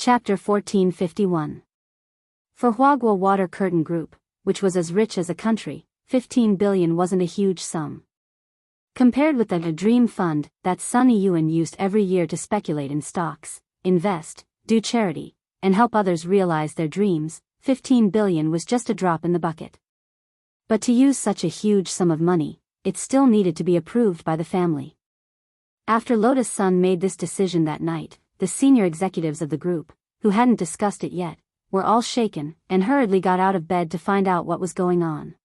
Chapter 1451. For Huagua Water Curtain Group, which was as rich as a country, 15 billion wasn't a huge sum. Compared with the dream fund that Sunny Yuan used every year to speculate in stocks, invest, do charity, and help others realize their dreams, 15 billion was just a drop in the bucket. But to use such a huge sum of money, it still needed to be approved by the family. After Lotus Sun made this decision that night, the senior executives of the group, who hadn't discussed it yet, were all shaken and hurriedly got out of bed to find out what was going on.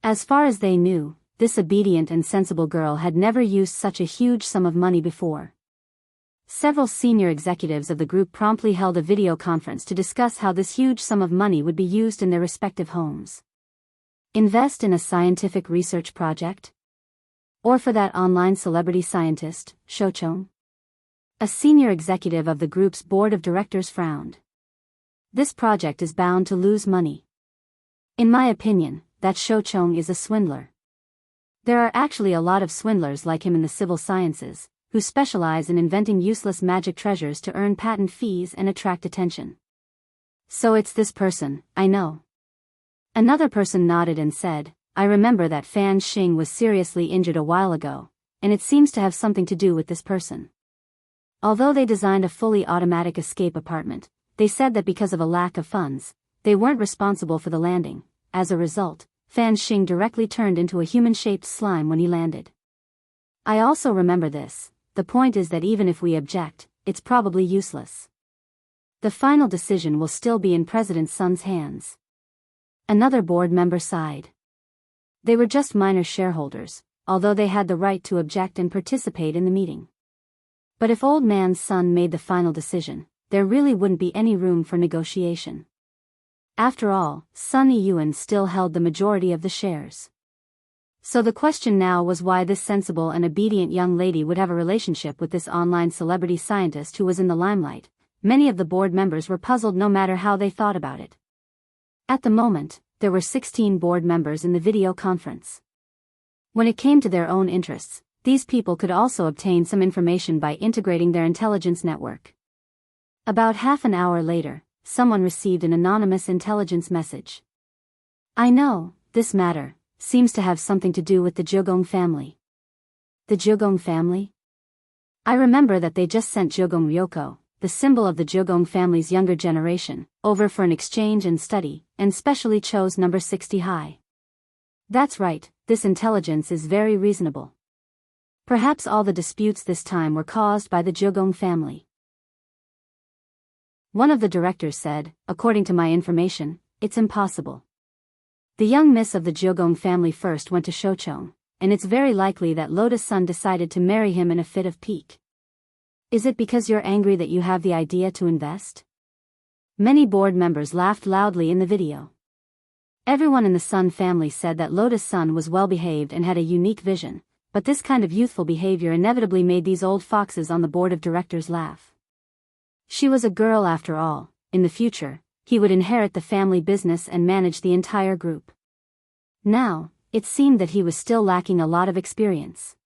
As far as they knew, this obedient and sensible girl had never used such a huge sum of money before. Several senior executives of the group promptly held a video conference to discuss how this huge sum of money would be used in their respective homes. Invest in a scientific research project? Or for that online celebrity scientist, Shouchong? A senior executive of the group's board of directors frowned. This project is bound to lose money. In my opinion, that Shouchong is a swindler. There are actually a lot of swindlers like him in the civil sciences, who specialize in inventing useless magic treasures to earn patent fees and attract attention. So it's this person, I know. Another person nodded and said, I remember that Fan Xing was seriously injured a while ago, and it seems to have something to do with this person. Although they designed a fully automatic escape apartment, they said that because of a lack of funds, they weren't responsible for the landing. As a result, Fan Xing directly turned into a human-shaped slime when he landed. I also remember this. The point is that even if we object, it's probably useless. The final decision will still be in President Sun's hands. Another board member sighed. They were just minor shareholders, although they had the right to object and participate in the meeting. But if Old Man Sun made the final decision, there really wouldn't be any room for negotiation. After all, Sunny Yuan still held the majority of the shares. So the question now was why this sensible and obedient young lady would have a relationship with this online celebrity scientist who was in the limelight. Many of the board members were puzzled no matter how they thought about it. At the moment, there were 16 board members in the video conference. When it came to their own interests, these people could also obtain some information by integrating their intelligence network. About half an hour later, someone received an anonymous intelligence message. I know, this matter seems to have something to do with the Jiugong family. The Jiugong family? I remember that they just sent Jiugong Ryoko, the symbol of the Jiugong family's younger generation, over for an exchange and study, and specially chose number 60 high. That's right, this intelligence is very reasonable. Perhaps all the disputes this time were caused by the Jiugong family. One of the directors said, according to my information, it's impossible. The young miss of the Jiugong family first went to Shouchong, and it's very likely that Lotus Sun decided to marry him in a fit of pique. Is it because you're angry that you have the idea to invest? Many board members laughed loudly in the video. Everyone in the Sun family said that Lotus Sun was well behaved and had a unique vision, but this kind of youthful behavior inevitably made these old foxes on the board of directors laugh. She was a girl after all. In the future, he would inherit the family business and manage the entire group. Now, it seemed that he was still lacking a lot of experience.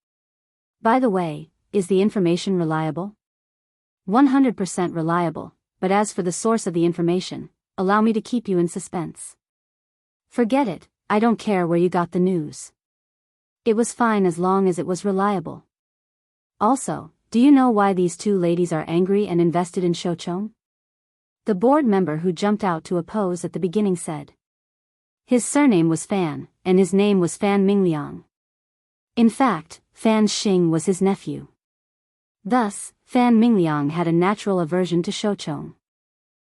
By the way, is the information reliable? 100% reliable, but as for the source of the information, allow me to keep you in suspense. Forget it, I don't care where you got the news. It was fine as long as it was reliable. Also, do you know why these two ladies are angry and invested in Shouchong? The board member who jumped out to oppose at the beginning said. His surname was Fan, and his name was Fan Mingliang. In fact, Fan Xing was his nephew. Thus, Fan Mingliang had a natural aversion to Shouchong.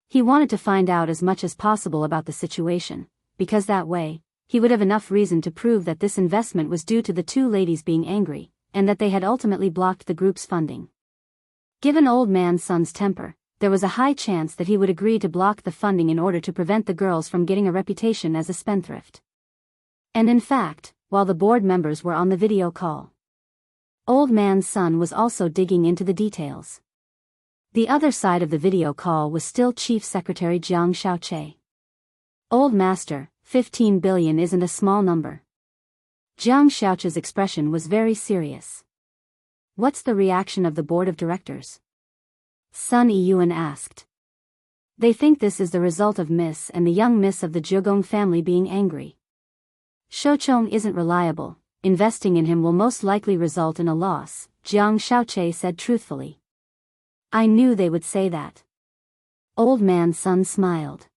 He wanted to find out as much as possible about the situation, because that way, he would have enough reason to prove that this investment was due to the two ladies being angry, and that they had ultimately blocked the group's funding. Given Old Man Sun's temper, there was a high chance that he would agree to block the funding in order to prevent the girls from getting a reputation as a spendthrift. And in fact, while the board members were on the video call, Old Man Sun was also digging into the details. The other side of the video call was still Chief Secretary Jiang Xiaoche. Old Master, 15 billion isn't a small number. Jiang Xiaoche's expression was very serious. What's the reaction of the board of directors? Sun Yiyuan asked. They think this is the result of Miss and the young Miss of the Jogong family being angry. Shochong isn't reliable, investing in him will most likely result in a loss, Jiang Xiaoche said truthfully. I knew they would say that. Old Man Sun smiled.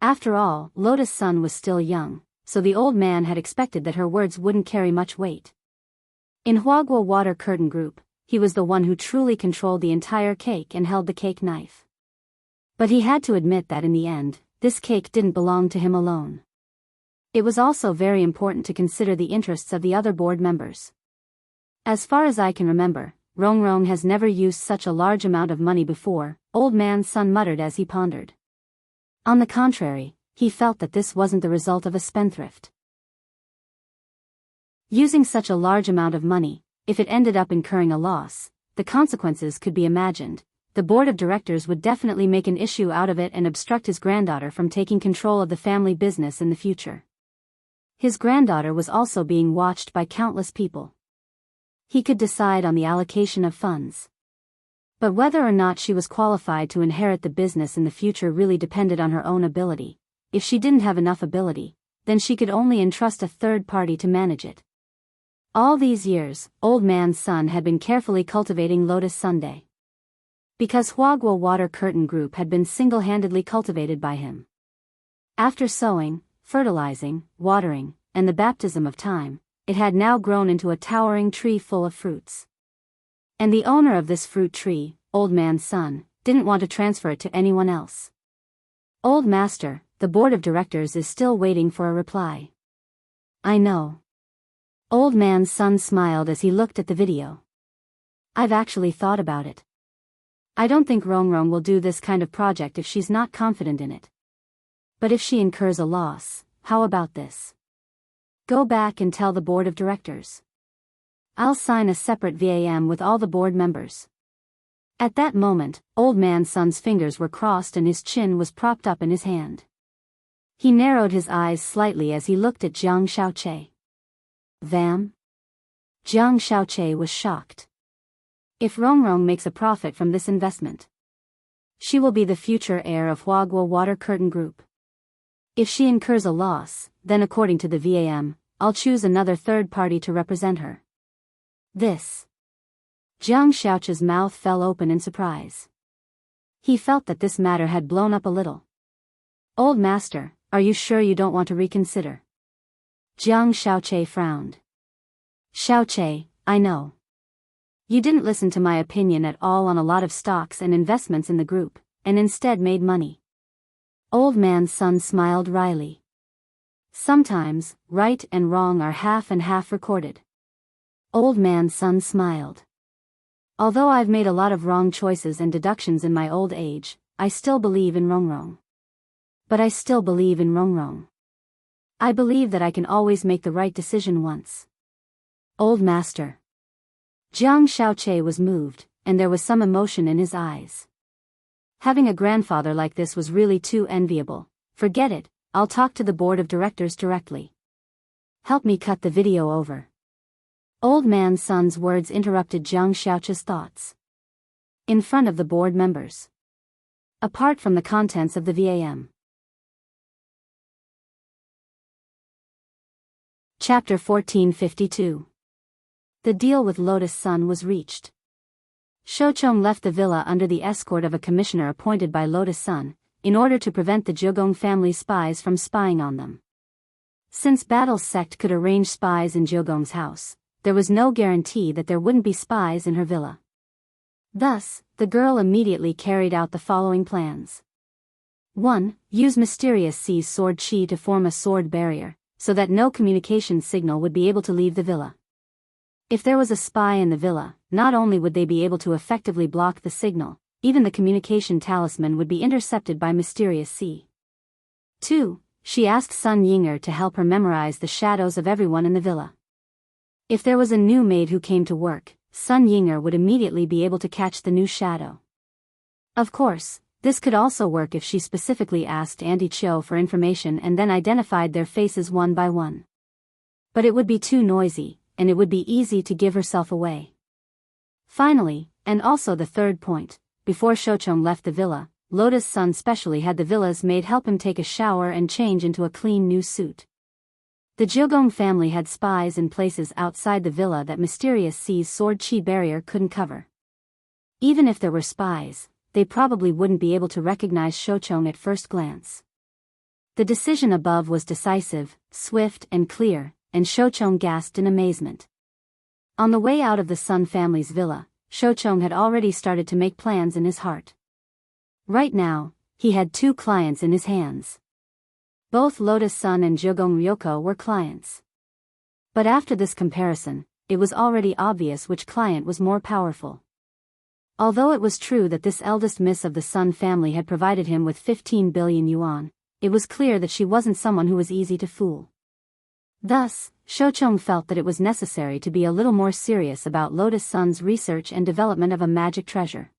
After all, Lotus Sun was still young, so the old man had expected that her words wouldn't carry much weight. In Huaguo Water Curtain Group, he was the one who truly controlled the entire cake and held the cake knife. But he had to admit that in the end, this cake didn't belong to him alone. It was also very important to consider the interests of the other board members. As far as I can remember, Rongrong has never used such a large amount of money before, Old Man Sun muttered as he pondered. On the contrary, he felt that this wasn't the result of a spendthrift. Using such a large amount of money, if it ended up incurring a loss, the consequences could be imagined. The board of directors would definitely make an issue out of it and obstruct his granddaughter from taking control of the family business in the future. His granddaughter was also being watched by countless people. He could decide on the allocation of funds. But whether or not she was qualified to inherit the business in the future really depended on her own ability. If she didn't have enough ability, then she could only entrust a third party to manage it. All these years, Old Man Sun had been carefully cultivating Lotus Sundae. Because Huaguo Water Curtain Group had been single-handedly cultivated by him. After sowing, fertilizing, watering, and the baptism of time, it had now grown into a towering tree full of fruits. And the owner of this fruit tree, Old Man Sun, didn't want to transfer it to anyone else. Old Master, the board of directors is still waiting for a reply. I know. Old Man Sun smiled as he looked at the video. I've actually thought about it. I don't think Rongrong will do this kind of project if she's not confident in it. But if she incurs a loss, how about this? Go back and tell the board of directors. I'll sign a separate VAM with all the board members. At that moment, Old Man Sun's fingers were crossed and his chin was propped up in his hand. He narrowed his eyes slightly as he looked at Jiang Xiaoche. VAM? Jiang Xiaoche was shocked. If Rongrong makes a profit from this investment, she will be the future heir of Huaguo Water Curtain Group. If she incurs a loss, then according to the VAM, I'll choose another third party to represent her. This. Jiang Xiaoche's mouth fell open in surprise. He felt that this matter had blown up a little. Old Master, are you sure you don't want to reconsider? Jiang Xiaoche frowned. Xiaoche, I know. You didn't listen to my opinion at all on a lot of stocks and investments in the group, and instead made money. Old Man Sun smiled wryly. Sometimes, right and wrong are half and half recorded. Old Man Sun smiled. Although I've made a lot of wrong choices and deductions in my old age, I still believe in Rongrong. But I still believe in Rongrong. I believe that I can always make the right decision once. Old Master. Jiang Xiaoche was moved, and there was some emotion in his eyes. Having a grandfather like this was really too enviable. Forget it, I'll talk to the board of directors directly. Help me cut the video over. Old Man Sun's words interrupted Jiang Xiaoche's thoughts. In front of the board members. Apart from the contents of the VAM. Chapter 1452. The deal with Lotus Sun was reached. Shochong left the villa under the escort of a commissioner appointed by Lotus Sun, in order to prevent the Jogong family spies from spying on them. Since Battle's sect could arrange spies in Jogong's house, there was no guarantee that there wouldn't be spies in her villa. Thus, the girl immediately carried out the following plans. 1. Use Mysterious C's sword chi to form a sword barrier, so that no communication signal would be able to leave the villa. If there was a spy in the villa, not only would they be able to effectively block the signal, even the communication talisman would be intercepted by Mysterious C. 2. She asked Sun Yinger to help her memorize the shadows of everyone in the villa. If there was a new maid who came to work, Sun Yinger would immediately be able to catch the new shadow. Of course, this could also work if she specifically asked Auntie Cho for information and then identified their faces one by one. But it would be too noisy, and it would be easy to give herself away. Finally, and also the third point, before Shochong left the villa, Lotus' son specially had the villa's maid help him take a shower and change into a clean new suit. The Jeogong family had spies in places outside the villa that mysterious sea's sword chi barrier couldn't cover. Even if there were spies, they probably wouldn't be able to recognize Shochong at first glance. The decision above was decisive, swift and clear, and Shochong gasped in amazement. On the way out of the Sun family's villa, Shochong had already started to make plans in his heart. Right now, he had 2 clients in his hands. Both Lotus' son and Jeogong Ryoko were clients. But after this comparison, it was already obvious which client was more powerful. Although it was true that this eldest miss of the Sun family had provided him with 15 billion yuan, it was clear that she wasn't someone who was easy to fool. Thus, Shochong felt that it was necessary to be a little more serious about Lotus' son's research and development of a magic treasure.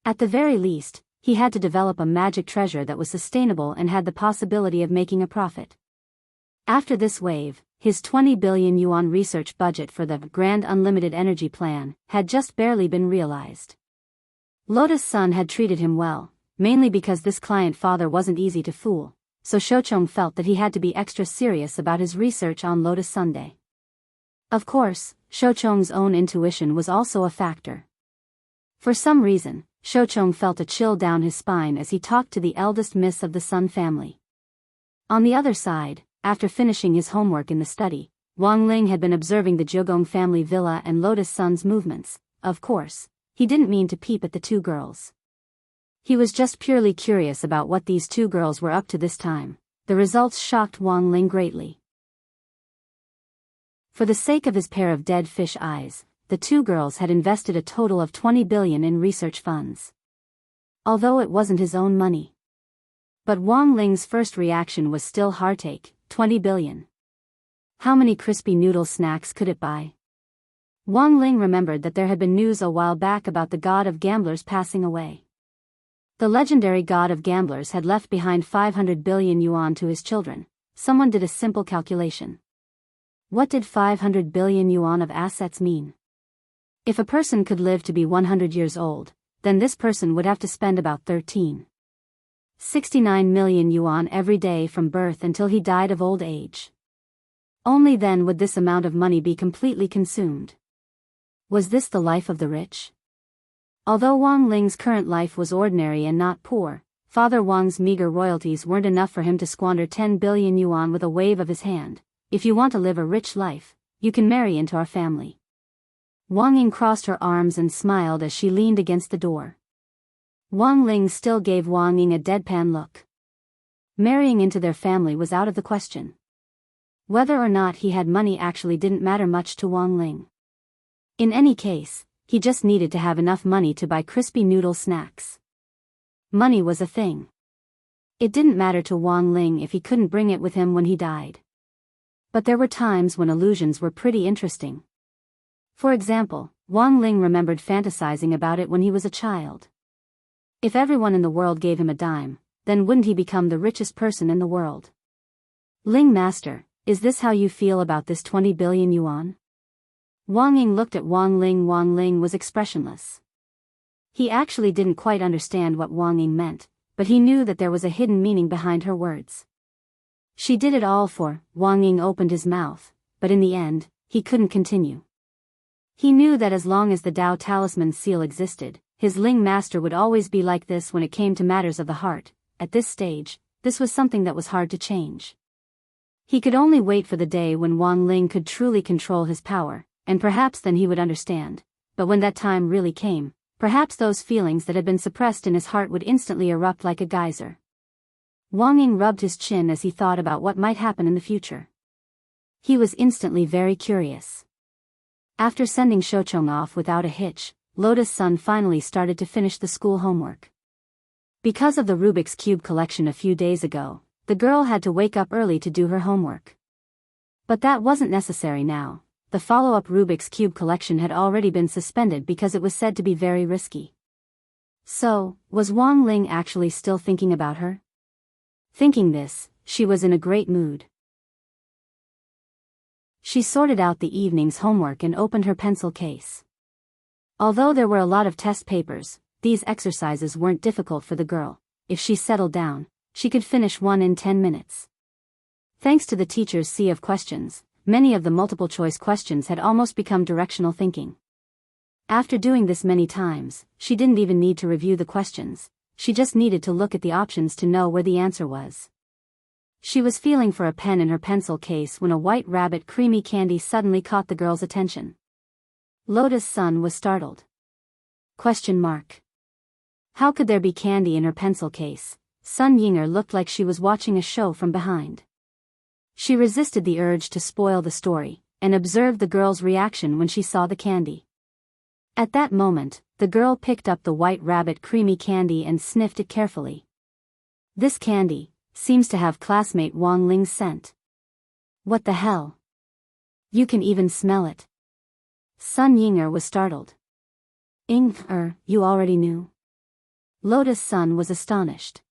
At the very least, he had to develop a magic treasure that was sustainable and had the possibility of making a profit. After this wave, his 20 billion yuan research budget for the Grand Unlimited Energy Plan had just barely been realized. Lotus' son had treated him well, mainly because this client father wasn't easy to fool, so Shochong felt that he had to be extra serious about his research on Lotus Sunday. Of course, Shochong's own intuition was also a factor. For some reason, Shochong felt a chill down his spine as he talked to the eldest miss of the Sun family. On the other side, after finishing his homework in the study, Wang Ling had been observing the Jeogong family villa and Lotus' son's movements. Of course, he didn't mean to peep at the 2 girls. He was just purely curious about what these 2 girls were up to this time. The results shocked Wang Ling greatly. For the sake of his pair of dead fish eyes, the 2 girls had invested a total of 20 billion in research funds. Although it wasn't his own money. But Wang Ling's first reaction was still heartache. 20 billion. How many crispy noodle snacks could it buy? Wang Ling remembered that there had been news a while back about the god of gamblers passing away. The legendary god of gamblers had left behind 500 billion yuan to his children. Someone did a simple calculation. What did 500 billion yuan of assets mean? If a person could live to be 100 years old, then this person would have to spend about 69 million yuan every day from birth until he died of old age. Only then would this amount of money be completely consumed. Was this the life of the rich? Although Wang Ling's current life was ordinary and not poor, Father Wang's meager royalties weren't enough for him to squander 10 billion yuan with a wave of his hand. If you want to live a rich life, you can marry into our family. Wang Ying crossed her arms and smiled as she leaned against the door. Wang Ling still gave Wang Ying a deadpan look. Marrying into their family was out of the question. Whether or not he had money actually didn't matter much to Wang Ling. In any case, he just needed to have enough money to buy crispy noodle snacks. Money was a thing. It didn't matter to Wang Ling if he couldn't bring it with him when he died. But there were times when illusions were pretty interesting. For example, Wang Ling remembered fantasizing about it when he was a child. If everyone in the world gave him a dime, then wouldn't he become the richest person in the world? Ling Master, is this how you feel about this 20 billion yuan? Wang Ying looked at Wang Ling. Wang Ling was expressionless. He actually didn't quite understand what Wang Ying meant, but he knew that there was a hidden meaning behind her words. She did it all for. Wang Ying opened his mouth, but in the end, he couldn't continue. He knew that as long as the Tao Talisman seal existed, his Ling Master would always be like this when it came to matters of the heart. At this stage, this was something that was hard to change. He could only wait for the day when Wang Ling could truly control his power, and perhaps then he would understand. But when that time really came, perhaps those feelings that had been suppressed in his heart would instantly erupt like a geyser. Wang Ying rubbed his chin as he thought about what might happen in the future. He was instantly very curious. After sending Shochong off without a hitch, Lotus' son finally started to finish the school homework. Because of the Rubik's Cube collection a few days ago, the girl had to wake up early to do her homework. But that wasn't necessary now. The follow-up Rubik's Cube collection had already been suspended because it was said to be very risky. So, was Wang Ling actually still thinking about her? Thinking this, she was in a great mood. She sorted out the evening's homework and opened her pencil case. Although there were a lot of test papers, these exercises weren't difficult for the girl. If she settled down, she could finish one in 10 minutes. Thanks to the teacher's sea of questions, many of the multiple-choice questions had almost become directional thinking. After doing this many times, she didn't even need to review the questions. She just needed to look at the options to know where the answer was. She was feeling for a pen in her pencil case when a white rabbit creamy candy suddenly caught the girl's attention. Lotus Sun was startled. Question mark. How could there be candy in her pencil case? Sun Yinger looked like she was watching a show from behind. She resisted the urge to spoil the story, and observed the girl's reaction when she saw the candy. At that moment, the girl picked up the white rabbit creamy candy and sniffed it carefully. This candy seems to have classmate Wang Ling's scent. What the hell? You can even smell it. Sun Yinger was startled. You already knew? Lotus Sun was astonished.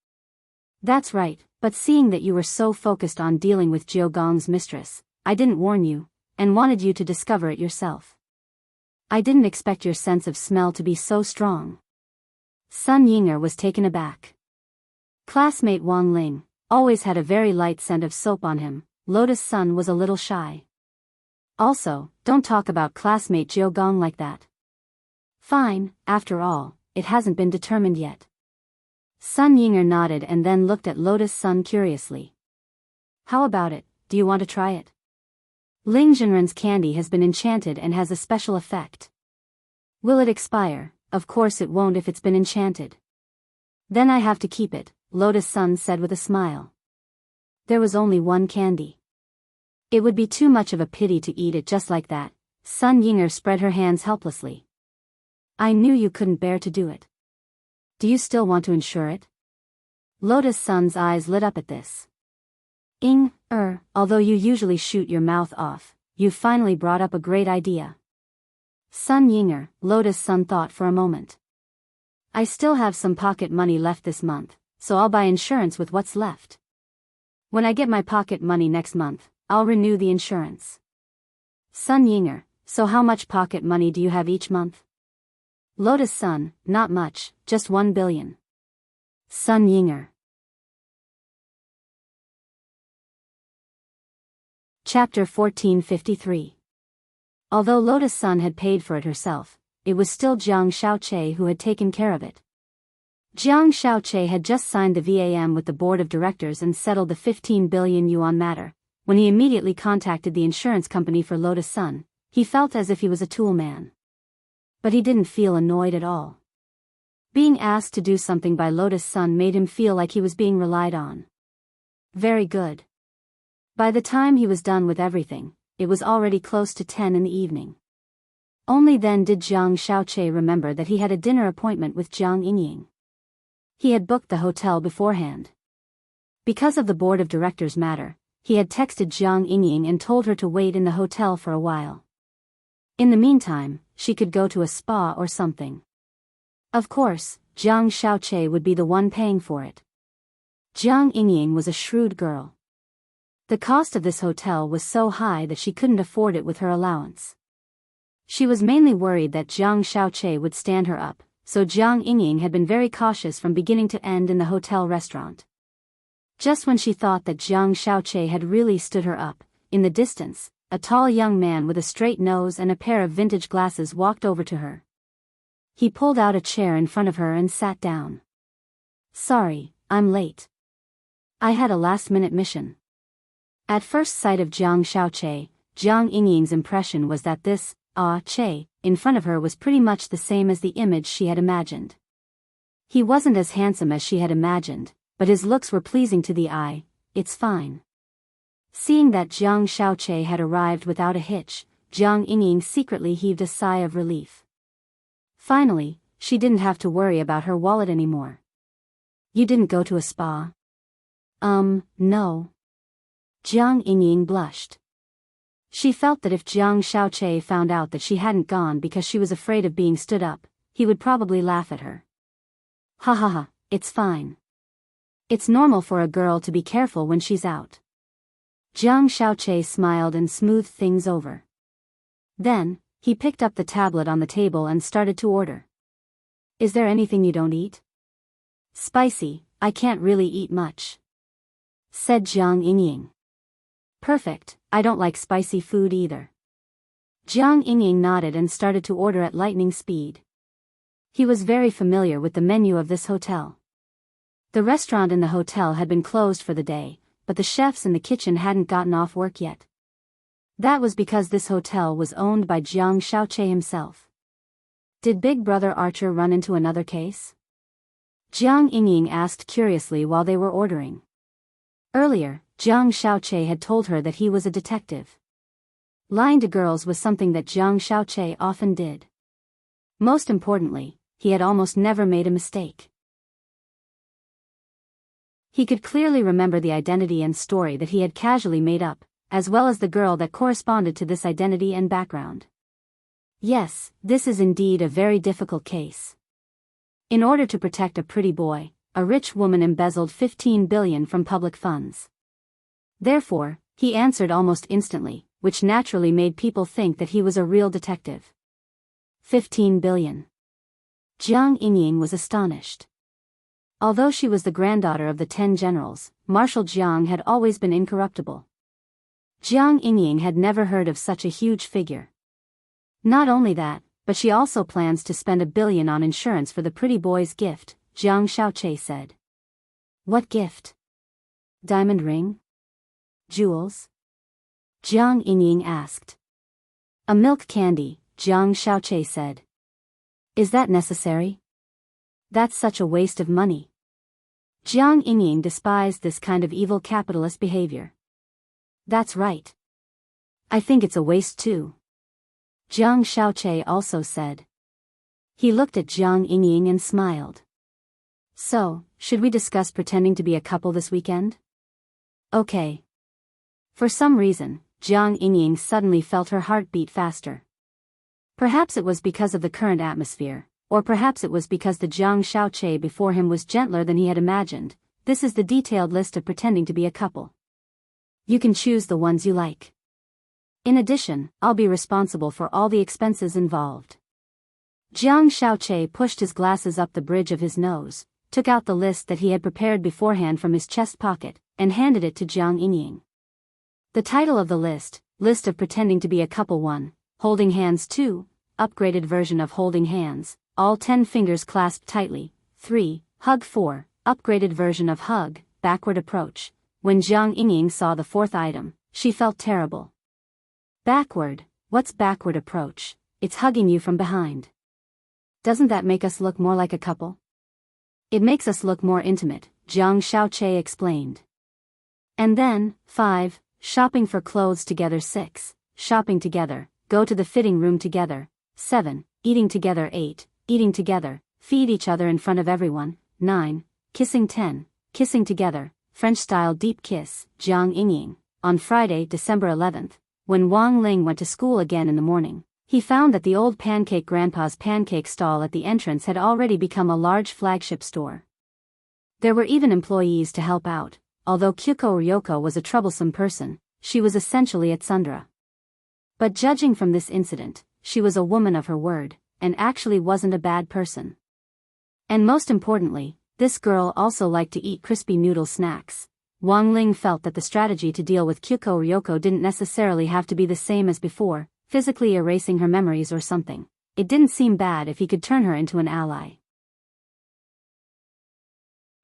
That's right, but seeing that you were so focused on dealing with Jiao Gong's mistress, I didn't warn you, and wanted you to discover it yourself. I didn't expect your sense of smell to be so strong. Sun Yinger was taken aback. Classmate Wang Ling always had a very light scent of soap on him. Lotus Sun was a little shy. Also, don't talk about classmate Jiao Gong like that. Fine, after all, it hasn't been determined yet. Sun Yinger nodded and then looked at Lotus Sun curiously. How about it, do you want to try it? Ling Zhenren's candy has been enchanted and has a special effect. Will it expire? Of course it won't if it's been enchanted. Then I have to keep it, Lotus Sun said with a smile. There was only one candy. It would be too much of a pity to eat it just like that. Sun Yinger spread her hands helplessly. I knew you couldn't bear to do it. Do you still want to insure it? Lotus Sun's eyes lit up at this. Although you usually shoot your mouth off, you finally brought up a great idea. Sun Yinger, Lotus Sun thought for a moment. I still have some pocket money left this month, so I'll buy insurance with what's left. When I get my pocket money next month, I'll renew the insurance. Sun Yinger, so how much pocket money do you have each month? Lotus Sun, not much, just 1 billion. Sun Yinger. Chapter 1453. Although Lotus Sun had paid for it herself, it was still Jiang Xiaoche who had taken care of it. Jiang Xiaoche had just signed the VAM with the board of directors and settled the 15 billion yuan matter. When he immediately contacted the insurance company for Lotus Sun, he felt as if he was a tool man. But he didn't feel annoyed at all. Being asked to do something by Lotus Sun made him feel like he was being relied on. Very good. By the time he was done with everything, it was already close to 10 in the evening. Only then did Jiang Xiaoche remember that he had a dinner appointment with Jiang Yingying. He had booked the hotel beforehand. Because of the board of directors matter, he had texted Jiang Yingying and told her to wait in the hotel for a while. In the meantime, she could go to a spa or something. Of course, Jiang Xiaoche would be the one paying for it. Jiang Yingying was a shrewd girl. The cost of this hotel was so high that she couldn't afford it with her allowance. She was mainly worried that Jiang Xiaoche would stand her up, so Jiang Yingying had been very cautious from beginning to end in the hotel restaurant. Just when she thought that Jiang Xiaoche had really stood her up, in the distance, a tall young man with a straight nose and a pair of vintage glasses walked over to her. He pulled out a chair in front of her and sat down. Sorry, I'm late. I had a last-minute mission. At first sight of Jiang Xiaoche, Jiang Yingying's impression was that this, Che, in front of her was pretty much the same as the image she had imagined. He wasn't as handsome as she had imagined, but his looks were pleasing to the eye. It's fine. Seeing that Jiang Xiaoche had arrived without a hitch, Jiang Yingying secretly heaved a sigh of relief. Finally, she didn't have to worry about her wallet anymore. You didn't go to a spa? No. Jiang Yingying blushed. She felt that if Jiang Xiaoche found out that she hadn't gone because she was afraid of being stood up, he would probably laugh at her. Ha ha ha, it's fine. It's normal for a girl to be careful when she's out. Jiang Xiaoche smiled and smoothed things over. Then, he picked up the tablet on the table and started to order. Is there anything you don't eat? Spicy, I can't really eat much, said Jiang Yingying. Perfect, I don't like spicy food either. Jiang Yingying nodded and started to order at lightning speed. He was very familiar with the menu of this hotel. The restaurant in the hotel had been closed for the day, but the chefs in the kitchen hadn't gotten off work yet. That was because this hotel was owned by Jiang Shaoqi himself. Did Big Brother Archer run into another case? Jiang Yingying asked curiously while they were ordering. Earlier, Jiang Shaoqi had told her that he was a detective. Lying to girls was something that Jiang Shaoqi often did. Most importantly, he had almost never made a mistake. He could clearly remember the identity and story that he had casually made up, as well as the girl that corresponded to this identity and background. Yes, this is indeed a very difficult case. In order to protect a pretty boy, a rich woman embezzled 15 billion from public funds. Therefore, he answered almost instantly, which naturally made people think that he was a real detective. 15 billion. Jiang Yingying was astonished. Although she was the granddaughter of the 10 generals, Marshal Jiang had always been incorruptible. Jiang Yingying had never heard of such a huge figure. Not only that, but she also plans to spend 1 billion on insurance for the pretty boy's gift, Jiang Shaoqi said. What gift? Diamond ring? Jewels? Jiang Yingying asked. A milk candy, Jiang Shaoqi said. Is that necessary? That's such a waste of money. Jiang Yingying despised this kind of evil capitalist behavior. That's right. I think it's a waste too. Jiang Shaoqi also said. He looked at Jiang Yingying and smiled. So, should we discuss pretending to be a couple this weekend? Okay. For some reason, Jiang Yingying suddenly felt her heart beat faster. Perhaps it was because of the current atmosphere, or perhaps it was because the Jiang Shaoqi before him was gentler than he had imagined. This is the detailed list of pretending to be a couple. You can choose the ones you like. In addition, I'll be responsible for all the expenses involved. Jiang Shaoqi pushed his glasses up the bridge of his nose, took out the list that he had prepared beforehand from his chest pocket, and handed it to Jiang Yingying. The title of the list of pretending to be a couple 1, holding hands 2, upgraded version of holding hands, all 10 fingers clasped tightly, 3, hug 4, upgraded version of hug, backward approach. When Jiang Yingying saw the 4th item, she felt terrible. Backward, what's backward approach? It's hugging you from behind. Doesn't that make us look more like a couple? It makes us look more intimate, Jiang Shaoqi explained. And then, 5, shopping for clothes together. 6, shopping together, go to the fitting room together. 7, eating together. 8, eating together, feed each other in front of everyone. 9, kissing. 10, kissing together, French-style deep kiss. Jiang Yingying. On Friday, December 11th, when Wang Ling went to school again in the morning, he found that the old pancake grandpa's pancake stall at the entrance had already become a large flagship store. There were even employees to help out. Although Kyuko Ryoko was a troublesome person, she was essentially a tsundere. But judging from this incident, she was a woman of her word, and actually wasn't a bad person. And most importantly, this girl also liked to eat crispy noodle snacks. Wang Ling felt that the strategy to deal with Kyuko Ryoko didn't necessarily have to be the same as before, physically erasing her memories or something. It didn't seem bad if he could turn her into an ally.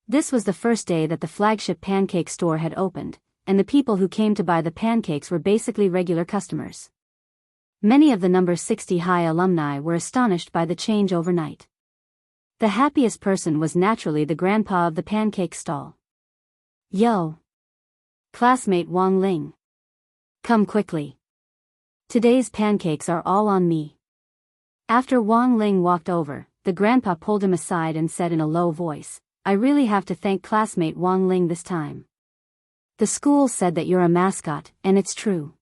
This was the first day that the flagship pancake store had opened, and the people who came to buy the pancakes were basically regular customers. Many of the number 60 high alumni were astonished by the change overnight. The happiest person was naturally the grandpa of the pancake stall. Yo! Classmate Wang Ling. Come quickly. Today's pancakes are all on me. After Wang Ling walked over, the grandpa pulled him aside and said in a low voice, I really have to thank classmate Wang Ling this time. The school said that you're a mascot, and it's true.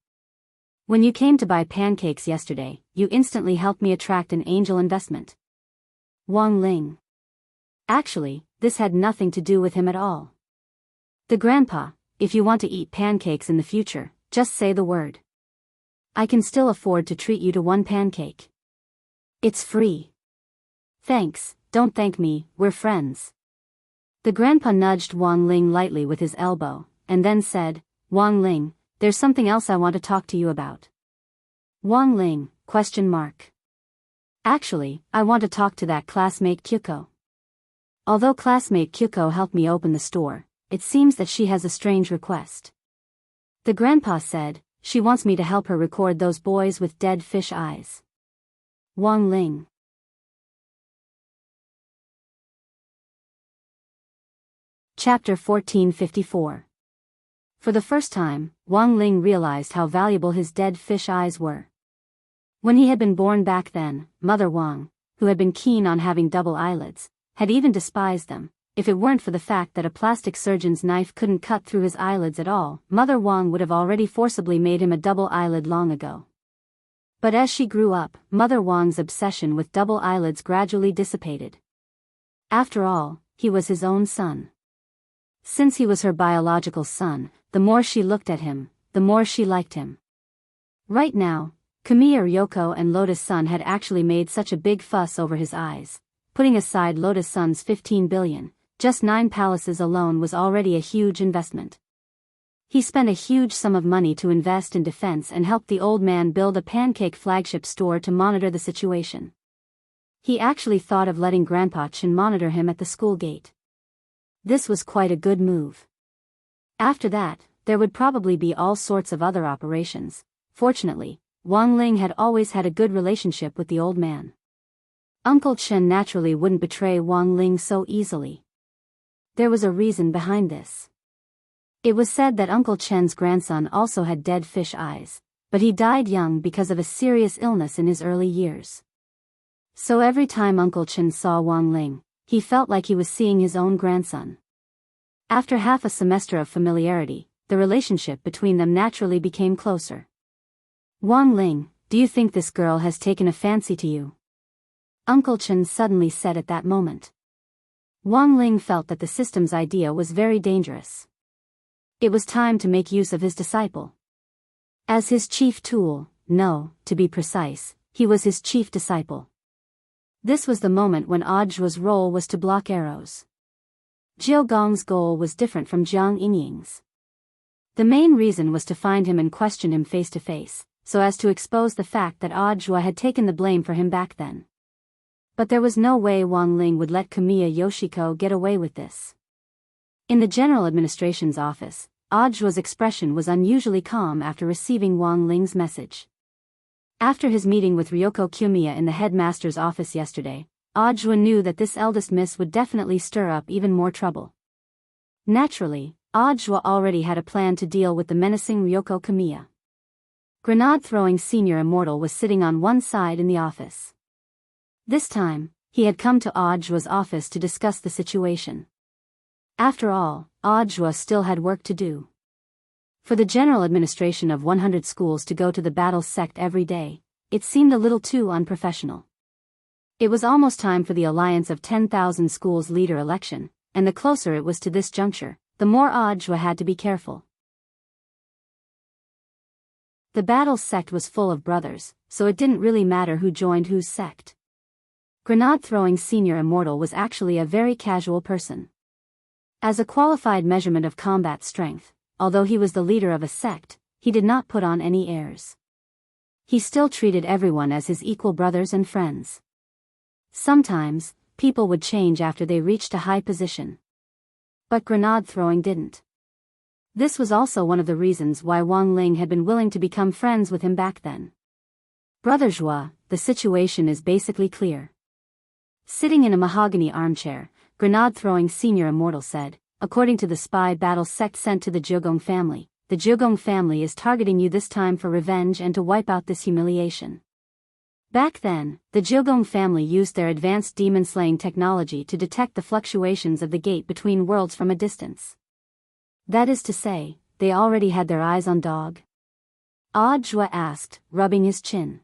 When you came to buy pancakes yesterday, you instantly helped me attract an angel investment. Wang Ling. Actually, this had nothing to do with him at all. The grandpa, if you want to eat pancakes in the future, just say the word. I can still afford to treat you to one pancake. It's free. Thanks, don't thank me, we're friends. The grandpa nudged Wang Ling lightly with his elbow, and then said, Wang Ling, there's something else I want to talk to you about. Wang Ling, ? Actually, I want to talk to that classmate Kyuko. Although classmate Kyuko helped me open the store, it seems that she has a strange request. The grandpa said, she wants me to help her record those boys with dead fish eyes. Wang Ling. Chapter 1454. For the first time, Wang Ling realized how valuable his dead fish eyes were. When he had been born back then, Mother Wang, who had been keen on having double eyelids, had even despised them. If it weren't for the fact that a plastic surgeon's knife couldn't cut through his eyelids at all, Mother Wang would have already forcibly made him a double eyelid long ago. But as she grew up, Mother Wang's obsession with double eyelids gradually dissipated. After all, he was his own son. Since he was her biological son, the more she looked at him, the more she liked him. Right now, Kamiya, Ryoko and Lotus-san had actually made such a big fuss over his eyes. Putting aside Lotus-san's 15 billion, just 9 palaces alone was already a huge investment. He spent a huge sum of money to invest in defense and helped the old man build a pancake flagship store to monitor the situation. He actually thought of letting Grandpa Chin monitor him at the school gate. This was quite a good move. After that, there would probably be all sorts of other operations. Fortunately, Wang Ling had always had a good relationship with the old man. Uncle Chen naturally wouldn't betray Wang Ling so easily. There was a reason behind this. It was said that Uncle Chen's grandson also had dead fish eyes, but he died young because of a serious illness in his early years. So every time Uncle Chen saw Wang Ling, he felt like he was seeing his own grandson. After half a semester of familiarity, the relationship between them naturally became closer. Wang Ling, do you think this girl has taken a fancy to you? Uncle Chen suddenly said at that moment. Wang Ling felt that the system's idea was very dangerous. It was time to make use of his disciple. As his chief tool, no, to be precise, he was his chief disciple. This was the moment when Audjua's role was to block arrows. Jiao Gong's goal was different from Jiang Yingying's. The main reason was to find him and question him face to face, so as to expose the fact that Audjua had taken the blame for him back then. But there was no way Wang Ling would let Kamiya Yoshiko get away with this. In the general administration's office, Audjua's expression was unusually calm after receiving Wang Ling's message. After his meeting with Ryoko Kamiya in the headmaster's office yesterday, Audjua knew that this eldest miss would definitely stir up even more trouble. Naturally, Audjua already had a plan to deal with the menacing Ryoko Kamiya. Grenade-throwing senior immortal was sitting on one side in the office. This time, he had come to Audjua's office to discuss the situation. After all, Audjua still had work to do. For the general administration of 100 schools to go to the battle sect every day, it seemed a little too unprofessional. It was almost time for the Alliance of 10,000 Schools leader election, and the closer it was to this juncture, the more Audjua had to be careful. The battle sect was full of brothers, so it didn't really matter who joined whose sect. Grenade-throwing senior immortal was actually a very casual person. As a qualified measurement of combat strength, although he was the leader of a sect, he did not put on any airs. He still treated everyone as his equal brothers and friends. Sometimes, people would change after they reached a high position. But grenade-throwing didn't. This was also one of the reasons why Wang Ling had been willing to become friends with him back then. Brother Zhua, the situation is basically clear. Sitting in a mahogany armchair, grenade-throwing senior immortal said, according to the spy battle sect sent to the Jiugong family, the Jiugong family is targeting you this time for revenge and to wipe out this humiliation. Back then, the Jiugong family used their advanced demon-slaying technology to detect the fluctuations of the gate between worlds from a distance. That is to say, they already had their eyes on Dog? Audjua asked, rubbing his chin.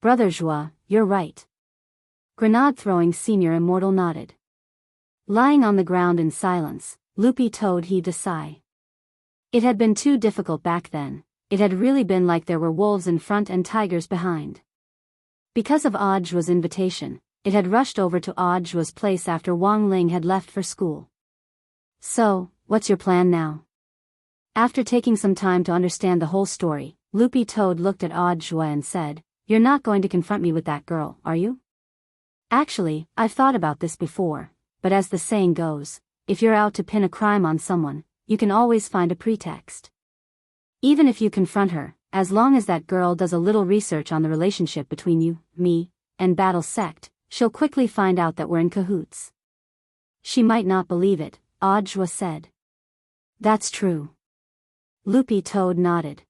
Brother Zhua, you're right. Grenade-throwing senior immortal nodded. Lying on the ground in silence, Lupi Toad heaved a sigh. It had been too difficult back then, it had really been like there were wolves in front and tigers behind. Because of Audjua's invitation, it had rushed over to Audio's place after Wang Ling had left for school. So, what's your plan now? After taking some time to understand the whole story, Loopy Toad looked at Audio and said, "You're not going to confront me with that girl, are you?" "Actually, I've thought about this before, but as the saying goes, if you're out to pin a crime on someone, you can always find a pretext. Even if you confront her, as long as that girl does a little research on the relationship between you, me, and Battle Sect, she'll quickly find out that we're in cahoots." "She might not believe it," Audio said. "That's true." Loopy Toad nodded.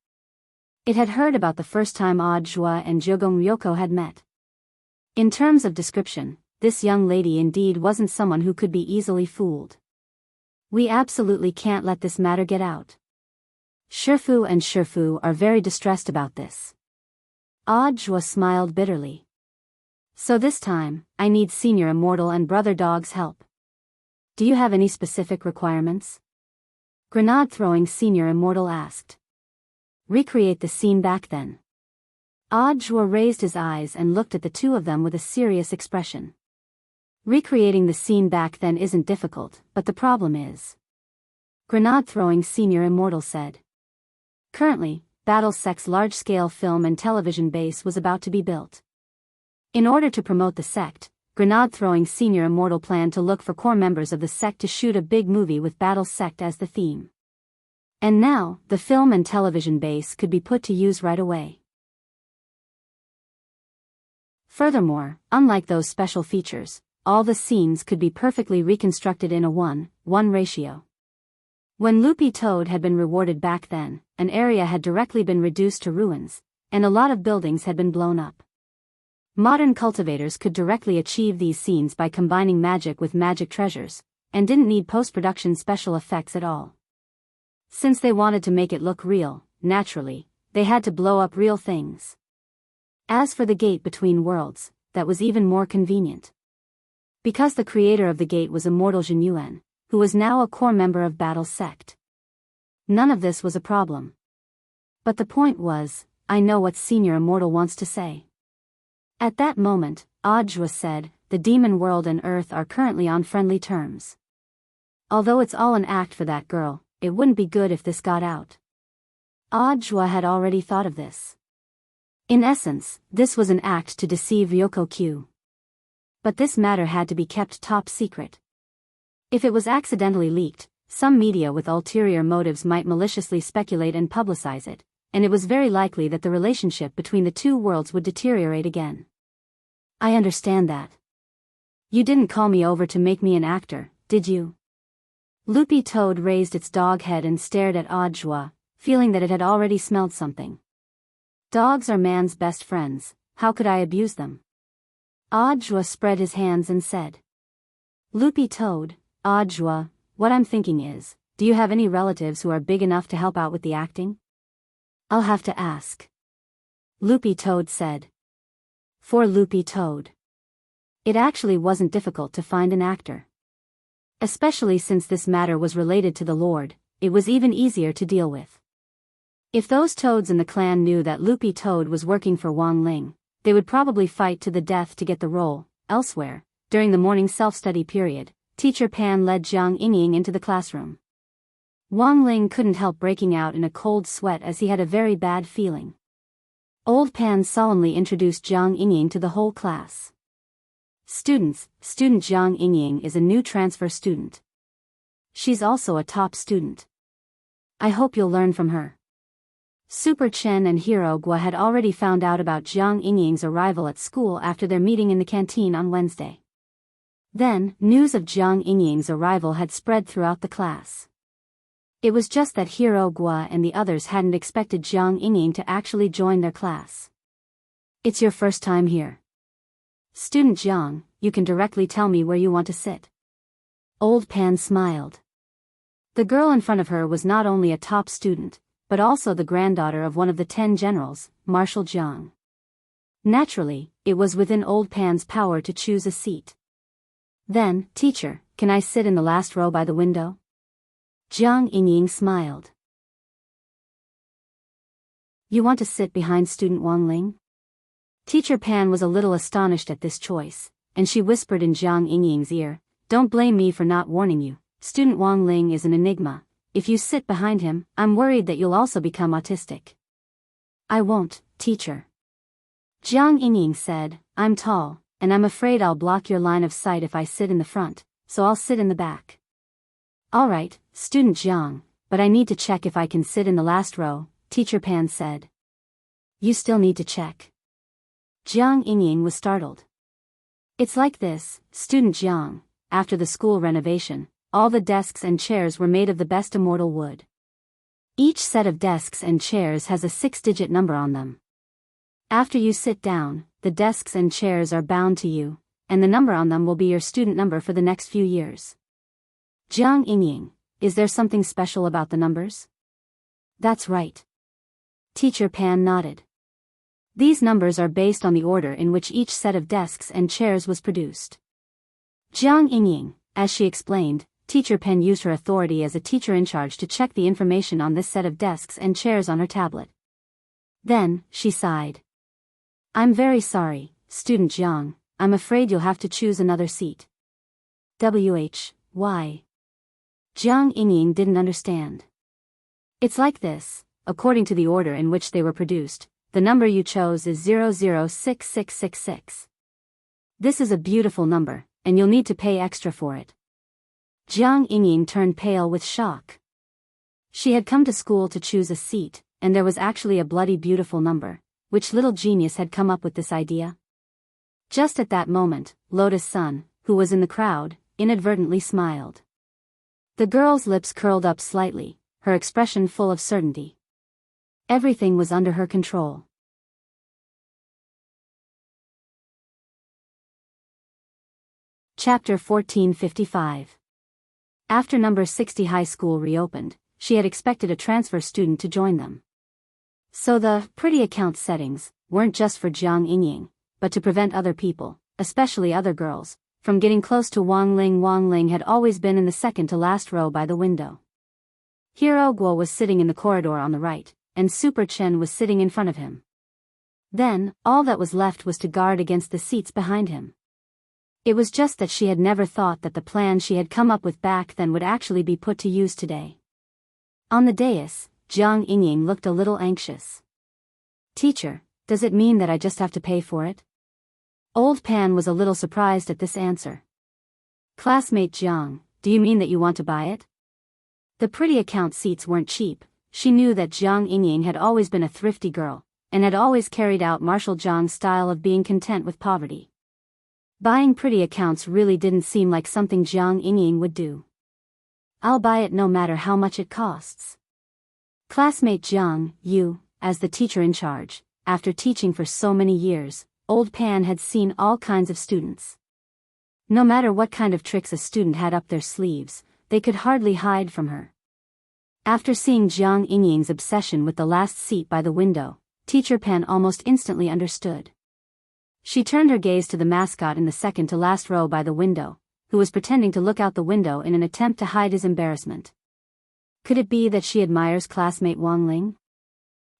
It had heard about the first time Audio and Jogong Ryoko had met. In terms of description, this young lady indeed wasn't someone who could be easily fooled. "We absolutely can't let this matter get out. Shifu and Shifu are very distressed about this." Audio smiled bitterly. "So this time, I need Senior Immortal and Brother Dog's help. Do you have any specific requirements?" Grenade-throwing Senior Immortal asked. "Recreate the scene back then." Audio raised his eyes and looked at the two of them with a serious expression. "Recreating the scene back then isn't difficult, but the problem is," Grenade-throwing Senior Immortal said. Currently, Battle Sect's large-scale film and television base was about to be built. In order to promote the sect, Grenade-throwing Senior Immortal planned to look for core members of the sect to shoot a big movie with Battle Sect as the theme. And now, the film and television base could be put to use right away. Furthermore, unlike those special features, all the scenes could be perfectly reconstructed in a 1:1 ratio. When Loopy Toad had been rewarded back then, an area had directly been reduced to ruins, and a lot of buildings had been blown up. Modern cultivators could directly achieve these scenes by combining magic with magic treasures, and didn't need post-production special effects at all. Since they wanted to make it look real, naturally, they had to blow up real things. As for the gate between worlds, that was even more convenient. Because the creator of the gate was Immortal Jin Yuan, who was now a core member of Battle Sect. None of this was a problem. But the point was, I know what Senior Immortal wants to say. At that moment, Audio said, "The demon world and Earth are currently on friendly terms. Although it's all an act for that girl, it wouldn't be good if this got out." Audio had already thought of this. In essence, this was an act to deceive Ryoko Q. But this matter had to be kept top secret. If it was accidentally leaked, some media with ulterior motives might maliciously speculate and publicize it, and it was very likely that the relationship between the two worlds would deteriorate again. "I understand that. You didn't call me over to make me an actor, did you?" Loopy Toad raised its dog head and stared at Audio, feeling that it had already smelled something. Dogs are man's best friends, how could I abuse them? Audio spread his hands and said. "Loopy Toad, Audio, what I'm thinking is, do you have any relatives who are big enough to help out with the acting?" "I'll have to ask," Loopy Toad said. For Loopy Toad, it actually wasn't difficult to find an actor. Especially since this matter was related to the Lord, it was even easier to deal with. If those toads in the clan knew that Loopy Toad was working for Wang Ling, they would probably fight to the death to get the role. Elsewhere, during the morning self-study period, Teacher Pan led Jiang Yingying into the classroom. Wang Ling couldn't help breaking out in a cold sweat as he had a very bad feeling. Old Pan solemnly introduced Jiang Yingying to the whole class. "Students, student Jiang Yingying is a new transfer student. She's also a top student. I hope you'll learn from her." Super Chen and Hero Gua had already found out about Jiang Yingying's arrival at school after their meeting in the canteen on Wednesday. Then, news of Jiang Yingying's arrival had spread throughout the class. It was just that Hero Gua and the others hadn't expected Jiang Yingying to actually join their class. "It's your first time here. Student Jiang, you can directly tell me where you want to sit." Old Pan smiled. The girl in front of her was not only a top student, but also the granddaughter of one of the 10 generals, Marshal Jiang. Naturally, it was within Old Pan's power to choose a seat. "Then, teacher, can I sit in the last row by the window?" Jiang Yingying smiled. "You want to sit behind student Wang Ling?" Teacher Pan was a little astonished at this choice, and she whispered in Jiang Yingying's ear, "Don't blame me for not warning you. Student Wang Ling is an enigma. If you sit behind him, I'm worried that you'll also become autistic." "I won't, teacher." Jiang Yingying said, "I'm tall, and I'm afraid I'll block your line of sight if I sit in the front, so I'll sit in the back." "All right, student Jiang, but I need to check if I can sit in the last row," Teacher Pan said. "You still need to check?" Jiang Yingying was startled. "It's like this, student Jiang. After the school renovation, all the desks and chairs were made of the best immortal wood. Each set of desks and chairs has a 6-digit number on them. After you sit down, the desks and chairs are bound to you, and the number on them will be your student number for the next few years." "Jiang Yingying, is there something special about the numbers?" "That's right." Teacher Pan nodded. "These numbers are based on the order in which each set of desks and chairs was produced." Jiang Yingying, as she explained, Teacher Pan used her authority as a teacher in charge to check the information on this set of desks and chairs on her tablet. Then, she sighed. "I'm very sorry, student Jiang, I'm afraid you'll have to choose another seat." Why? Jiang Yingying didn't understand. "It's like this, according to the order in which they were produced, the number you chose is 006666. This is a beautiful number, and you'll need to pay extra for it." Jiang Yingying turned pale with shock. She had come to school to choose a seat, and there was actually a bloody beautiful number. Which little genius had come up with this idea? Just at that moment, Lotus Sun, who was in the crowd, inadvertently smiled. The girl's lips curled up slightly, her expression full of certainty. Everything was under her control. Chapter 1455. After number 60 high school reopened, she had expected a transfer student to join them. So the pretty account settings weren't just for Jiang Yingying, but to prevent other people, especially other girls, from getting close to Wang Ling. Wang Ling had always been in the second to last row by the window. Hero Guo was sitting in the corridor on the right, and Super Chen was sitting in front of him. Then, all that was left was to guard against the seats behind him. It was just that she had never thought that the plan she had come up with back then would actually be put to use today. On the dais, Jiang Yingying looked a little anxious. "Teacher, does it mean that I just have to pay for it?" Old Pan was a little surprised at this answer. "Classmate Jiang, do you mean that you want to buy it?" The pretty account seats weren't cheap. She knew that Jiang Yingying had always been a thrifty girl, and had always carried out Marshall Zhang's style of being content with poverty. Buying pretty accounts really didn't seem like something Jiang Yingying would do. "I'll buy it no matter how much it costs." Classmate Jiang, you, as the teacher in charge, after teaching for so many years, Old Pan had seen all kinds of students. No matter what kind of tricks a student had up their sleeves, they could hardly hide from her. After seeing Jiang Yingying's obsession with the last seat by the window, Teacher Pan almost instantly understood. She turned her gaze to the mascot in the second to last row by the window, who was pretending to look out the window in an attempt to hide his embarrassment. Could it be that she admires classmate Wang Ling?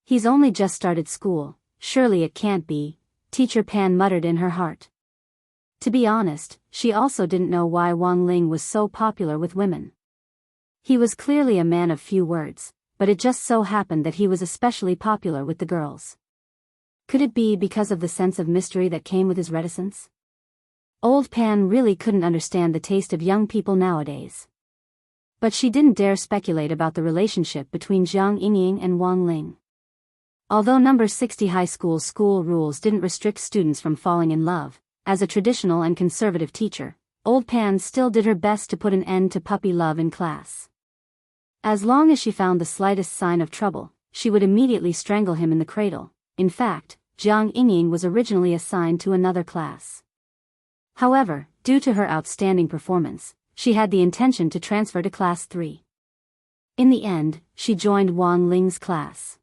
"He's only just started school, surely it can't be," Teacher Pan muttered in her heart. To be honest, she also didn't know why Wang Ling was so popular with women. He was clearly a man of few words, but it just so happened that he was especially popular with the girls. Could it be because of the sense of mystery that came with his reticence? Old Pan really couldn't understand the taste of young people nowadays. But she didn't dare speculate about the relationship between Jiang Yingying and Wang Ling. Although number 60 high school rules didn't restrict students from falling in love, as a traditional and conservative teacher, Old Pan still did her best to put an end to puppy love in class. As long as she found the slightest sign of trouble, she would immediately strangle him in the cradle. In fact, Jiang Yingying was originally assigned to another class. However, due to her outstanding performance, she had the intention to transfer to class 3. In the end, she joined Wang Ling's class.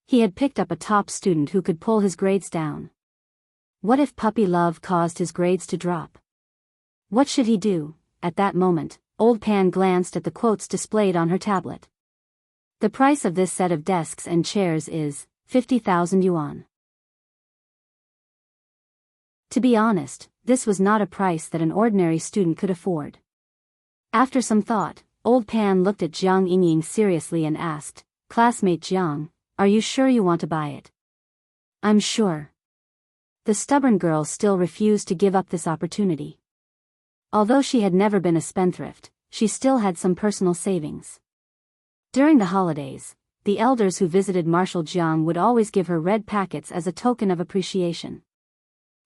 He had picked up a top student who could pull his grades down. What if puppy love caused his grades to drop? What should he do? At that moment, Old Pan glanced at the quotes displayed on her tablet. The price of this set of desks and chairs is 50,000 yuan. To be honest, this was not a price that an ordinary student could afford. After some thought, Old Pan looked at Jiang Yingying seriously and asked, "Classmate Jiang, are you sure you want to buy it?" "I'm sure." The stubborn girl still refused to give up this opportunity. Although she had never been a spendthrift, she still had some personal savings. During the holidays, the elders who visited Marshal Jiang would always give her red packets as a token of appreciation.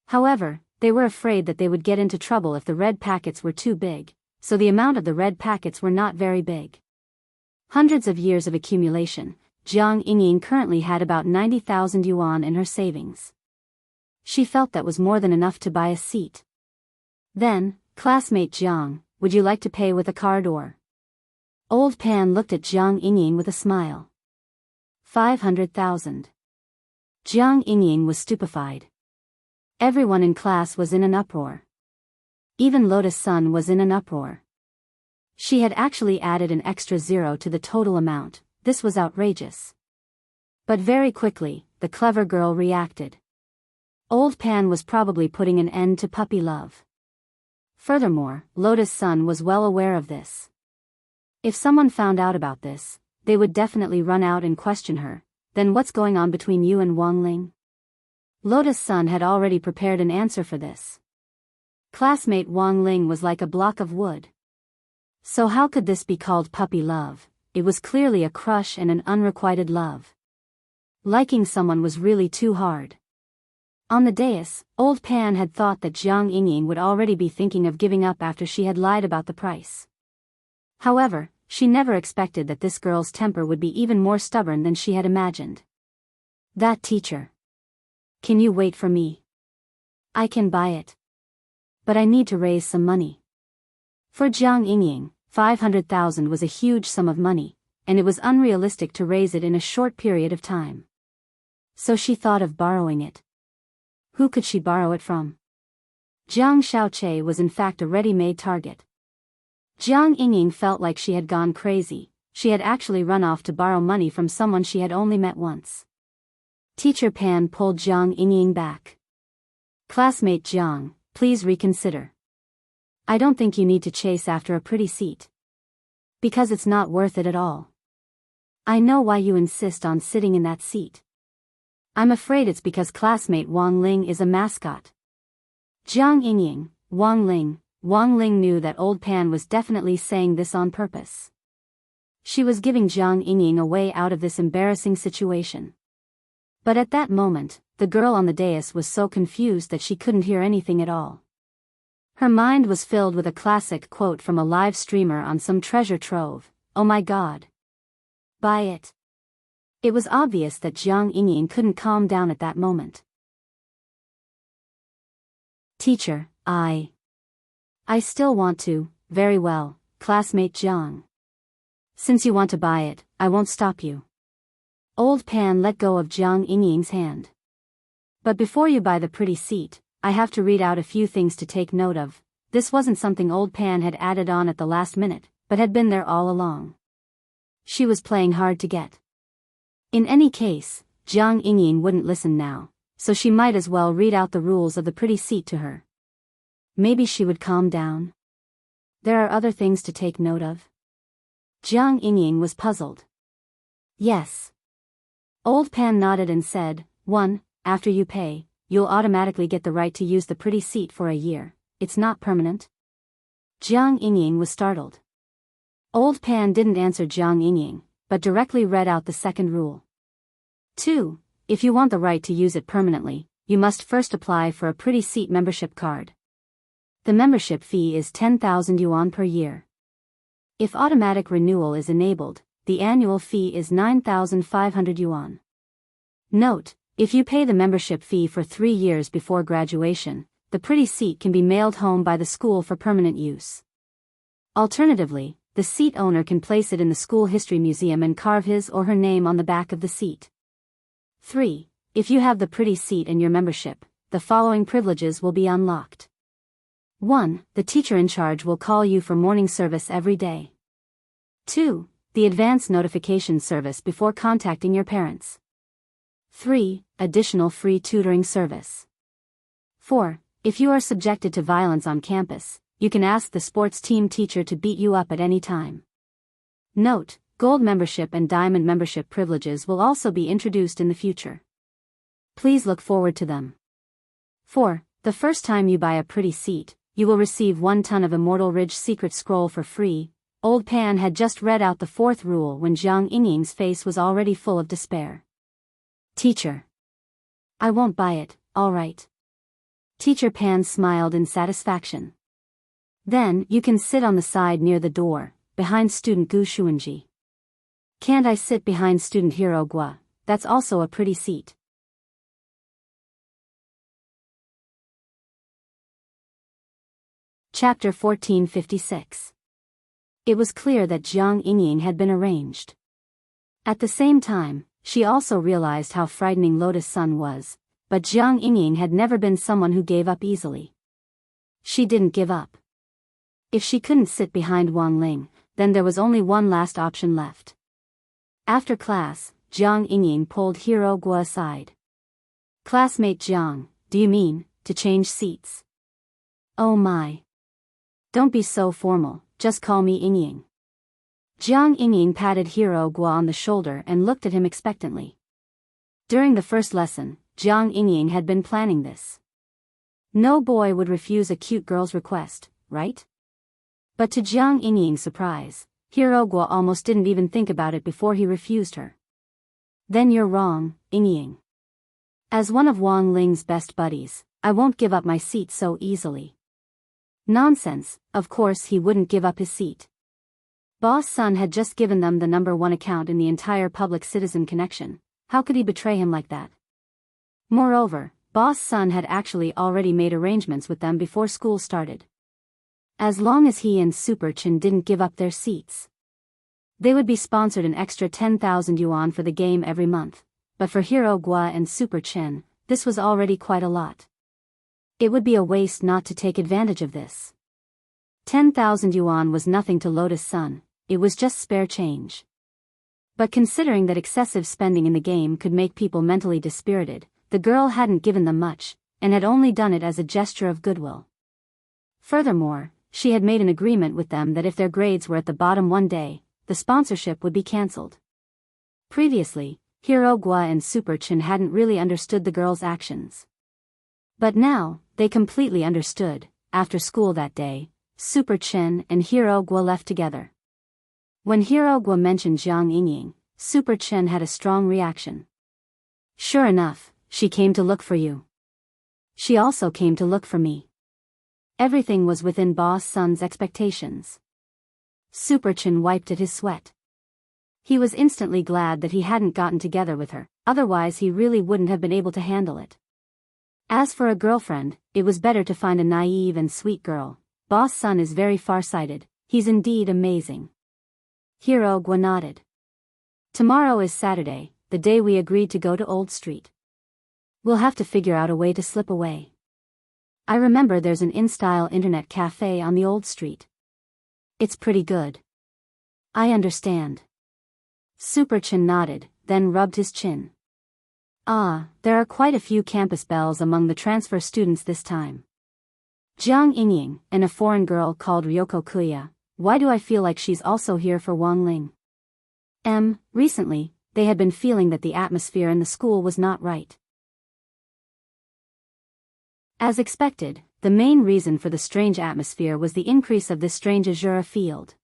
However, they were afraid that they would get into trouble if the red packets were too big, so the amount of the red packets were not very big. Hundreds of years of accumulation, Jiang Yingying currently had about 90,000 yuan in her savings. She felt that was more than enough to buy a seat. Then, "Classmate Jiang, would you like to pay with a card or?" Old Pan looked at Jiang Yingying with a smile. 500,000. Jiang Yingying was stupefied. Everyone in class was in an uproar. Even Lotus Sun was in an uproar. She had actually added an extra zero to the total amount. This was outrageous. But very quickly, the clever girl reacted. Old Pan was probably putting an end to puppy love. Furthermore, Lotus Sun was well aware of this. If someone found out about this, they would definitely run out and question her. "Then what's going on between you and Wang Ling?" Lotus Sun had already prepared an answer for this. Classmate Wang Ling was like a block of wood. So how could this be called puppy love? It was clearly a crush and an unrequited love. Liking someone was really too hard. On the dais, Old Pan had thought that Jiang Yingying would already be thinking of giving up after she had lied about the price. However, she never expected that this girl's temper would be even more stubborn than she had imagined. "That teacher. Can you wait for me? I can buy it. But I need to raise some money." For Jiang Yingying, 500,000 was a huge sum of money, and it was unrealistic to raise it in a short period of time. So she thought of borrowing it. Who could she borrow it from? Jiang Xiaoche was in fact a ready-made target. Jiang Yingying felt like she had gone crazy. She had actually run off to borrow money from someone she had only met once. Teacher Pan pulled Jiang Yingying back. "Classmate Jiang, please reconsider. I don't think you need to chase after a pretty seat. Because it's not worth it at all. I know why you insist on sitting in that seat. I'm afraid it's because classmate Wang Ling is a mascot." Jiang Yingying, Wang Ling knew that Old Pan was definitely saying this on purpose. She was giving Jiang Yingying a way out of this embarrassing situation. But at that moment, the girl on the dais was so confused that she couldn't hear anything at all. Her mind was filled with a classic quote from a live streamer on some treasure trove. "Oh my god. Buy it." It was obvious that Jiang Yingying couldn't calm down at that moment. "Teacher, I still want to." "Very well, classmate Jiang. Since you want to buy it, I won't stop you." Old Pan let go of Jiang Yingying's hand. "But before you buy the pretty seat, I have to read out a few things to take note of." This wasn't something Old Pan had added on at the last minute, but had been there all along. She was playing hard to get. In any case, Jiang Yingying wouldn't listen now, so she might as well read out the rules of the pretty seat to her. Maybe she would calm down. There are other things to take note of. Jiang Yingying was puzzled. "Yes." Old Pan nodded and said, 1. After you pay, you'll automatically get the right to use the pretty seat for a year. It's not permanent." Jiang Yingying was startled. Old Pan didn't answer Jiang Yingying, but directly read out the second rule. 2. If you want the right to use it permanently, you must first apply for a pretty seat membership card. The membership fee is 10,000 yuan per year. If automatic renewal is enabled, the annual fee is 9,500 yuan. Note, if you pay the membership fee for 3 years before graduation, the pretty seat can be mailed home by the school for permanent use. Alternatively, the seat owner can place it in the school history museum and carve his or her name on the back of the seat. 3. If you have the pretty seat and your membership, the following privileges will be unlocked. 1. The teacher in charge will call you for morning service every day. 2. The advance notification service before contacting your parents. 3. Additional free tutoring service. 4. If you are subjected to violence on campus, you can ask the sports team teacher to beat you up at any time. Note, gold membership and diamond membership privileges will also be introduced in the future. Please look forward to them. 4. The first time you buy a pretty seat, you will receive 1 ton of Immortal Ridge secret scroll for free. Old Pan had just read out the 4th rule when Jiang Yingying's face was already full of despair. Teacher. I won't buy it, all right. Teacher Pan smiled in satisfaction. Then, you can sit on the side near the door, behind student Gu Xuanji. Can't I sit behind student Hero Gua? That's also a pretty seat. Chapter 1456. It was clear that Jiang Yingying had been arranged. At the same time, she also realized how frightening Lotus Sun was, but Jiang Yingying had never been someone who gave up easily. She didn't give up. If she couldn't sit behind Wang Ling, then there was only one last option left. After class, Jiang Yingying pulled Hero Gua aside. Classmate Jiang, do you mean, to change seats? Oh my. Don't be so formal, just call me Yingying. Jiang Yingying patted Hero Gua on the shoulder and looked at him expectantly. During the first lesson, Jiang Yingying had been planning this. No boy would refuse a cute girl's request, right? But to Jiang Yingying's surprise, Hero Gua almost didn't even think about it before he refused her. Then you're wrong, Yingying. As one of Wang Ling's best buddies, I won't give up my seat so easily. Nonsense, of course he wouldn't give up his seat. Boss Sun had just given them the #1 account in the entire public citizen connection. How could he betray him like that? Moreover, Boss Sun had actually already made arrangements with them before school started. As long as he and Super Chin didn't give up their seats, they would be sponsored an extra 10,000 yuan for the game every month, but for Hero Gua and Super Chin, this was already quite a lot. It would be a waste not to take advantage of this. 10,000 yuan was nothing to Lotus Sun, it was just spare change. But considering that excessive spending in the game could make people mentally dispirited, the girl hadn't given them much, and had only done it as a gesture of goodwill. Furthermore, she had made an agreement with them that if their grades were at the bottom one day, the sponsorship would be cancelled. Previously, Hero Gua and Super Chin hadn't really understood the girl's actions. But now, they completely understood. After school that day, Super Chin and Hero Gua left together. When Hero Gua mentioned Jiang Yingying, Super Chin had a strong reaction. Sure enough, she came to look for you. She also came to look for me. Everything was within Boss Sun's expectations. Super Chin wiped at his sweat. He was instantly glad that he hadn't gotten together with her, otherwise he really wouldn't have been able to handle it. As for a girlfriend, it was better to find a naive and sweet girl. Boss Sun is very far-sighted, he's indeed amazing. Hero Gua nodded. Tomorrow is Saturday, the day we agreed to go to Old Street. We'll have to figure out a way to slip away. I remember there's an in-style internet cafe on the Old Street. It's pretty good. I understand. Super Chin nodded, then rubbed his chin. Ah, there are quite a few campus belles among the transfer students this time. Jiang Yingying, and a foreign girl called Ryoko Kuya. Why do I feel like she's also here for Wang Ling? Recently, they had been feeling that the atmosphere in the school was not right. As expected, the main reason for the strange atmosphere was the increase of this strange azure field.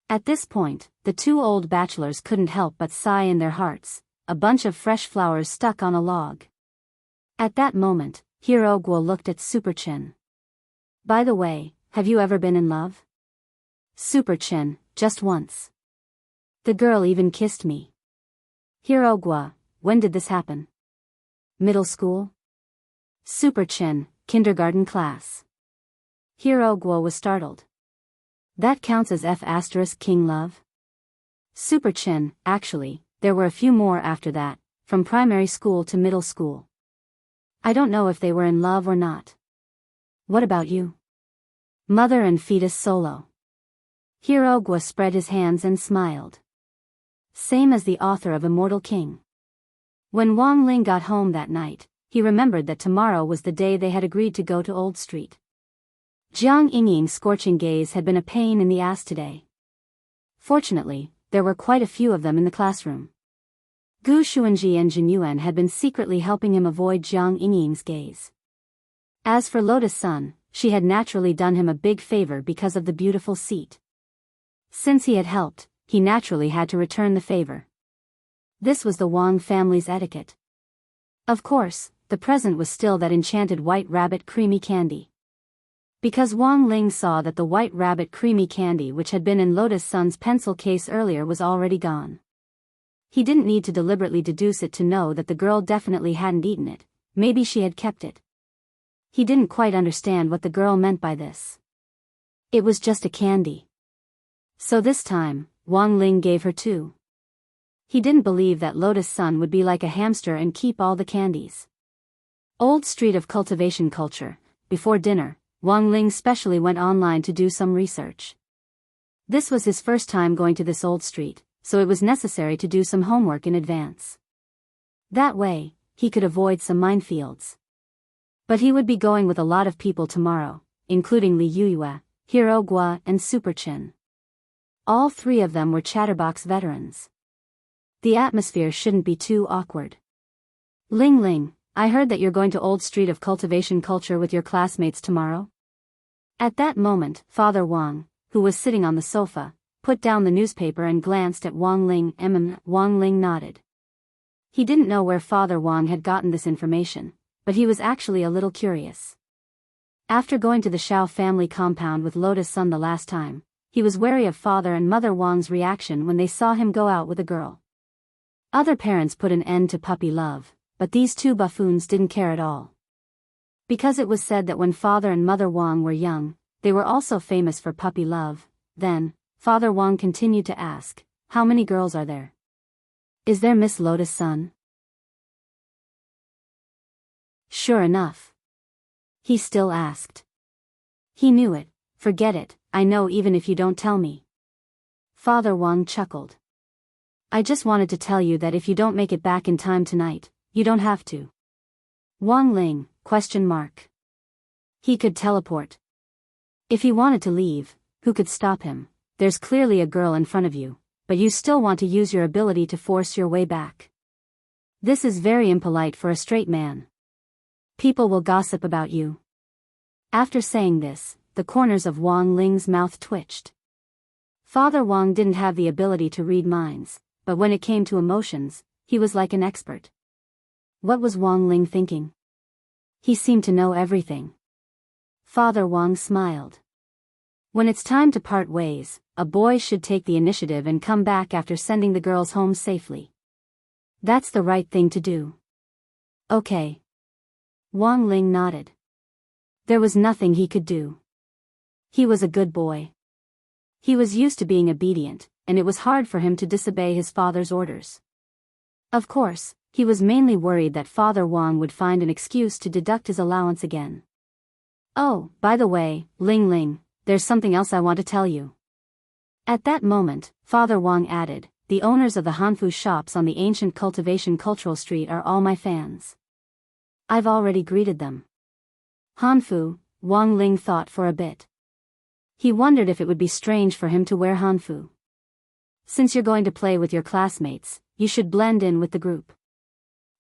At this point, the two old bachelors couldn't help but sigh in their hearts. A bunch of fresh flowers stuck on a log. At that moment, Hero Gua looked at Super Chin. By the way, have you ever been in love? Super Chin, just once. The girl even kissed me. Hero Gua, when did this happen? Middle school? Super Chin, kindergarten class. Hero Gua was startled. That counts as F***king love? Super Chin, actually. There were a few more after that, from primary school to middle school. I don't know if they were in love or not. What about you? Mother and fetus solo. Hero Gua spread his hands and smiled. Same as the author of Immortal King. When Wang Ling got home that night, he remembered that tomorrow was the day they had agreed to go to Old Street. Jiang Yingying's scorching gaze had been a pain in the ass today. Fortunately, there were quite a few of them in the classroom. Gu Xuanji and Jin Yuan had been secretly helping him avoid Jiang Yingying's gaze. As for Lotus Sun, she had naturally done him a big favor because of the beautiful seat. Since he had helped, he naturally had to return the favor. This was the Wang family's etiquette. Of course, the present was still that enchanted white rabbit creamy candy. Because Wang Ling saw that the white rabbit creamy candy which had been in Lotus Sun's pencil case earlier was already gone. He didn't need to deliberately deduce it to know that the girl definitely hadn't eaten it, maybe she had kept it. He didn't quite understand what the girl meant by this. It was just a candy. So this time, Wang Ling gave her two. He didn't believe that Lotus Sun would be like a hamster and keep all the candies. Old Street of Cultivation Culture. Before dinner, Wang Ling specially went online to do some research. This was his first time going to this old street, so it was necessary to do some homework in advance. That way, he could avoid some minefields. But he would be going with a lot of people tomorrow, including Li Yuyue, Hero Gua and Super Chin. All three of them were chatterbox veterans. The atmosphere shouldn't be too awkward. Ling Ling, I heard that you're going to Old Street of Cultivation Culture with your classmates tomorrow? At that moment, Father Wang, who was sitting on the sofa, put down the newspaper and glanced at Wang Ling. Wang Ling nodded. He didn't know where Father Wang had gotten this information, but he was actually a little curious. After going to the Xiao family compound with Lotus Sun the last time, he was wary of Father and Mother Wang's reaction when they saw him go out with a girl. Other parents put an end to puppy love, but these two buffoons didn't care at all. Because it was said that when Father and Mother Wang were young, they were also famous for puppy love. Then, Father Wang continued to ask, "How many girls are there? Is there Miss Lotus Sun?" Sure enough. He still asked. He knew it. "Forget it, I know even if you don't tell me." Father Wang chuckled. "I just wanted to tell you that if you don't make it back in time tonight, you don't have to." Wang Ling, ? He could teleport. If he wanted to leave, who could stop him? There's clearly a girl in front of you, but you still want to use your ability to force your way back. This is very impolite for a straight man. People will gossip about you. After saying this, the corners of Wang Ling's mouth twitched. Father Wang didn't have the ability to read minds, but when it came to emotions, he was like an expert. What was Wang Ling thinking? He seemed to know everything. Father Wang smiled. When it's time to part ways, a boy should take the initiative and come back after sending the girls home safely. That's the right thing to do. Okay. Wang Ling nodded. There was nothing he could do. He was a good boy. He was used to being obedient, and it was hard for him to disobey his father's orders. Of course, he was mainly worried that Father Wang would find an excuse to deduct his allowance again. "Oh, by the way, Ling Ling, there's something else I want to tell you." At that moment, Father Wang added, "The owners of the Hanfu shops on the ancient Cultivation Cultural Street are all my fans. I've already greeted them." Hanfu, Wang Ling thought for a bit. He wondered if it would be strange for him to wear Hanfu. Since you're going to play with your classmates, you should blend in with the group.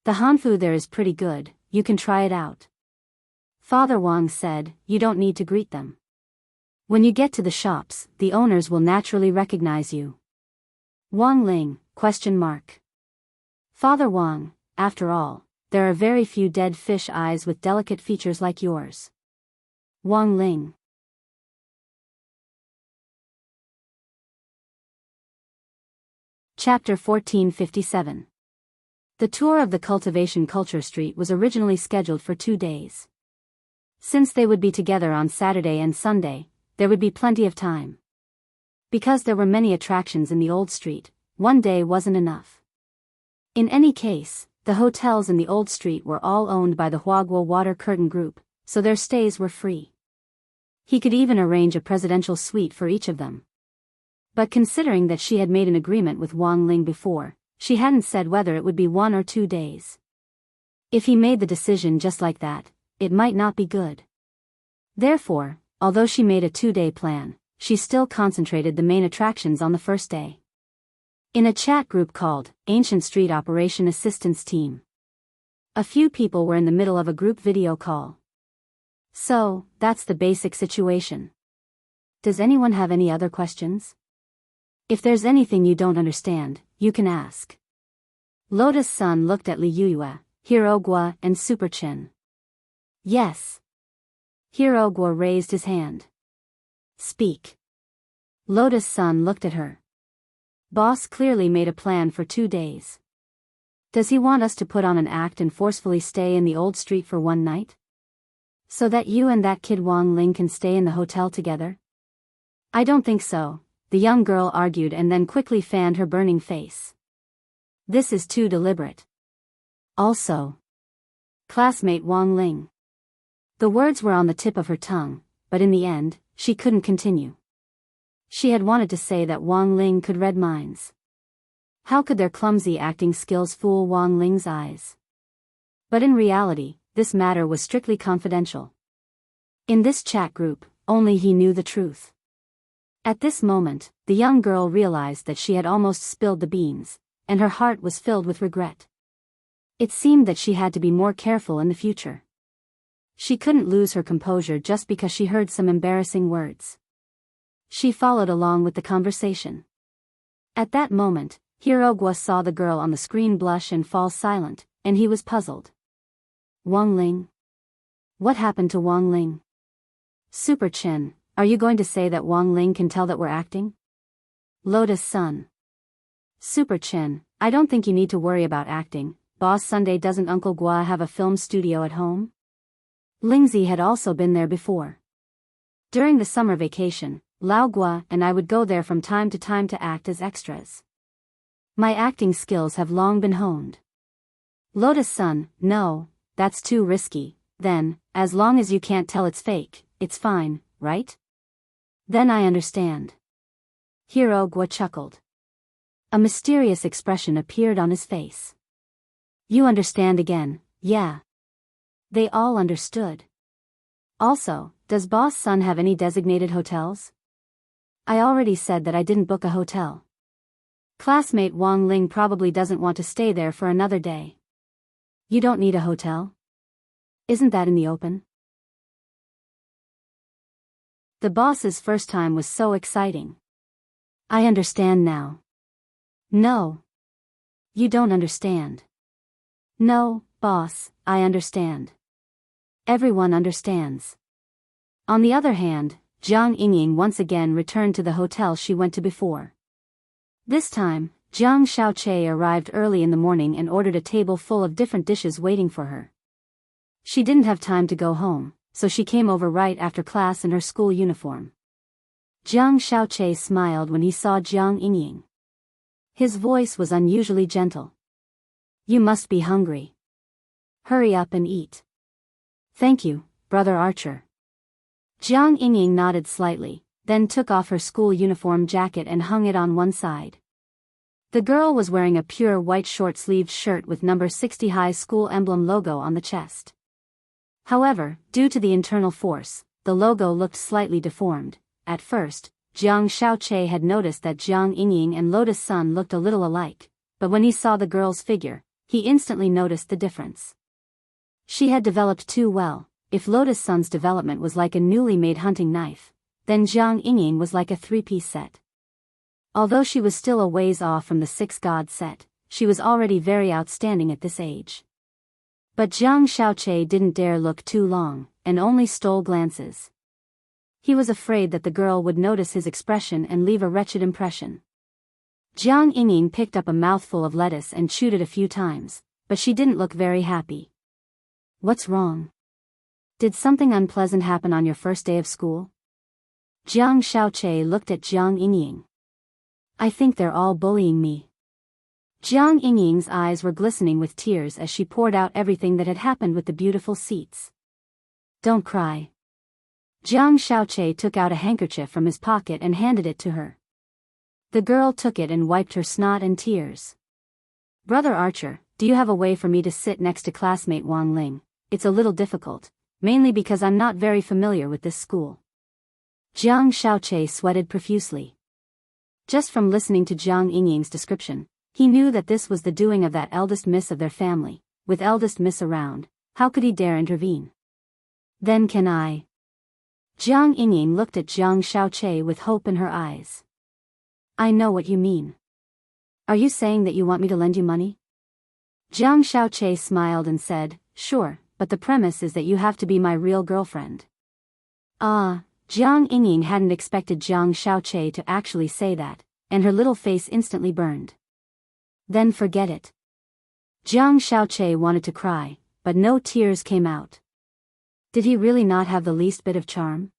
The Hanfu there is pretty good, you can try it out. Father Wang said, "You don't need to greet them. When you get to the shops, the owners will naturally recognize you." Wang Ling, ? Father Wang, after all, there are very few dead fish eyes with delicate features like yours. Wang Ling. Chapter 1457. The tour of the Cultivation Culture Street was originally scheduled for 2 days. Since they would be together on Saturday and Sunday, there would be plenty of time. Because there were many attractions in the old street, 1 day wasn't enough. In any case, the hotels in the old street were all owned by the Huaguo Water Curtain Group, so their stays were free. He could even arrange a presidential suite for each of them. But considering that she had made an agreement with Wang Ling before, she hadn't said whether it would be 1 or 2 days. If he made the decision just like that, it might not be good. Therefore, although she made a 2-day plan, she still concentrated the main attractions on the first day. In a chat group called Ancient Street Operation Assistance Team, a few people were in the middle of a group video call. So, that's the basic situation. Does anyone have any other questions? If there's anything you don't understand, you can ask. Lotus Sun looked at Liyue, Hirogwa, and Superchin. Yes. Hirogwa raised his hand. Speak. Lotus Sun looked at her. Boss clearly made a plan for 2 days. Does he want us to put on an act and forcefully stay in the old street for 1 night? So that you and that kid Wang Ling can stay in the hotel together? I don't think so, the young girl argued and then quickly fanned her burning face. This is too deliberate. Also, classmate Wang Ling. The words were on the tip of her tongue, but in the end, she couldn't continue. She had wanted to say that Wang Ling could read minds. How could their clumsy acting skills fool Wang Ling's eyes? But in reality, this matter was strictly confidential. In this chat group, only he knew the truth. At this moment, the young girl realized that she had almost spilled the beans, and her heart was filled with regret. It seemed that she had to be more careful in the future. She couldn't lose her composure just because she heard some embarrassing words. She followed along with the conversation. At that moment, Hirogwa saw the girl on the screen blush and fall silent, and he was puzzled. Wang Ling? What happened to Wang Ling? Super Chin, are you going to say that Wang Ling can tell that we're acting? Lotus Sun. Super Chin, I don't think you need to worry about acting, Boss Sunday. Doesn't Uncle Gua have a film studio at home? Lingzi had also been there before. During the summer vacation, Lao Gua and I would go there from time to time to act as extras. My acting skills have long been honed. Lotus Sun, no, that's too risky. Then, as long as you can't tell it's fake, it's fine, right? Then I understand. Hirogwa chuckled. A mysterious expression appeared on his face. You understand again, yeah. They all understood. Also, does Boss Sun have any designated hotels? I already said that I didn't book a hotel. Classmate Wang Ling probably doesn't want to stay there for another day. You don't need a hotel? Isn't that in the open? The boss's first time was so exciting. I understand now. No. You don't understand. No, boss, I understand. Everyone understands. On the other hand, Jiang Yingying once again returned to the hotel she went to before. This time, Jiang Xiaoche arrived early in the morning and ordered a table full of different dishes waiting for her. She didn't have time to go home, so she came over right after class in her school uniform. Jiang Xiaoche smiled when he saw Jiang Yingying. His voice was unusually gentle. You must be hungry. Hurry up and eat. Thank you, Brother Archer. Jiang Yingying nodded slightly, then took off her school uniform jacket and hung it on one side. The girl was wearing a pure white short-sleeved shirt with number 60 high school emblem logo on the chest. However, due to the internal force, the logo looked slightly deformed. At first, Jiang Xiaoche had noticed that Jiang Yingying and Lotus Sun looked a little alike, but when he saw the girl's figure, he instantly noticed the difference. She had developed too well. If Lotus Sun's development was like a newly made hunting knife, then Jiang Yingying was like a 3-piece set. Although she was still a ways off from the 6-god set, she was already very outstanding at this age. But Jiang Xiaoche didn't dare look too long, and only stole glances. He was afraid that the girl would notice his expression and leave a wretched impression. Jiang Yingying picked up a mouthful of lettuce and chewed it a few times, but she didn't look very happy. What's wrong? Did something unpleasant happen on your first day of school? Jiang Xiaoche looked at Jiang Yingying. I think they're all bullying me. Jiang Yingying's eyes were glistening with tears as she poured out everything that had happened with the beautiful seats. Don't cry. Jiang Xiaoche took out a handkerchief from his pocket and handed it to her. The girl took it and wiped her snot and tears. Brother Archer, do you have a way for me to sit next to classmate Wang Ling? It's a little difficult, mainly because I'm not very familiar with this school. Jiang Xiaoche sweated profusely. Just from listening to Jiang Yingying's description, he knew that this was the doing of that eldest miss of their family. With eldest miss around, how could he dare intervene? Then can I? Jiang Yingying looked at Jiang Xiaoche with hope in her eyes. I know what you mean. Are you saying that you want me to lend you money? Jiang Xiaoche smiled and said, sure, but the premise is that you have to be my real girlfriend. Ah, Jiang Yingying hadn't expected Jiang Xiaoche to actually say that, and her little face instantly burned. Then forget it. Jiang Xiaoche wanted to cry, but no tears came out. Did he really not have the least bit of charm?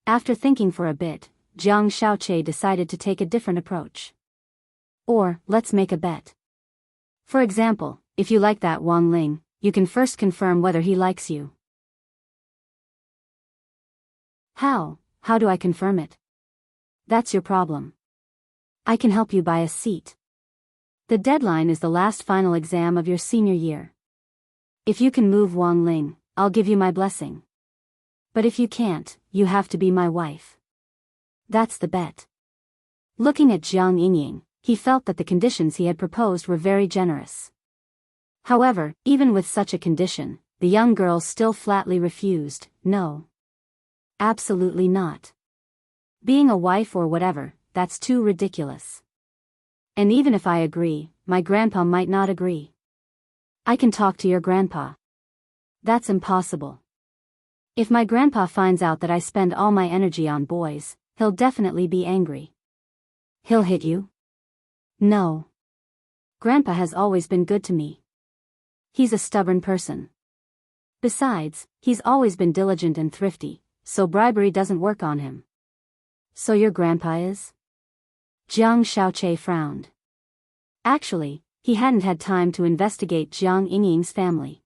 After thinking for a bit, Jiang Xiaoche decided to take a different approach. Or, let's make a bet. For example, if you like that Wang Ling, you can first confirm whether he likes you. How? How do I confirm it? That's your problem. I can help you buy a seat. The deadline is the last final exam of your senior year. If you can move Wang Ling, I'll give you my blessing. But if you can't, you have to be my wife. That's the bet. Looking at Jiang Yingying, he felt that the conditions he had proposed were very generous. However, even with such a condition, the young girl still flatly refused. No. Absolutely not. Being a wife or whatever, that's too ridiculous. And even if I agree, my grandpa might not agree. I can talk to your grandpa. That's impossible. If my grandpa finds out that I spend all my energy on boys, he'll definitely be angry. He'll hit you? No. Grandpa has always been good to me. He's a stubborn person. Besides, he's always been diligent and thrifty, so bribery doesn't work on him. So your grandpa is? Jiang Xiaoche frowned. Actually, he hadn't had time to investigate Jiang Yingying's family.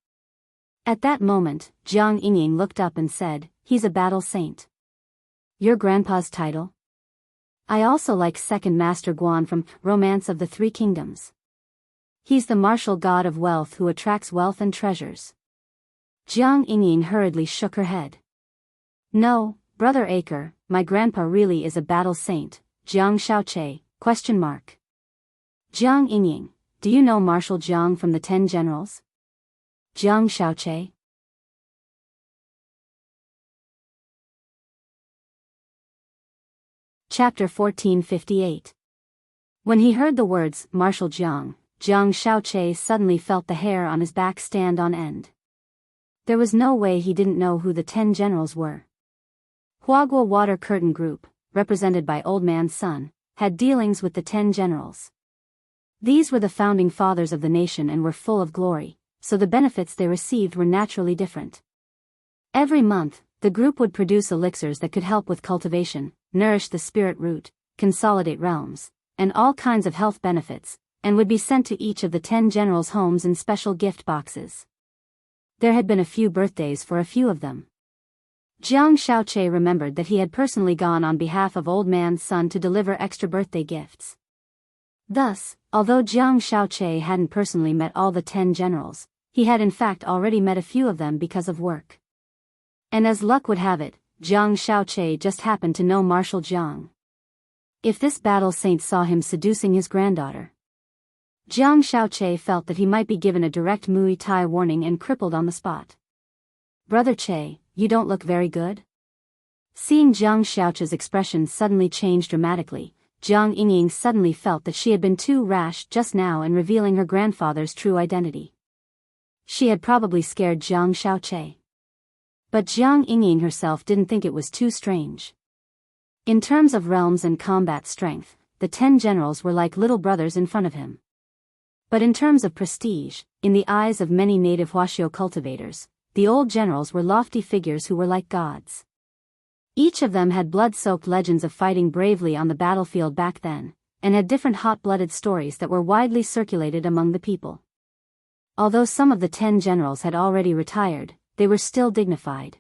At that moment, Jiang Yingying looked up and said, he's a battle saint. Your grandpa's title? I also like Second Master Guan from Romance of the Three Kingdoms. He's the martial god of wealth who attracts wealth and treasures. Jiang Yingying hurriedly shook her head. No, Brother Acre, my grandpa really is a battle saint. Jiang Xiaoche, ? Jiang Yingying, do you know Marshal Jiang from the 10 Generals? Jiang Xiaoche. Chapter 1458. When he heard the words, Marshal Jiang, Jiang Xiaoche suddenly felt the hair on his back stand on end. There was no way he didn't know who the 10 Generals were. Huaguo Water Curtain Group, represented by Old Man Sun, had dealings with the 10 Generals. These were the founding fathers of the nation and were full of glory, so the benefits they received were naturally different. Every month, the group would produce elixirs that could help with cultivation, nourish the spirit root, consolidate realms, and all kinds of health benefits, and would be sent to each of the 10 Generals' homes in special gift boxes. There had been a few birthdays for a few of them. Jiang Xiaoche remembered that he had personally gone on behalf of Old Man Sun to deliver extra birthday gifts. Thus, although Jiang Xiaoche hadn't personally met all the 10 Generals, he had in fact already met a few of them because of work. And as luck would have it, Jiang Xiaoche just happened to know Marshal Jiang. If this battle saint saw him seducing his granddaughter, Jiang Xiaoche felt that he might be given a direct Muay Thai warning and crippled on the spot. Brother Che, you don't look very good? Seeing Jiang Xiaoche's expression suddenly change dramatically, Jiang Yingying suddenly felt that she had been too rash just now in revealing her grandfather's true identity. She had probably scared Jiang Xiaoche. But Jiang Yingying herself didn't think it was too strange. In terms of realms and combat strength, the 10 Generals were like little brothers in front of him. But in terms of prestige, in the eyes of many native Huaxiao cultivators, the old generals were lofty figures who were like gods. Each of them had blood-soaked legends of fighting bravely on the battlefield back then, and had different hot-blooded stories that were widely circulated among the people. Although some of the 10 Generals had already retired, they were still dignified.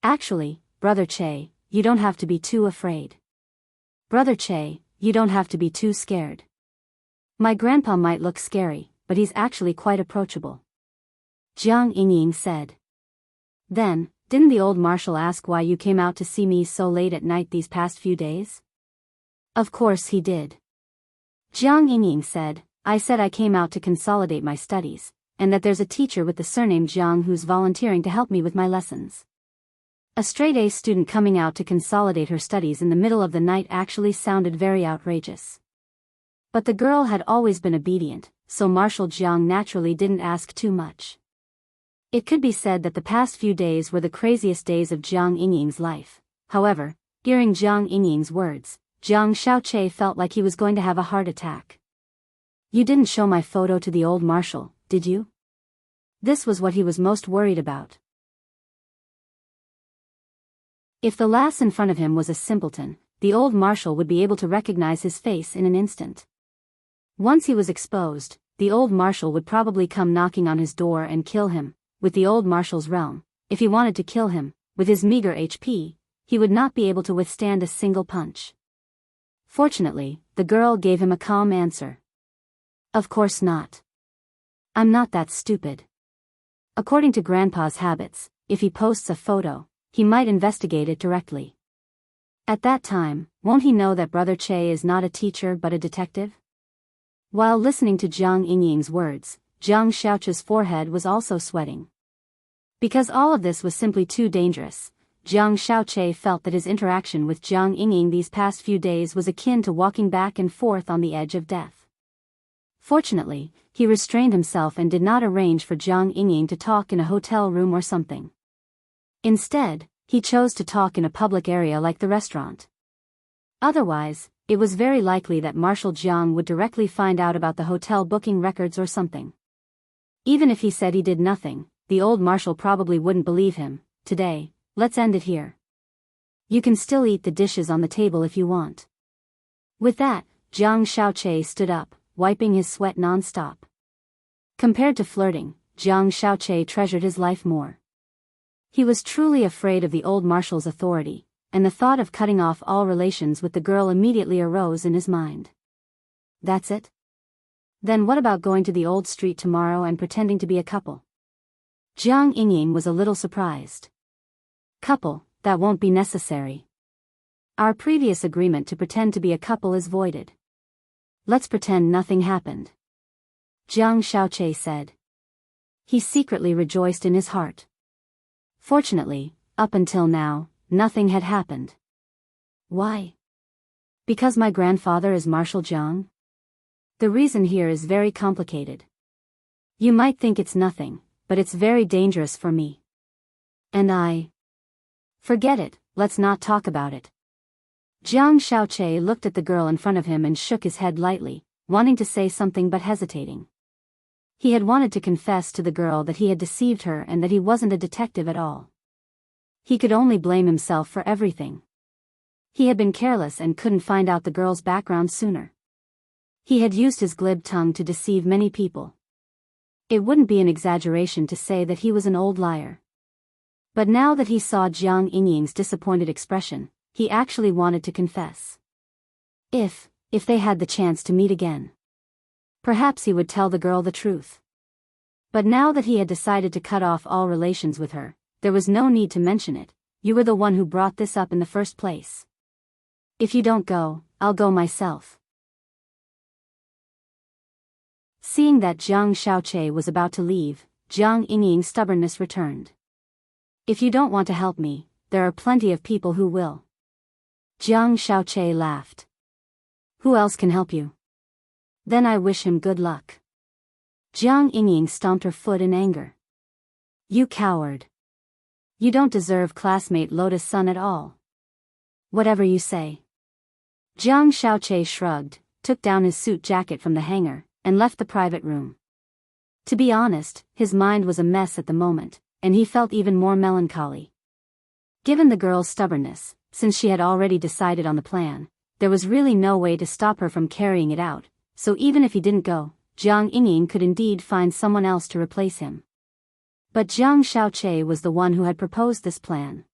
Actually, Brother Che, you don't have to be too afraid. Brother Che, you don't have to be too scared. My grandpa might look scary, but he's actually quite approachable," Jiang Yingying said. "Then, didn't the old marshal ask why you came out to see me so late at night these past few days?" "Of course he did," Jiang Yingying said. "I said I came out to consolidate my studies, and that there's a teacher with the surname Jiang who's volunteering to help me with my lessons." A straight-A student coming out to consolidate her studies in the middle of the night actually sounded very outrageous. But the girl had always been obedient, so Marshal Jiang naturally didn't ask too much. It could be said that the past few days were the craziest days of Jiang Yingying's life. However, hearing Jiang Yingying's words, Jiang Xiaoqi felt like he was going to have a heart attack. "You didn't show my photo to the old marshal, did you?" This was what he was most worried about. If the lass in front of him was a simpleton, the old marshal would be able to recognize his face in an instant. Once he was exposed, the old marshal would probably come knocking on his door and kill him. With the old marshal's realm, if he wanted to kill him, with his meager HP, he would not be able to withstand a single punch. Fortunately, the girl gave him a calm answer. "Of course not. I'm not that stupid. According to Grandpa's habits, if he posts a photo, he might investigate it directly. At that time, won't he know that Brother Che is not a teacher but a detective?" While listening to Jiang Yingying's words, Jiang Xiaoqi's forehead was also sweating. Because all of this was simply too dangerous, Jiang Xiaoqi felt that his interaction with Jiang Yingying these past few days was akin to walking back and forth on the edge of death. Fortunately, he restrained himself and did not arrange for Jiang Yingying to talk in a hotel room or something. Instead, he chose to talk in a public area like the restaurant. Otherwise, it was very likely that Marshal Jiang would directly find out about the hotel booking records or something. Even if he said he did nothing, the old marshal probably wouldn't believe him. "Today, let's end it here. You can still eat the dishes on the table if you want." With that, Jiang Xiaoqi stood up, wiping his sweat non-stop. Compared to flirting, Jiang Xiaoqi treasured his life more. He was truly afraid of the old marshal's authority, and the thought of cutting off all relations with the girl immediately arose in his mind. "That's it? Then what about going to the old street tomorrow and pretending to be a couple?" Jiang Yingying was a little surprised. "Couple, that won't be necessary. Our previous agreement to pretend to be a couple is voided. Let's pretend nothing happened," Jiang Xiaoqi said. He secretly rejoiced in his heart. Fortunately, up until now, nothing had happened. Why? Because my grandfather is Marshal Jiang? The reason here is very complicated. You might think it's nothing, but it's very dangerous for me. And I... Forget it, let's not talk about it. Jiang Xiaoqi looked at the girl in front of him and shook his head lightly, wanting to say something but hesitating. He had wanted to confess to the girl that he had deceived her and that he wasn't a detective at all. He could only blame himself for everything. He had been careless and couldn't find out the girl's background sooner. He had used his glib tongue to deceive many people. It wouldn't be an exaggeration to say that he was an old liar. But now that he saw Jiang Yingying's disappointed expression, he actually wanted to confess. If they had the chance to meet again, perhaps he would tell the girl the truth. But now that he had decided to cut off all relations with her, there was no need to mention it. "You were the one who brought this up in the first place. If you don't go, I'll go myself." Seeing that Jiang Xiaoqi was about to leave, Jiang Yingying's stubbornness returned. "If you don't want to help me, there are plenty of people who will." Jiang Xiaoqi laughed. "Who else can help you?" "Then I wish him good luck." Jiang Yingying stomped her foot in anger. "You coward. You don't deserve classmate Lotus Sun at all." "Whatever you say." Jiang Xiaoqi shrugged, took down his suit jacket from the hanger, and left the private room. To be honest, his mind was a mess at the moment, and he felt even more melancholy. Given the girl's stubbornness, since she had already decided on the plan, there was really no way to stop her from carrying it out, so even if he didn't go, Jiang Yingying could indeed find someone else to replace him. But Jiang Xiaoqi was the one who had proposed this plan.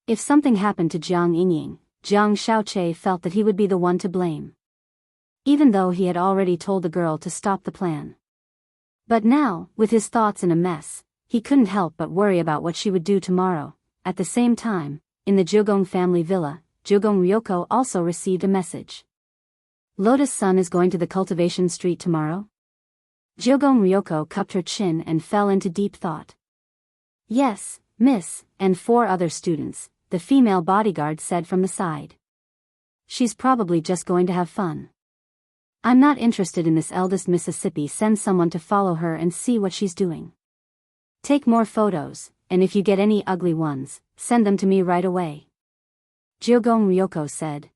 If something happened to Jiang Yingying, Jiang Xiaoqi felt that he would be the one to blame. Even though he had already told the girl to stop the plan. But now, with his thoughts in a mess, he couldn't help but worry about what she would do tomorrow. At the same time, in the Jogong family villa, Jogong Ryoko also received a message. Lotus-san is going to the cultivation street tomorrow? Jogong Ryoko cupped her chin and fell into deep thought. Yes, miss, and 4 other students, the female bodyguard said from the side. She's probably just going to have fun. I'm not interested in this. Eldest Mississippi. Send someone to follow her and see what she's doing. Take more photos, and if you get any ugly ones, send them to me right away. Jogong Ryoko said.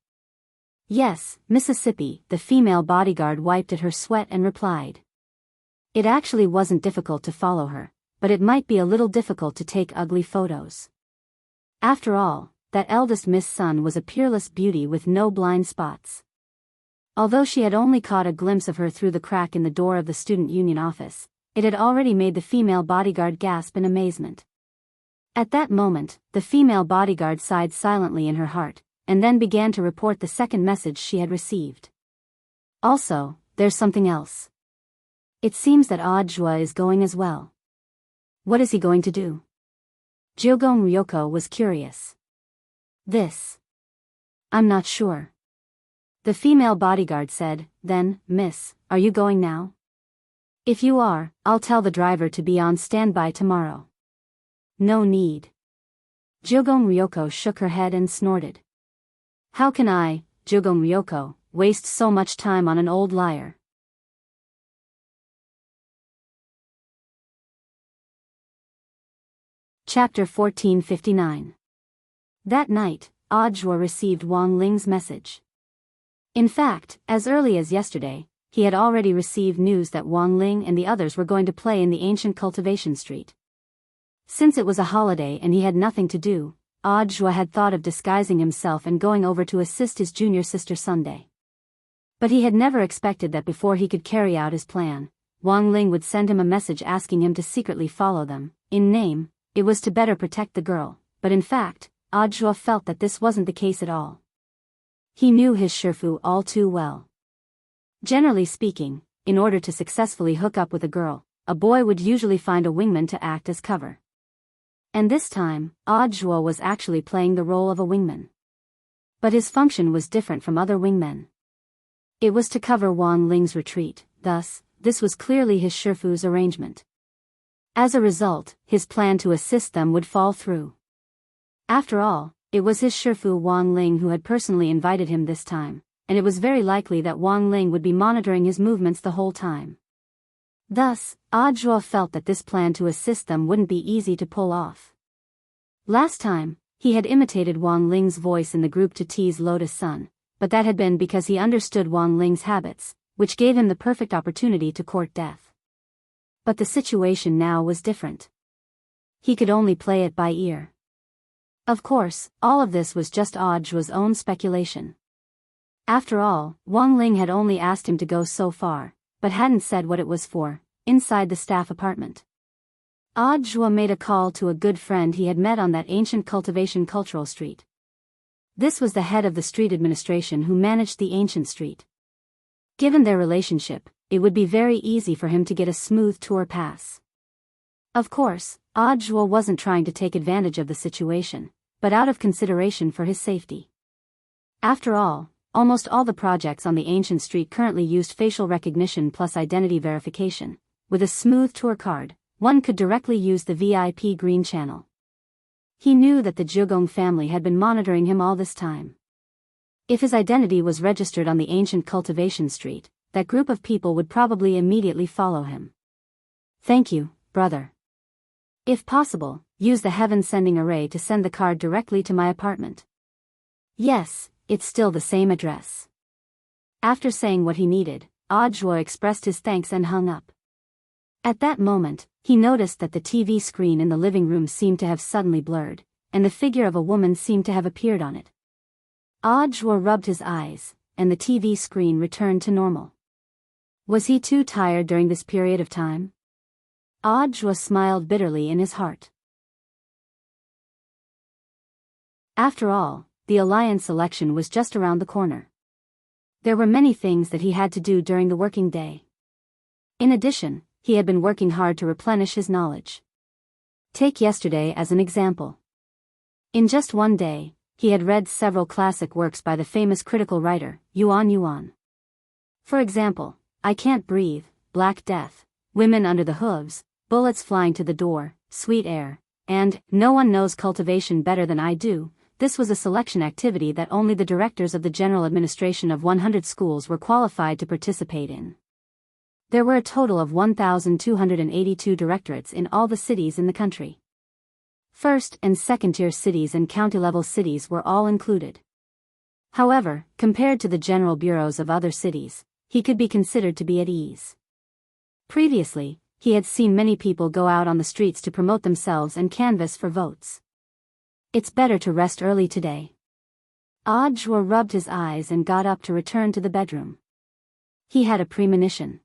Yes, Mississippi. The female bodyguard wiped at her sweat and replied. It actually wasn't difficult to follow her, but it might be a little difficult to take ugly photos. After all, that eldest Miss Sun was a peerless beauty with no blind spots. Although she had only caught a glimpse of her through the crack in the door of the student union office, it had already made the female bodyguard gasp in amazement. At that moment, the female bodyguard sighed silently in her heart, and then began to report the second message she had received. Also, there's something else. It seems that Audjua is going as well. What is he going to do? Jogong Ryoko was curious. This. I'm not sure. The female bodyguard said. Then, miss, are you going now? If you are, I'll tell the driver to be on standby tomorrow. No need. Jogong Ryoko shook her head and snorted. How can I, Jogong Ryoko, waste so much time on an old liar? Chapter 1459. That night, Audjua received Wang Ling's message. In fact, as early as yesterday, he had already received news that Wang Ling and the others were going to play in the ancient cultivation street. Since it was a holiday and he had nothing to do, Audjua had thought of disguising himself and going over to assist his junior sister Sunday. But he had never expected that before he could carry out his plan, Wang Ling would send him a message asking him to secretly follow them. In name, it was to better protect the girl, but in fact, Audjua felt that this wasn't the case at all. He knew his Shifu all too well. Generally speaking, in order to successfully hook up with a girl, a boy would usually find a wingman to act as cover. And this time, Audjua was actually playing the role of a wingman. But his function was different from other wingmen. It was to cover Wang Ling's retreat, thus, this was clearly his Shifu's arrangement. As a result, his plan to assist them would fall through. After all, it was his Shifu Wang Ling who had personally invited him this time, and it was very likely that Wang Ling would be monitoring his movements the whole time. Thus, Audjua felt that this plan to assist them wouldn't be easy to pull off. Last time, he had imitated Wang Ling's voice in the group to tease Lotus-san, but that had been because he understood Wang Ling's habits, which gave him the perfect opportunity to court death. But the situation now was different. He could only play it by ear. Of course, all of this was just Audjua's own speculation. After all, Wang Ling had only asked him to go so far, but hadn't said what it was for, inside the staff apartment. Audjua made a call to a good friend he had met on that ancient cultivation cultural street. This was the head of the street administration who managed the ancient street. Given their relationship, it would be very easy for him to get a smooth tour pass. Of course, Audjua wasn't trying to take advantage of the situation, but out of consideration for his safety. After all, almost all the projects on the ancient street currently used facial recognition plus identity verification. With a smooth tour card, one could directly use the VIP green channel. He knew that the Jogong family had been monitoring him all this time. If his identity was registered on the ancient cultivation street, that group of people would probably immediately follow him. Thank you, brother. If possible, use the heaven-sending array to send the card directly to my apartment. Yes, it's still the same address. After saying what he needed, Audjua expressed his thanks and hung up. At that moment, he noticed that the TV screen in the living room seemed to have suddenly blurred, and the figure of a woman seemed to have appeared on it. Audjua rubbed his eyes, and the TV screen returned to normal. Was he too tired during this period of time? Audjua smiled bitterly in his heart. After all, the alliance election was just around the corner. There were many things that he had to do during the working day. In addition, he had been working hard to replenish his knowledge. Take yesterday as an example. In just one day, he had read several classic works by the famous critical writer, Yuan Yuan. For example, I Can't Breathe, Black Death, Women Under the Hooves, Bullets Flying to the Door, Sweet Air, and No One Knows Cultivation Better Than I Do. This was a selection activity that only the directors of the general administration of 100 schools were qualified to participate in. There were a total of 1,282 directorates in all the cities in the country. First- and second-tier cities and county-level cities were all included. However, compared to the general bureaus of other cities, he could be considered to be at ease. Previously, he had seen many people go out on the streets to promote themselves and canvass for votes. It's better to rest early today. Audiobook rubbed his eyes and got up to return to the bedroom. He had a premonition.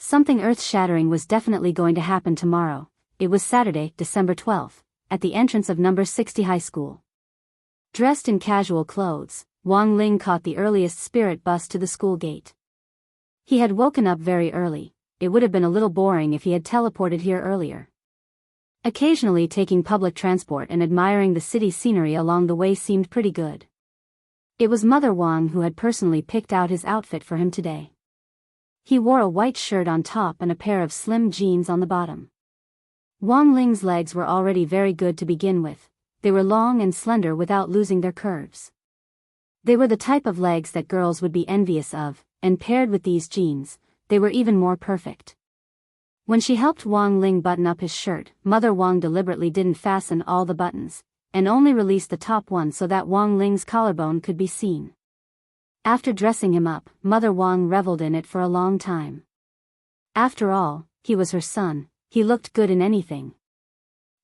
Something earth-shattering was definitely going to happen tomorrow. It was Saturday, December 12th, at the entrance of number 60 high school. Dressed in casual clothes, Wang Ling caught the earliest spirit bus to the school gate. He had woken up very early. It would have been a little boring if he had teleported here earlier. Occasionally taking public transport and admiring the city's scenery along the way seemed pretty good. It was Mother Wang who had personally picked out his outfit for him today. He wore a white shirt on top and a pair of slim jeans on the bottom. Wang Ling's legs were already very good to begin with. They were long and slender without losing their curves. They were the type of legs that girls would be envious of, and paired with these jeans, they were even more perfect. When she helped Wang Ling button up his shirt, Mother Wang deliberately didn't fasten all the buttons, and only released the top one so that Wang Ling's collarbone could be seen. After dressing him up, Mother Wang reveled in it for a long time. After all, he was her son, he looked good in anything.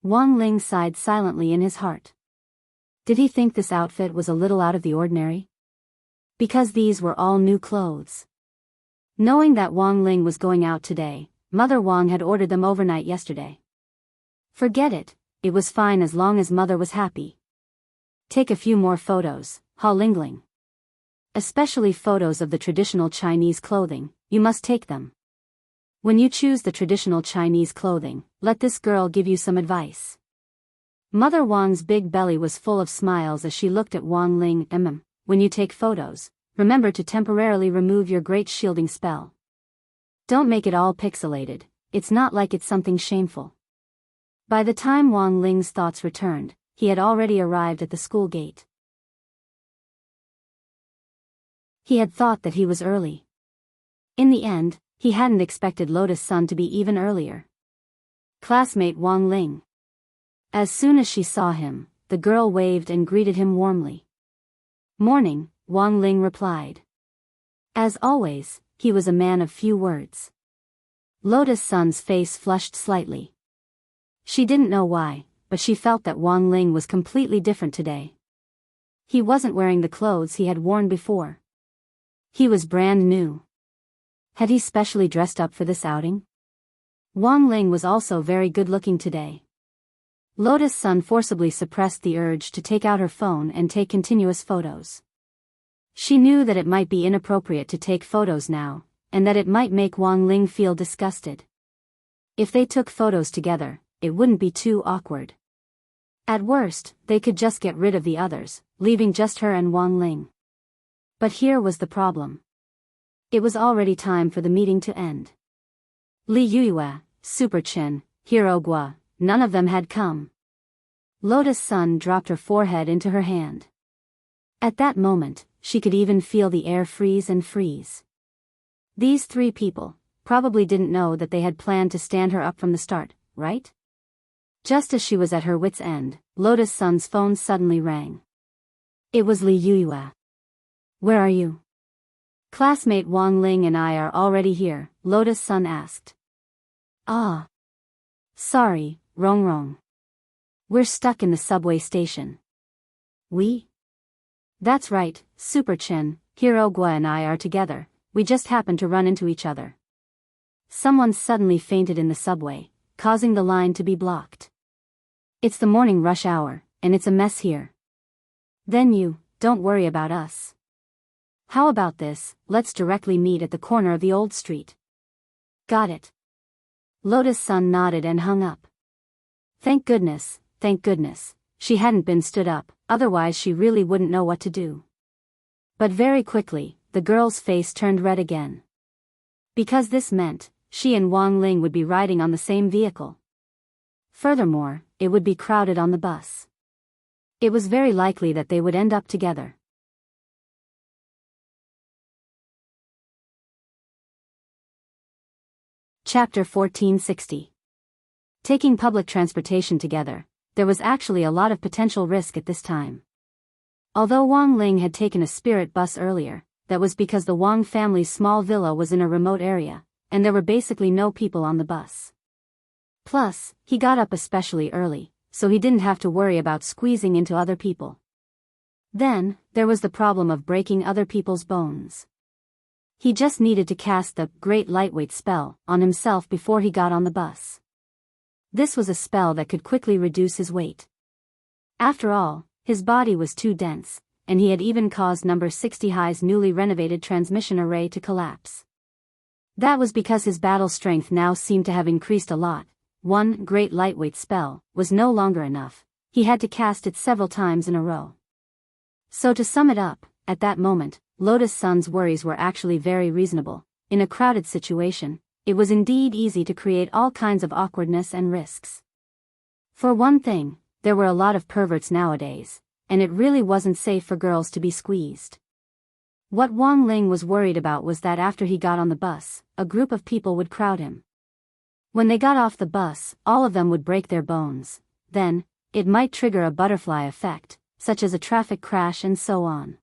Wang Ling sighed silently in his heart. Did he think this outfit was a little out of the ordinary? Because these were all new clothes. Knowing that Wang Ling was going out today, Mother Wang had ordered them overnight yesterday. Forget it, it was fine as long as Mother was happy. Take a few more photos, Ha Lingling. Especially photos of the traditional Chinese clothing, you must take them. When you choose the traditional Chinese clothing, let this girl give you some advice. Mother Wang's big belly was full of smiles as she looked at Wang Ling. When you take photos, remember to temporarily remove your great shielding spell. Don't make it all pixelated, it's not like it's something shameful. By the time Wang Ling's thoughts returned, he had already arrived at the school gate. He had thought that he was early. In the end, he hadn't expected Lotus Sun to be even earlier. Classmate Wang Ling. As soon as she saw him, the girl waved and greeted him warmly. Morning, Wang Ling replied. As always, he was a man of few words. Lotus Sun's face flushed slightly. She didn't know why, but she felt that Wang Ling was completely different today. He wasn't wearing the clothes he had worn before. He was brand new. Had he specially dressed up for this outing? Wang Ling was also very good-looking today. Lotus Sun forcibly suppressed the urge to take out her phone and take continuous photos. She knew that it might be inappropriate to take photos now, and that it might make Wang Ling feel disgusted. If they took photos together, it wouldn't be too awkward. At worst, they could just get rid of the others, leaving just her and Wang Ling. But here was the problem. It was already time for the meeting to end. Li Yuyue, Super Chen, Hero Gua, none of them had come. Lotus Sun dropped her forehead into her hand. At that moment, she could even feel the air freeze and freeze. These three people probably didn't know that they had planned to stand her up from the start, right? Just as she was at her wit's end, Lotus Sun's phone suddenly rang. It was Li Yuyue. Where are you? Classmate Wang Ling and I are already here, Lotus Sun asked. Ah. Sorry, Rong Rong. We're stuck in the subway station. We? That's right, Super Chen, Hero Gua and I are together, we just happened to run into each other. Someone suddenly fainted in the subway, causing the line to be blocked. It's the morning rush hour, and it's a mess here. Then don't worry about us. How about this, let's directly meet at the corner of the old street. Got it. Lotus Sun nodded and hung up. Thank goodness, she hadn't been stood up, otherwise she really wouldn't know what to do. But very quickly, the girl's face turned red again. Because this meant, she and Wang Ling would be riding on the same vehicle. Furthermore, it would be crowded on the bus. It was very likely that they would end up together. Chapter 1460. Taking public transportation together, there was actually a lot of potential risk at this time. Although Wang Ling had taken a spirit bus earlier, that was because the Wang family's small villa was in a remote area, and there were basically no people on the bus. Plus, he got up especially early, so he didn't have to worry about squeezing into other people. Then, there was the problem of breaking other people's bones. He just needed to cast the Great Lightweight spell on himself before he got on the bus. This was a spell that could quickly reduce his weight. After all, his body was too dense, and he had even caused number 60 High's newly renovated transmission array to collapse. That was because his battle strength now seemed to have increased a lot. One Great Lightweight spell was no longer enough, he had to cast it several times in a row. So to sum it up, at that moment, Lotus Sun's worries were actually very reasonable. In a crowded situation, it was indeed easy to create all kinds of awkwardness and risks. For one thing, there were a lot of perverts nowadays, and it really wasn't safe for girls to be squeezed. What Wang Ling was worried about was that after he got on the bus, a group of people would crowd him. When they got off the bus, all of them would break their bones. Then, it might trigger a butterfly effect, such as a traffic crash and so on.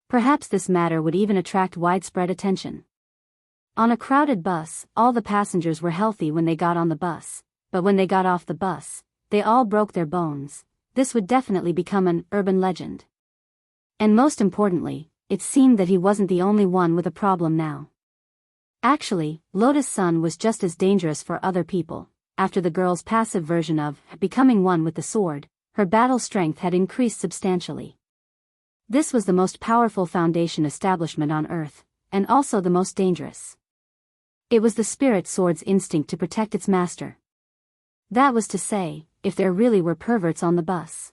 Perhaps this matter would even attract widespread attention. On a crowded bus, all the passengers were healthy when they got on the bus, but when they got off the bus, they all broke their bones. This would definitely become an urban legend. And most importantly, it seemed that he wasn't the only one with a problem now. Actually, Lotus Sun was just as dangerous for other people. After the girl's passive version of becoming one with the sword, her battle strength had increased substantially. This was the most powerful foundation establishment on Earth, and also the most dangerous. It was the spirit sword's instinct to protect its master. That was to say, if there really were perverts on the bus.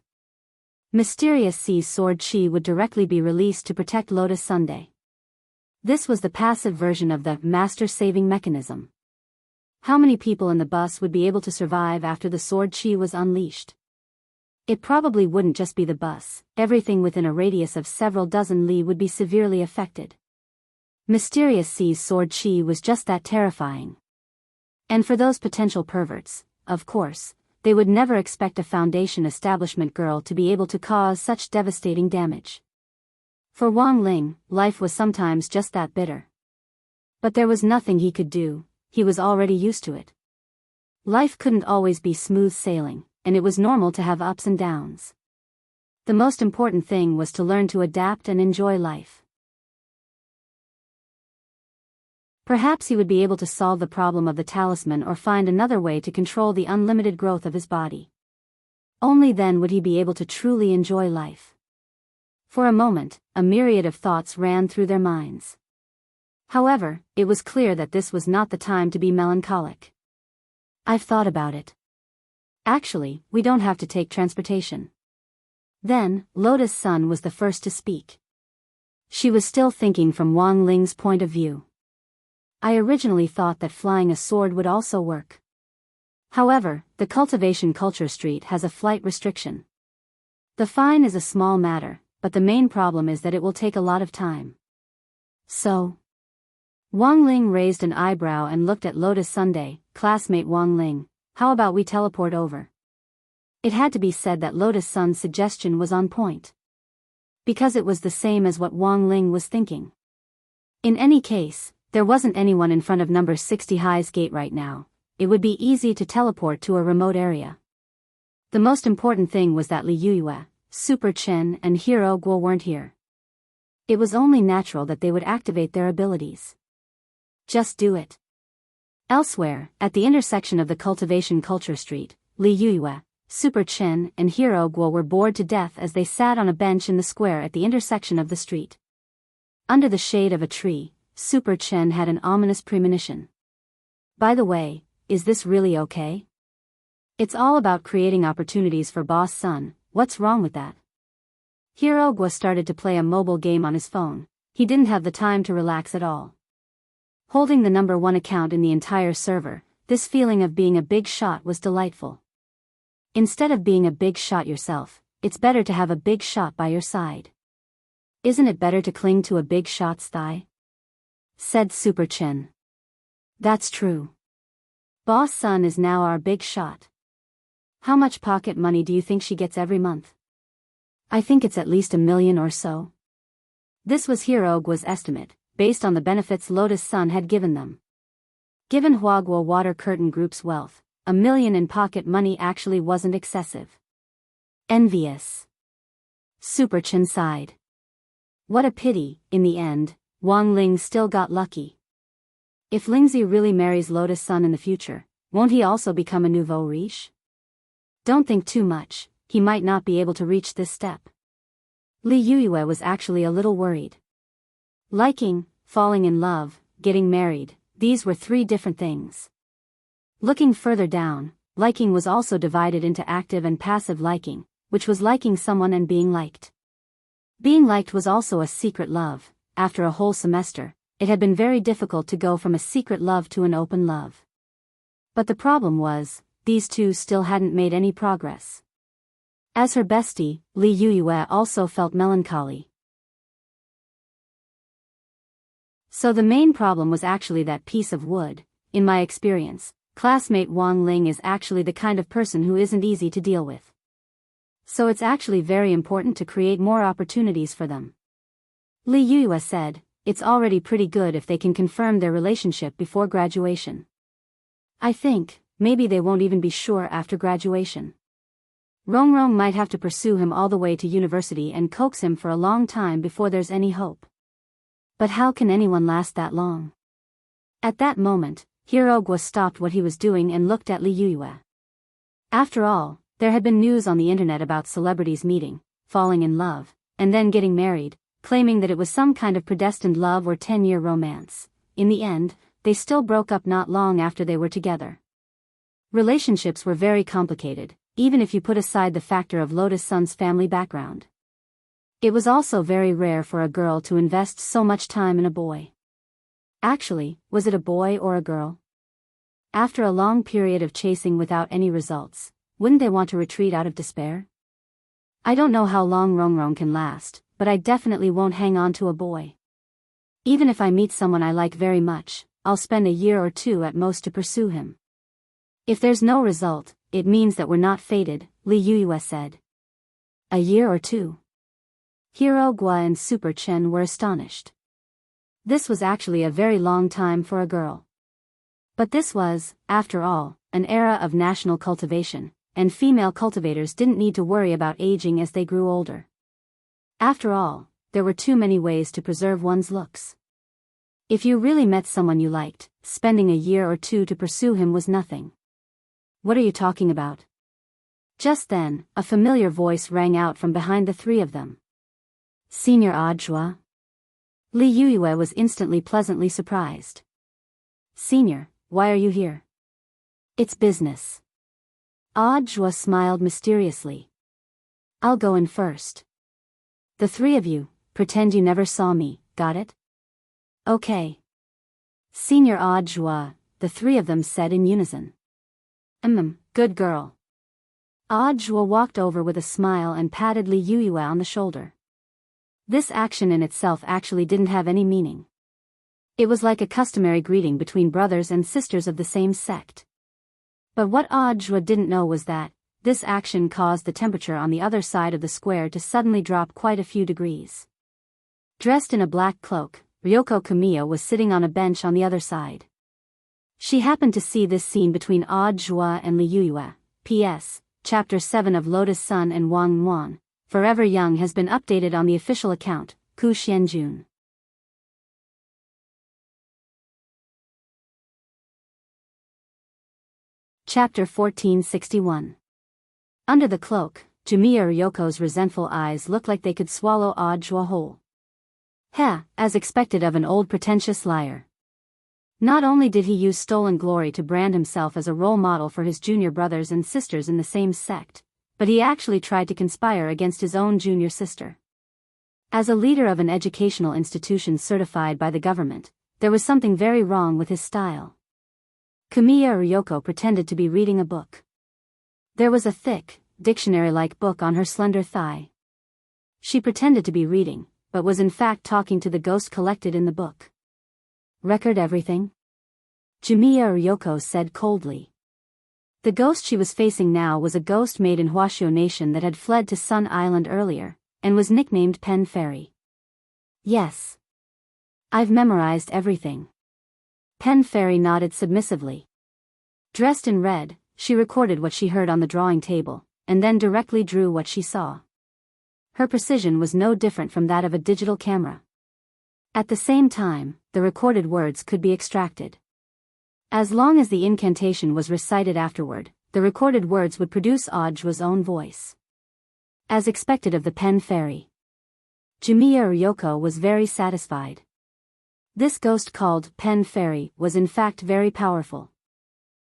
Mysterious C's sword chi would directly be released to protect Lotus Sunday. This was the passive version of the master saving mechanism. How many people in the bus would be able to survive after the sword chi was unleashed? It probably wouldn't just be the bus, everything within a radius of several dozen li would be severely affected. Mysterious C's sword chi was just that terrifying. And for those potential perverts, of course, they would never expect a Foundation establishment girl to be able to cause such devastating damage. For Wang Ling, life was sometimes just that bitter. But there was nothing he could do, he was already used to it. Life couldn't always be smooth sailing, and it was normal to have ups and downs. The most important thing was to learn to adapt and enjoy life. Perhaps he would be able to solve the problem of the talisman or find another way to control the unlimited growth of his body. Only then would he be able to truly enjoy life. For a moment, a myriad of thoughts ran through their minds. However, it was clear that this was not the time to be melancholic. I've thought about it. Actually, we don't have to take transportation. Then, Lotus Sun was the first to speak. She was still thinking from Wang Ling's point of view. I originally thought that flying a sword would also work. However, the Cultivation Culture Street has a flight restriction. The fine is a small matter, but the main problem is that it will take a lot of time. So? Wang Ling raised an eyebrow and looked at Lotus Sunday. Classmate Wang Ling, how about we teleport over? It had to be said that Lotus Sun's suggestion was on point. Because it was the same as what Wang Ling was thinking. In any case, there wasn't anyone in front of number 60 High's gate right now. It would be easy to teleport to a remote area. The most important thing was that Li Yuyue, Super Chen and Hero Guo weren't here. It was only natural that they would activate their abilities. Just do it. Elsewhere, at the intersection of the Cultivation Culture Street, Li Yuyue, Super Chen and Hero Guo were bored to death as they sat on a bench in the square at the intersection of the street. Under the shade of a tree, Super Chen had an ominous premonition. By the way, is this really okay? It's all about creating opportunities for boss son, what's wrong with that? Hirogwa started to play a mobile game on his phone. He didn't have the time to relax at all. Holding the number 1 account in the entire server, this feeling of being a big shot was delightful. Instead of being a big shot yourself, it's better to have a big shot by your side. Isn't it better to cling to a big shot's thigh? Said Super Chin. That's true. Boss son is now our big shot. How much pocket money do you think she gets every month? I think it's at least $1 million or so. This was Hirogwa's estimate, based on the benefits Lotus Sun had given them. Given Huagua Water Curtain Group's wealth, $1 million in pocket money actually wasn't excessive. Envious. Super Chin sighed. What a pity, in the end, Wang Ling still got lucky. If Lingzi really marries Lotus Sun in the future, won't he also become a nouveau riche? Don't think too much, he might not be able to reach this step. Li Yuyue was actually a little worried. Liking, falling in love, getting married, these were 3 different things. Looking further down, liking was also divided into active and passive liking, which was liking someone and being liked. Being liked was also a secret love. After a whole semester, it had been very difficult to go from a secret love to an open love. But the problem was, these 2 still hadn't made any progress. As her bestie, Li Yuyue also felt melancholy. So the main problem was actually that piece of wood. In my experience, classmate Wang Ling is actually the kind of person who isn't easy to deal with. So it's actually very important to create more opportunities for them. Li Yuyue said, it's already pretty good if they can confirm their relationship before graduation. I think, maybe they won't even be sure after graduation. Rongrong might have to pursue him all the way to university and coax him for a long time before there's any hope. But how can anyone last that long? At that moment, Hirogwa stopped what he was doing and looked at Li Yuyue. After all, there had been news on the internet about celebrities meeting, falling in love, and then getting married, claiming that it was some kind of predestined love or 10-year romance. In the end, they still broke up not long after they were together. Relationships were very complicated, even if you put aside the factor of Lotus Sun's family background. It was also very rare for a girl to invest so much time in a boy. Actually, was it a boy or a girl? After a long period of chasing without any results, wouldn't they want to retreat out of despair? I don't know how long Rongrong can last, but I definitely won't hang on to a boy. Even if I meet someone I like very much, I'll spend a year or 2 at most to pursue him. If there's no result, it means that we're not fated, Li Yuyue said. A year or 2? Hirogwa and Super Chen were astonished. This was actually a very long time for a girl. But this was, after all, an era of national cultivation, and female cultivators didn't need to worry about aging as they grew older. After all, there were too many ways to preserve one's looks. If you really met someone you liked, spending a year or 2 to pursue him was nothing. What are you talking about? Just then, a familiar voice rang out from behind the 3 of them. Senior Audiobook? Li Yuyue was instantly pleasantly surprised. Senior, why are you here? It's business. Audiobook smiled mysteriously. I'll go in first. The 3 of you, pretend you never saw me, got it? Okay. Senior Audiobook, the 3 of them said in unison. Good girl. Audiobook walked over with a smile and patted Li Yuyue on the shoulder. This action in itself actually didn't have any meaning. It was like a customary greeting between brothers and sisters of the same sect. But what Audiobook didn't know was that, this action caused the temperature on the other side of the square to suddenly drop quite a few degrees. Dressed in a black cloak, Ryoko Kamiya was sitting on a bench on the other side. She happened to see this scene between Audiobook and Li Yuyue. P.S. Chapter 7 of Lotus Sun and Wang Muan, Forever Young has been updated on the official account, Ku Xianjun. Chapter 1461. Under the cloak, Jamiya Ryoko's resentful eyes looked like they could swallow Audiobook whole. As expected of an old pretentious liar. Not only did he use stolen glory to brand himself as a role model for his junior brothers and sisters in the same sect, but he actually tried to conspire against his own junior sister. As a leader of an educational institution certified by the government, there was something very wrong with his style. Kamiya Ryoko pretended to be reading a book. There was a thick, dictionary-like book on her slender thigh. She pretended to be reading, but was in fact talking to the ghost collected in the book. "Record everything?" Kamiya Ryoko said coldly. The ghost she was facing now was a ghost made in Huashio Nation that had fled to Sun Island earlier, and was nicknamed Pen Fairy. "Yes. I've memorized everything." Pen Fairy nodded submissively. Dressed in red, she recorded what she heard on the drawing table, and then directly drew what she saw. Her precision was no different from that of a digital camera. At the same time, the recorded words could be extracted. As long as the incantation was recited afterward, the recorded words would produce Audjua's own voice. As expected of the Pen Fairy, Kamiya Ryoko was very satisfied. This ghost called Pen Fairy was in fact very powerful.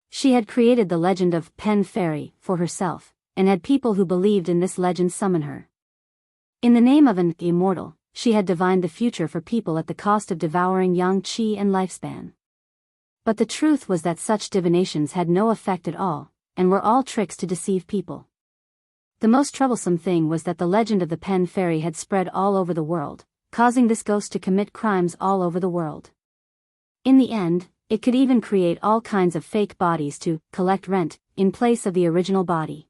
She had created the legend of Pen Fairy for herself, and had people who believed in this legend summon her. In the name of an immortal, she had divined the future for people at the cost of devouring yang qi and lifespan. But the truth was that such divinations had no effect at all, and were all tricks to deceive people. The most troublesome thing was that the legend of the Pen Fairy had spread all over the world, causing this ghost to commit crimes all over the world. In the end, it could even create all kinds of fake bodies to collect rent, in place of the original body.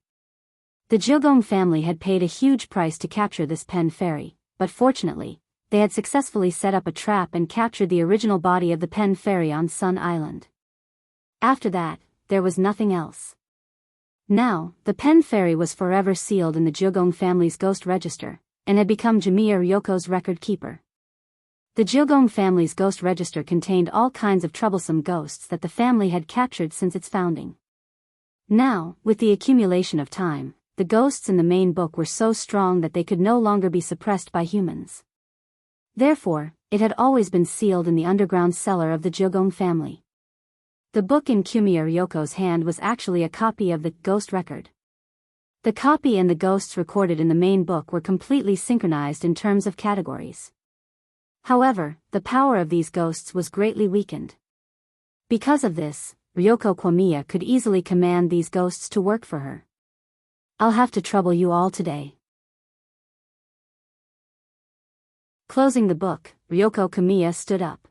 The Jogong family had paid a huge price to capture this Pen Fairy, but fortunately, they had successfully set up a trap and captured the original body of the Pen Fairy on Sun Island. After that, there was nothing else. Now, the Pen Fairy was forever sealed in the Jogong family's ghost register, and had become Kamiya Ryoko's record keeper. The Jogong family's ghost register contained all kinds of troublesome ghosts that the family had captured since its founding. Now, with the accumulation of time, the ghosts in the main book were so strong that they could no longer be suppressed by humans. Therefore, it had always been sealed in the underground cellar of the Jogong family. The book in Kamiya Ryoko's hand was actually a copy of the ghost record. The copy and the ghosts recorded in the main book were completely synchronized in terms of categories. However, the power of these ghosts was greatly weakened. Because of this, Ryoko Kamiya could easily command these ghosts to work for her. "I'll have to trouble you all today." Closing the book, Ryoko Kamiya stood up.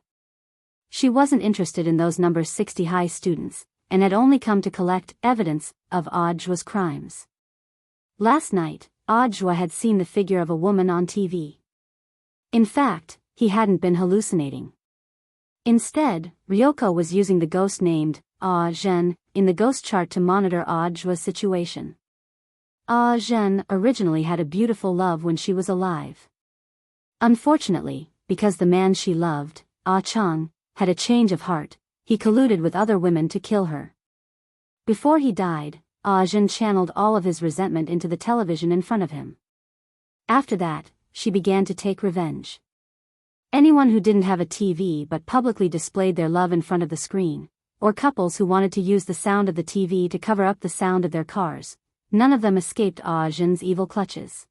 She wasn't interested in those number 60 high students, and had only come to collect evidence of Audjua's crimes. Last night, Audjua had seen the figure of a woman on TV. In fact, he hadn't been hallucinating. Instead, Ryoko was using the ghost named Ah-Zhen in the ghost chart to monitor Audjua's situation. Ah-Zhen originally had a beautiful love when she was alive. Unfortunately, because the man she loved, Ah-Chang, had a change of heart, he colluded with other women to kill her. Before he died, Ah-Zhen channeled all of his resentment into the television in front of him. After that, she began to take revenge. Anyone who didn't have a TV but publicly displayed their love in front of the screen, or couples who wanted to use the sound of the TV to cover up the sound of their cars, none of them escaped Ah-Zhen's evil clutches.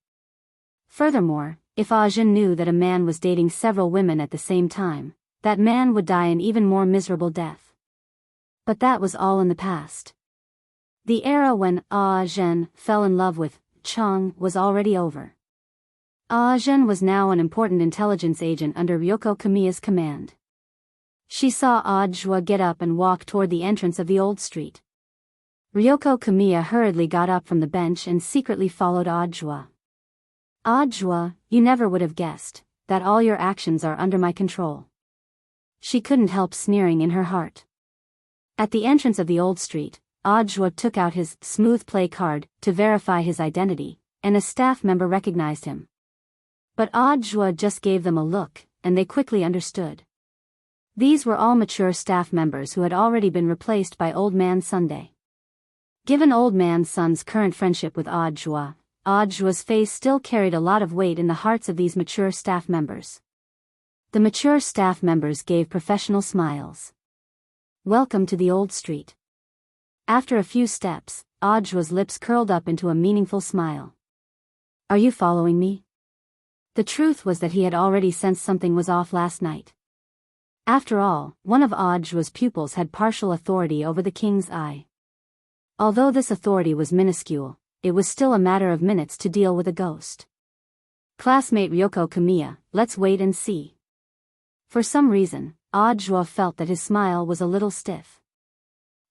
Furthermore, if Ah-Zhen knew that a man was dating several women at the same time, that man would die an even more miserable death. But that was all in the past. The era when Ah-Zhen fell in love with Chang was already over. Ah-Zhen was now an important intelligence agent under Ryoko Kamiya's command. She saw Audjua get up and walk toward the entrance of the old street. Ryoko Kamiya hurriedly got up from the bench and secretly followed Audjua. "Audjua, you never would have guessed that all your actions are under my control." She couldn't help sneering in her heart. At the entrance of the old street, Audjua took out his smooth play card to verify his identity, and a staff member recognized him. But Audjua just gave them a look, and they quickly understood. These were all mature staff members who had already been replaced by Old Man Sunday. Given Old Man Sun's current friendship with Audjua, Audjua's face still carried a lot of weight in the hearts of these mature staff members. The mature staff members gave professional smiles. Welcome to the old street. After a few steps, Audjua's lips curled up into a meaningful smile. Are you following me? The truth was that he had already sensed something was off last night. After all, one of Audjua's pupils had partial authority over the king's eye. Although this authority was minuscule, it was still a matter of minutes to deal with a ghost. Classmate Ryoko Kamiya, let's wait and see. For some reason, Audjua felt that his smile was a little stiff.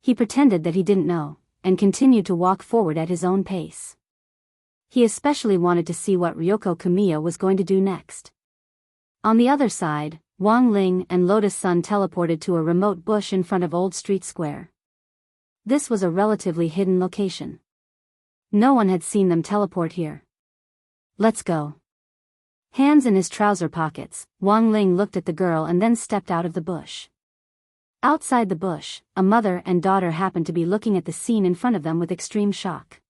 He pretended that he didn't know, and continued to walk forward at his own pace. He especially wanted to see what Ryoko Kamiya was going to do next. On the other side, Wang Ling and Lotus Sun teleported to a remote bush in front of Old Street Square. This was a relatively hidden location. No one had seen them teleport here. Let's go. Hands in his trouser pockets, Wang Ling looked at the girl and then stepped out of the bush. Outside the bush, a mother and daughter happened to be looking at the scene in front of them with extreme shock.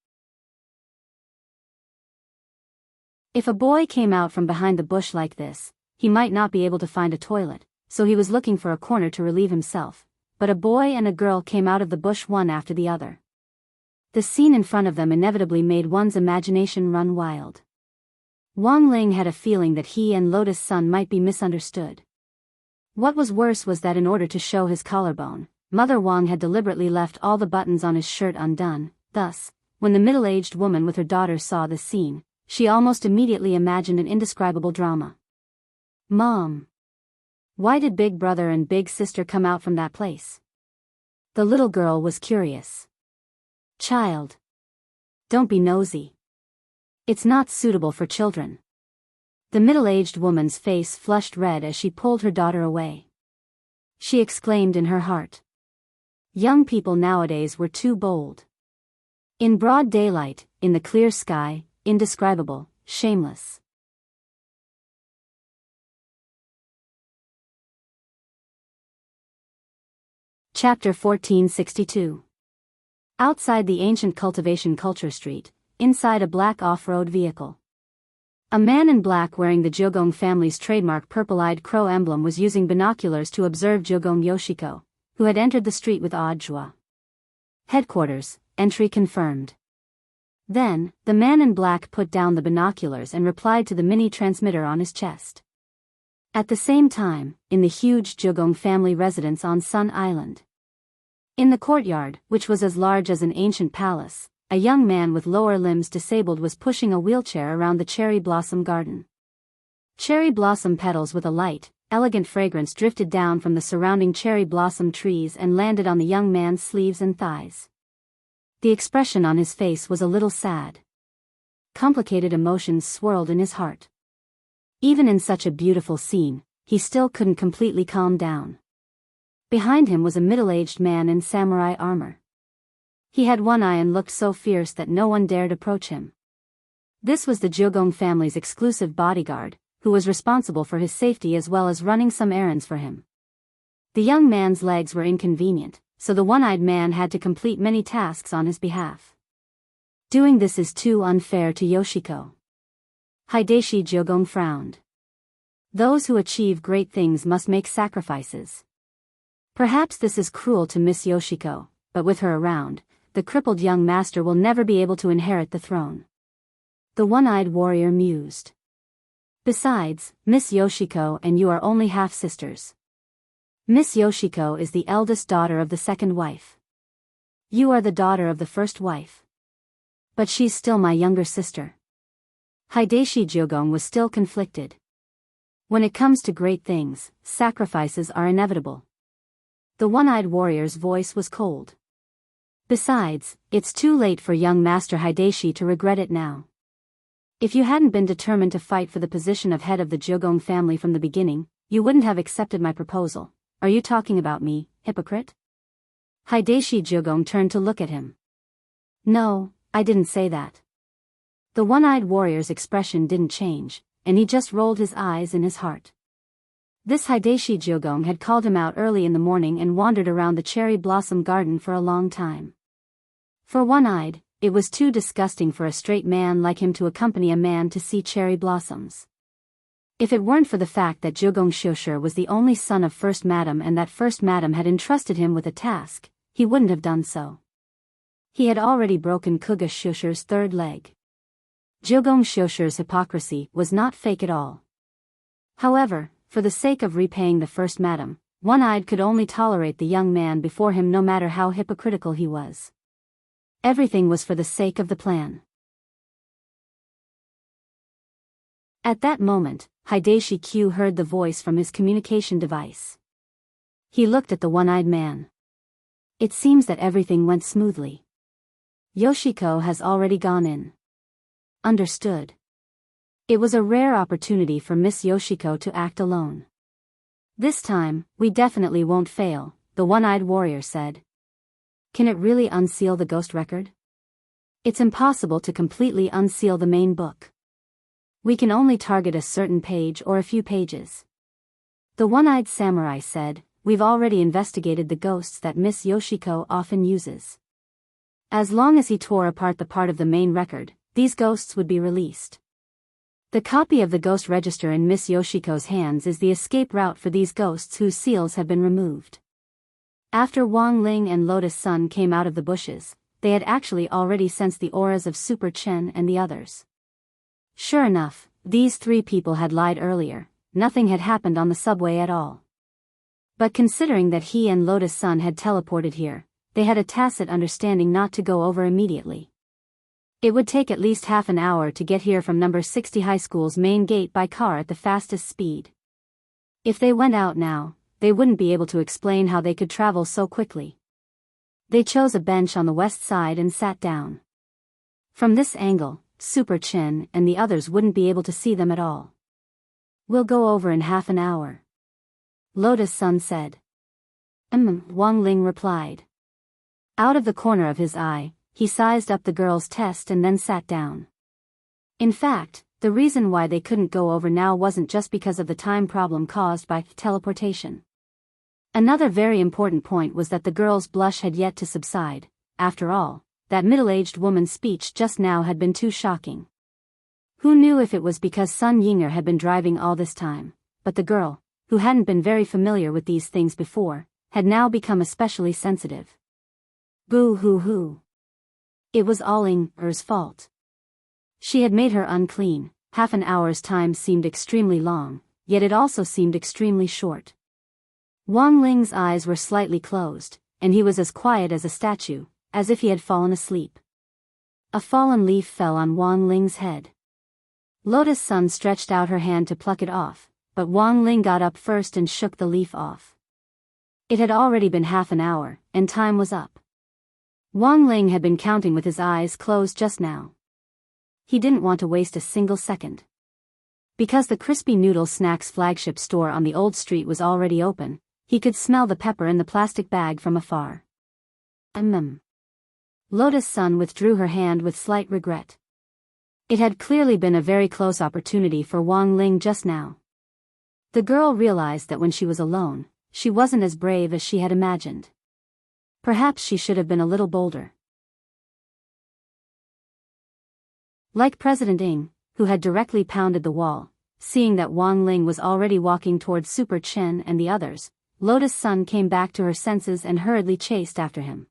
If a boy came out from behind the bush like this, he might not be able to find a toilet, so he was looking for a corner to relieve himself, but a boy and a girl came out of the bush one after the other. The scene in front of them inevitably made one's imagination run wild. Wang Ling had a feeling that he and Lotus Sun might be misunderstood. What was worse was that in order to show his collarbone, Mother Wang had deliberately left all the buttons on his shirt undone. Thus, when the middle-aged woman with her daughter saw the scene, she almost immediately imagined an indescribable drama. Mom! Why did Big Brother and Big Sister come out from that place? The little girl was curious. Child! Don't be nosy. It's not suitable for children. The middle-aged woman's face flushed red as she pulled her daughter away. She exclaimed in her heart. Young people nowadays were too bold. In broad daylight, in the clear sky, indescribable, shameless. Chapter 1462. Outside the ancient cultivation culture street, inside a black off-road vehicle. A man in black wearing the Jogong family's trademark purple-eyed crow emblem was using binoculars to observe Jogong Yoshiko, who had entered the street with Audjua. Headquarters, entry confirmed. Then, the man in black put down the binoculars and replied to the mini-transmitter on his chest. At the same time, in the huge Jogong family residence on Sun Island. In the courtyard, which was as large as an ancient palace, a young man with lower limbs disabled was pushing a wheelchair around the cherry blossom garden. Cherry blossom petals with a light, elegant fragrance drifted down from the surrounding cherry blossom trees and landed on the young man's sleeves and thighs. The expression on his face was a little sad. Complicated emotions swirled in his heart. Even in such a beautiful scene, he still couldn't completely calm down. Behind him was a middle-aged man in samurai armor. He had one eye and looked so fierce that no one dared approach him. This was the Jogong family's exclusive bodyguard, who was responsible for his safety as well as running some errands for him. The young man's legs were inconvenient, so the one-eyed man had to complete many tasks on his behalf. Doing this is too unfair to Yoshiko. Hideshi Jogong frowned. Those who achieve great things must make sacrifices. Perhaps this is cruel to Miss Yoshiko, but with her around, the crippled young master will never be able to inherit the throne. The one-eyed warrior mused. Besides, Miss Yoshiko and you are only half-sisters. Miss Yoshiko is the eldest daughter of the second wife. You are the daughter of the first wife. But she's still my younger sister. Hideshi Jogong was still conflicted. When it comes to great things, sacrifices are inevitable. The one-eyed warrior's voice was cold. Besides, it's too late for young Master Hideshi to regret it now. If you hadn't been determined to fight for the position of head of the Jogong family from the beginning, you wouldn't have accepted my proposal. Are you talking about me, hypocrite? Hideshi Jogong turned to look at him. No, I didn't say that. The one-eyed warrior's expression didn't change, and he just rolled his eyes in his heart. This Hideshi Jogong had called him out early in the morning and wandered around the cherry blossom garden for a long time. For one-eyed, it was too disgusting for a straight man like him to accompany a man to see cherry blossoms. If it weren't for the fact that Zhugong Xiushi was the only son of First Madam and that First Madam had entrusted him with a task, he wouldn't have done so. He had already broken Kuga Xiushi's third leg. Zhugong Xiushi's hypocrisy was not fake at all. However, for the sake of repaying the First Madam, One-Eyed could only tolerate the young man before him no matter how hypocritical he was. Everything was for the sake of the plan. At that moment, Hideshi Q heard the voice from his communication device. He looked at the one-eyed man. It seems that everything went smoothly. Yoshiko has already gone in. Understood. It was a rare opportunity for Miss Yoshiko to act alone. This time, we definitely won't fail, the one-eyed warrior said. Can it really unseal the ghost record? It's impossible to completely unseal the main book. We can only target a certain page or a few pages. The one-eyed samurai said, we've already investigated the ghosts that Miss Yoshiko often uses. As long as he tore apart the part of the main record, these ghosts would be released. The copy of the ghost register in Miss Yoshiko's hands is the escape route for these ghosts whose seals have been removed. After Wang Ling and Lotus Sun came out of the bushes, they had actually already sensed the auras of Super Chen and the others. Sure enough, these three people had lied earlier, nothing had happened on the subway at all. But considering that he and Lotus Sun had teleported here, they had a tacit understanding not to go over immediately. It would take at least half an hour to get here from number 60 high school's main gate by car at the fastest speed. If they went out now, they wouldn't be able to explain how they could travel so quickly. They chose a bench on the west side and sat down. From this angle, Super Chin and the others wouldn't be able to see them at all. We'll go over in half an hour. Lotus Sun said. Wang Ling replied. Out of the corner of his eye, he sized up the girl's test and then sat down. In fact, the reason why they couldn't go over now wasn't just because of the time problem caused by teleportation. Another very important point was that the girl's blush had yet to subside. After all, that middle-aged woman's speech just now had been too shocking. Who knew if it was because Sun Yinger had been driving all this time, but the girl, who hadn't been very familiar with these things before, had now become especially sensitive. Boo-hoo-hoo. It was all Inger's fault. She had made her unclean. Half an hour's time seemed extremely long, yet it also seemed extremely short. Wang Ling's eyes were slightly closed, and he was as quiet as a statue, as if he had fallen asleep. A fallen leaf fell on Wang Ling's head. Lotus Sun stretched out her hand to pluck it off, but Wang Ling got up first and shook the leaf off. It had already been half an hour, and time was up. Wang Ling had been counting with his eyes closed just now. He didn't want to waste a single second. Because the Crispy Noodle Snacks flagship store on the old street was already open, he could smell the pepper in the plastic bag from afar. Lotus Sun withdrew her hand with slight regret. It had clearly been a very close opportunity for Wang Ling just now. The girl realized that when she was alone, she wasn't as brave as she had imagined. Perhaps she should have been a little bolder. Like President Ng, who had directly pounded the wall, seeing that Wang Ling was already walking towards Super Chen and the others, Lotus Sun came back to her senses and hurriedly chased after him.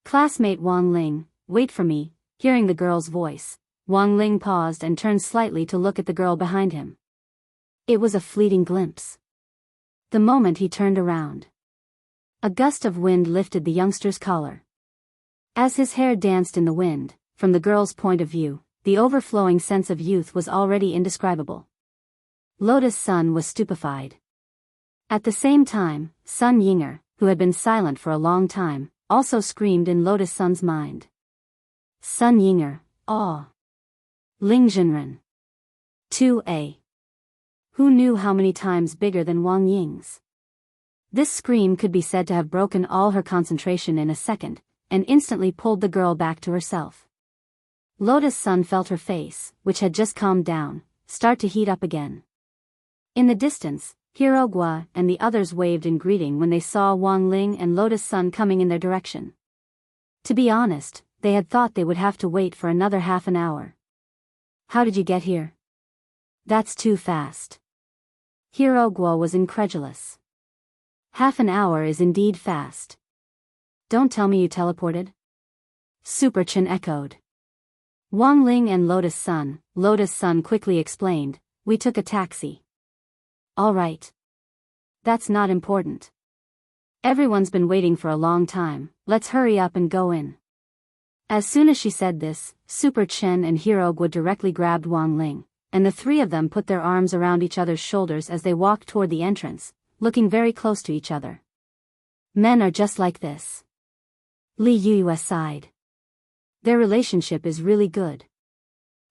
Classmate Wang Ling, wait for me. Hearing the girl's voice, Wang Ling paused and turned slightly to look at the girl behind him. It was a fleeting glimpse. The moment he turned around, a gust of wind lifted the youngster's collar. As his hair danced in the wind, from the girl's point of view, the overflowing sense of youth was already indescribable. Lotus Sun was stupefied. At the same time, Sun Yinger, who had been silent for a long time, also screamed in Lotus Sun's mind. Sun Yinger, aw. Ling Jinren. 2A. Who knew how many times bigger than Wang Ying's? This scream could be said to have broken all her concentration in a second, and instantly pulled the girl back to herself. Lotus Sun felt her face, which had just calmed down, start to heat up again. In the distance, Hirogwa and the others waved in greeting when they saw Wang Ling and Lotus Sun coming in their direction. To be honest, they had thought they would have to wait for another half an hour. How did you get here? That's too fast. Hirogwa was incredulous. Half an hour is indeed fast. Don't tell me you teleported? Super Chin echoed. Wang Ling and Lotus Sun quickly explained, we took a taxi. All right. That's not important. Everyone's been waiting for a long time, let's hurry up and go in. As soon as she said this, Super Chen and Hirogwa directly grabbed Wang Ling, and the three of them put their arms around each other's shoulders as they walked toward the entrance, looking very close to each other. Men are just like this. Li Yue sighed. Their relationship is really good.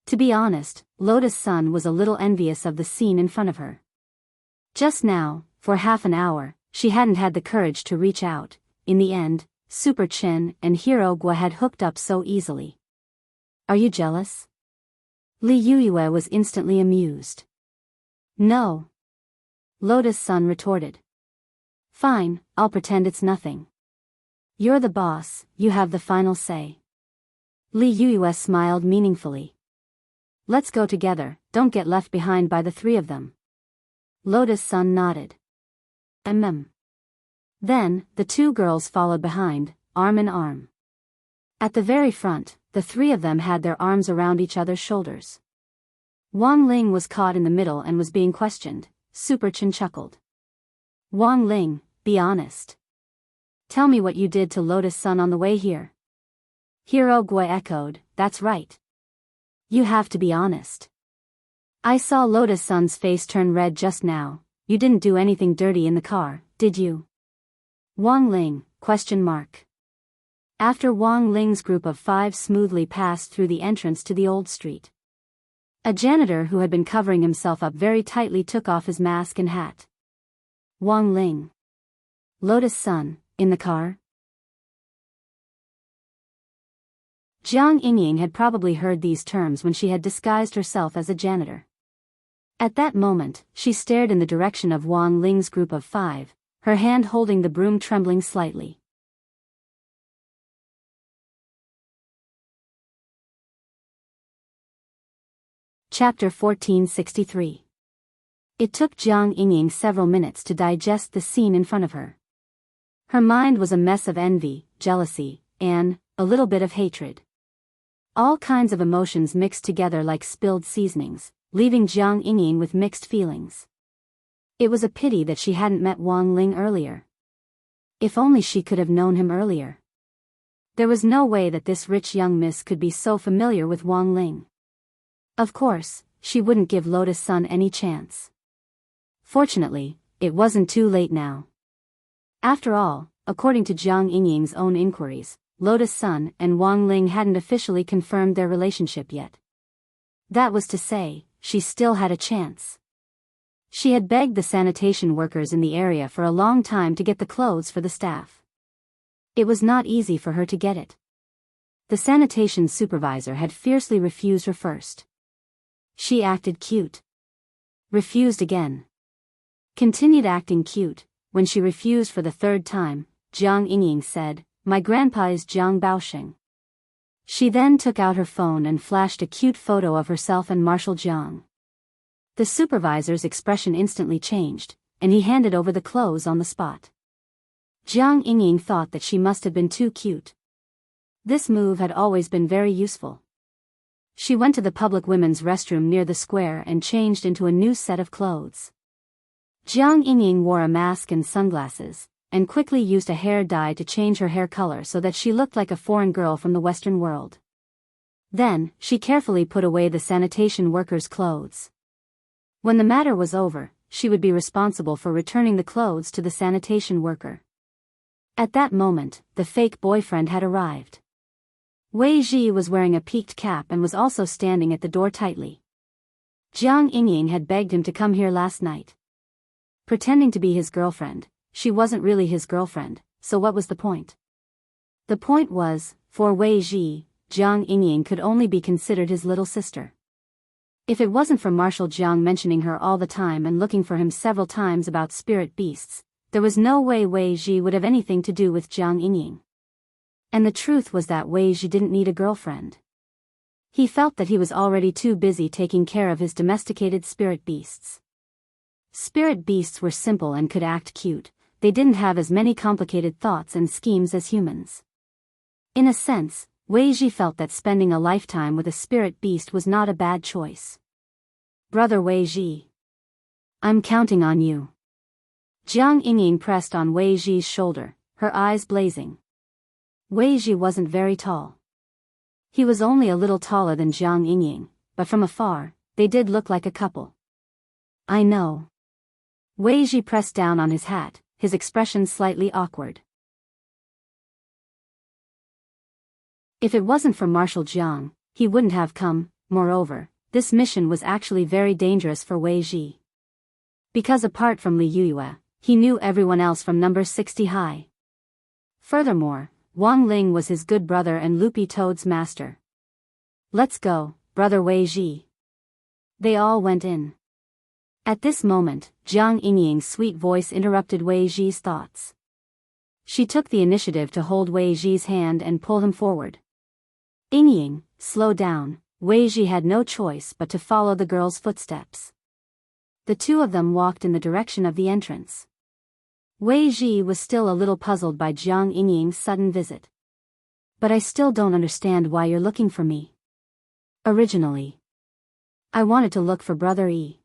To be honest, Lotus Sun was a little envious of the scene in front of her. Just now, for half an hour, she hadn't had the courage to reach out. In the end, Super Chin and Hirogwa had hooked up so easily. Are you jealous? Li Yue was instantly amused. No. Lotus Sun retorted. Fine, I'll pretend it's nothing. You're the boss, you have the final say. Li Yue smiled meaningfully. Let's go together, don't get left behind by the three of them. Lotus Sun nodded. Then, the two girls followed behind, arm in arm. At the very front, the three of them had their arms around each other's shoulders. Wang Ling was caught in the middle and was being questioned. Super Chin chuckled. Wang Ling, be honest. Tell me what you did to Lotus Sun on the way here. Hirogwa echoed, that's right. You have to be honest. I saw Lotus Sun's face turn red just now. You didn't do anything dirty in the car, did you? Wang Ling, ? After Wang Ling's group of 5 smoothly passed through the entrance to the old street. A janitor who had been covering himself up very tightly took off his mask and hat. Wang Ling. Lotus Sun, in the car? Jiang Yingying had probably heard these terms when she had disguised herself as a janitor. At that moment, she stared in the direction of Wang Ling's group of 5, her hand holding the broom trembling slightly. Chapter 1463. It took Jiang Yingying several minutes to digest the scene in front of her. Her mind was a mess of envy, jealousy, and a little bit of hatred. All kinds of emotions mixed together like spilled seasonings, leaving Jiang Yingying with mixed feelings. It was a pity that she hadn't met Wang Ling earlier. If only she could have known him earlier. There was no way that this rich young miss could be so familiar with Wang Ling. Of course, she wouldn't give Lotus Sun any chance. Fortunately, it wasn't too late now. After all, according to Jiang Yingying's own inquiries, Lotus Sun and Wang Ling hadn't officially confirmed their relationship yet. That was to say, she still had a chance. She had begged the sanitation workers in the area for a long time to get the clothes for the staff. It was not easy for her to get it. The sanitation supervisor had fiercely refused her first. She acted cute. Refused again. Continued acting cute. When she refused for the 3rd time, Jiang Yingying said, "My grandpa is Jiang Baosheng." She then took out her phone and flashed a cute photo of herself and Marshal Jiang. The supervisor's expression instantly changed, and he handed over the clothes on the spot. Jiang Yingying thought that she must have been too cute. This move had always been very useful. She went to the public women's restroom near the square and changed into a new set of clothes. Jiang Yingying wore a mask and sunglasses, and quickly used a hair dye to change her hair color so that she looked like a foreign girl from the Western world. Then, she carefully put away the sanitation workers' clothes. When the matter was over, she would be responsible for returning the clothes to the sanitation worker. At that moment, the fake boyfriend had arrived. Wei Ji was wearing a peaked cap and was also standing at the door tightly. Jiang Yingying had begged him to come here last night. Pretending to be his girlfriend, she wasn't really his girlfriend, so what was the point? The point was, for Wei Ji, Jiang Yingying could only be considered his little sister. If it wasn't for Marshal Jiang mentioning her all the time and looking for him several times about spirit beasts, there was no way Wei Ji would have anything to do with Jiang Yingying. And the truth was that Wei Ji didn't need a girlfriend. He felt that he was already too busy taking care of his domesticated spirit beasts. Spirit beasts were simple and could act cute, they didn't have as many complicated thoughts and schemes as humans. In a sense, Wei Ji felt that spending a lifetime with a spirit beast was not a bad choice. Brother Wei Ji. I'm counting on you. Jiang Yingying pressed on Wei Ji's shoulder, her eyes blazing. Wei Ji wasn't very tall. He was only a little taller than Jiang Yingying, but from afar, they did look like a couple. I know. Wei Ji pressed down on his hat, his expression slightly awkward. If it wasn't for Marshal Jiang, he wouldn't have come. Moreover, this mission was actually very dangerous for Wei Ji. Because apart from Li Yuyue, he knew everyone else from number 60 high. Furthermore, Wang Ling was his good brother and Loopy Toad's master. Let's go, brother Wei Ji. They all went in. At this moment, Jiang Yingying's sweet voice interrupted Wei Ji's thoughts. She took the initiative to hold Wei Ji's hand and pull him forward. Yingying, slow down. Wei Ji had no choice but to follow the girl's footsteps. The two of them walked in the direction of the entrance. Wei Ji was still a little puzzled by Jiang Yingying's sudden visit. But I still don't understand why you're looking for me. Originally, I wanted to look for Brother Yi.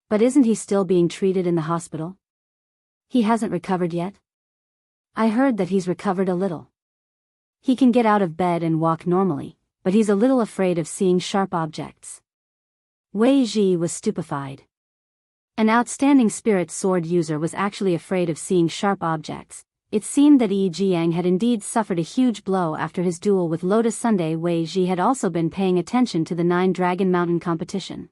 But isn't he still being treated in the hospital? He hasn't recovered yet? I heard that he's recovered a little. He can get out of bed and walk normally, but he's a little afraid of seeing sharp objects. Wei Ji was stupefied. An outstanding spirit sword user was actually afraid of seeing sharp objects. It seemed that Yi Jiang had indeed suffered a huge blow after his duel with Lotus Sunday. Wei Ji had also been paying attention to the 9 Dragon Mountain competition.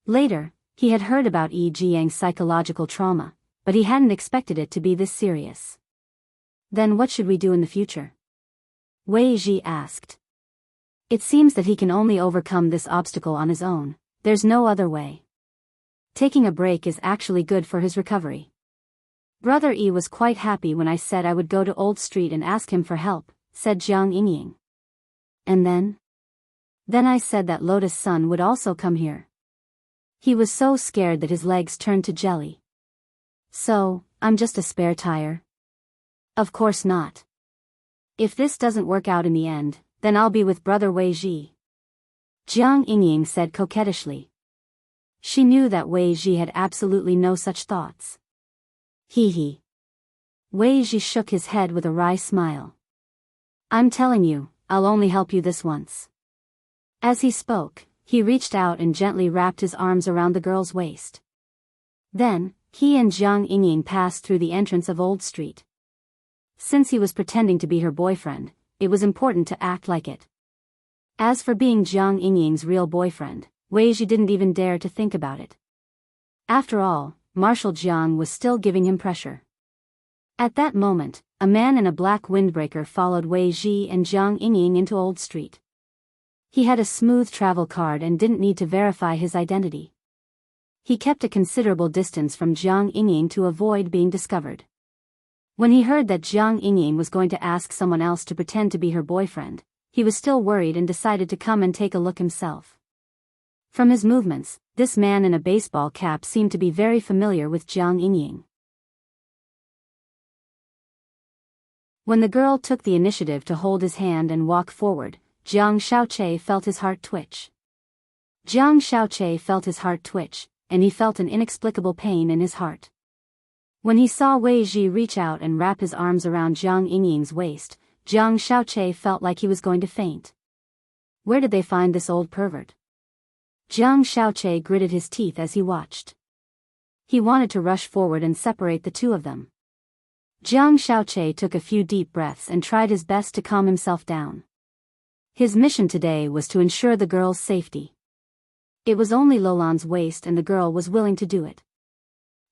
Later, he had heard about Yi Jiang's psychological trauma, but he hadn't expected it to be this serious. Then what should we do in the future? Wei Ji asked. It seems that he can only overcome this obstacle on his own. There's no other way. Taking a break is actually good for his recovery. Brother Yi was quite happy when I said I would go to Old Street and ask him for help, said Jiang Yingying. And then? Then I said that Lotus Sun would also come here. He was so scared that his legs turned to jelly. So, I'm just a spare tire? Of course not. If this doesn't work out in the end, then I'll be with Brother Wei Ji. Jiang Yingying said coquettishly. She knew that Wei Ji had absolutely no such thoughts. Hee hee. Wei Ji shook his head with a wry smile. I'm telling you, I'll only help you this once. As he spoke, he reached out and gently wrapped his arms around the girl's waist. Then, he and Jiang Yingying passed through the entrance of Old Street. Since he was pretending to be her boyfriend, it was important to act like it. As for being Jiang Yingying's real boyfriend, Wei Ji didn't even dare to think about it. After all, Marshal Jiang was still giving him pressure. At that moment, a man in a black windbreaker followed Wei Ji and Jiang Yingying into Old Street. He had a smooth travel card and didn't need to verify his identity. He kept a considerable distance from Jiang Yingying to avoid being discovered. When he heard that Jiang Yingying was going to ask someone else to pretend to be her boyfriend, he was still worried and decided to come and take a look himself. From his movements, this man in a baseball cap seemed to be very familiar with Jiang Yingying. When the girl took the initiative to hold his hand and walk forward, Jiang Shaoqi felt his heart twitch. Jiang Shaoqi felt his heart twitch, and he felt an inexplicable pain in his heart. When he saw Wei Ji reach out and wrap his arms around Jiang Yingying's waist, Jiang Shaoqi felt like he was going to faint. Where did they find this old pervert? Jiang Shaoqi gritted his teeth as he watched. He wanted to rush forward and separate the two of them. Jiang Shaoqi took a few deep breaths and tried his best to calm himself down. His mission today was to ensure the girl's safety. It was only Lolan's waist and the girl was willing to do it.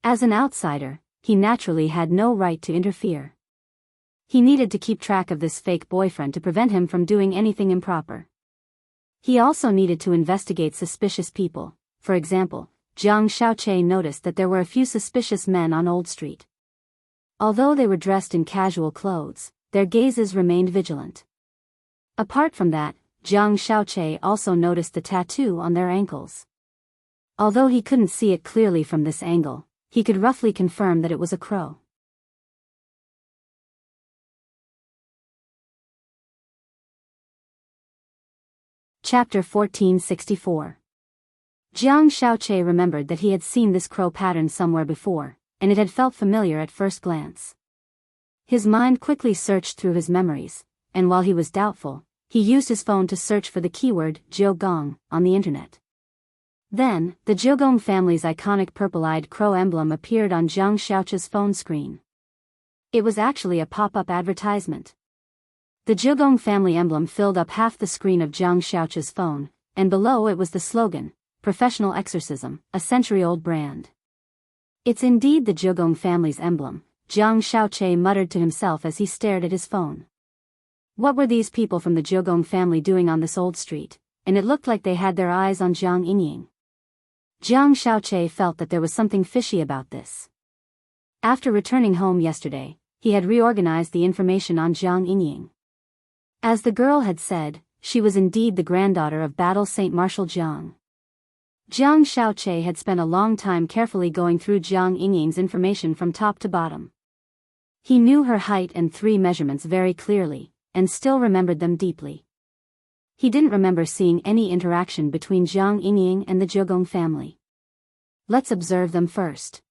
As an outsider, he naturally had no right to interfere. He needed to keep track of this fake boyfriend to prevent him from doing anything improper. He also needed to investigate suspicious people. For example, Jiang Shaoqi noticed that there were a few suspicious men on Old Street. Although they were dressed in casual clothes, their gazes remained vigilant. Apart from that, Jiang Xiaoche also noticed the tattoo on their ankles. Although he couldn't see it clearly from this angle, he could roughly confirm that it was a crow. Chapter 1464. Jiang Xiaoche remembered that he had seen this crow pattern somewhere before, and it had felt familiar at first glance. His mind quickly searched through his memories, and while he was doubtful, he used his phone to search for the keyword Jiugong on the internet. Then, the Jiugong family's iconic purple-eyed crow emblem appeared on Jiang Xiaoche's phone screen. It was actually a pop-up advertisement. The Jiugong family emblem filled up half the screen of Jiang Xiaoche's phone, and below it was the slogan, "Professional Exorcism, a century-old brand." "It's indeed the Jiugong family's emblem," Jiang Xiaoche muttered to himself as he stared at his phone. What were these people from the Jiugong family doing on this old street? And it looked like they had their eyes on Jiang Yingying. Jiang Xiaoche felt that there was something fishy about this. After returning home yesterday, he had reorganized the information on Jiang Yingying. As the girl had said, she was indeed the granddaughter of Battle Saint Marshal Jiang. Jiang Xiaoche had spent a long time carefully going through Jiang Yingying's information from top to bottom. He knew her height and 3 measurements very clearly, and still remembered them deeply. He didn't remember seeing any interaction between Jiang Yingying and the Jiugong family. Let's observe them first.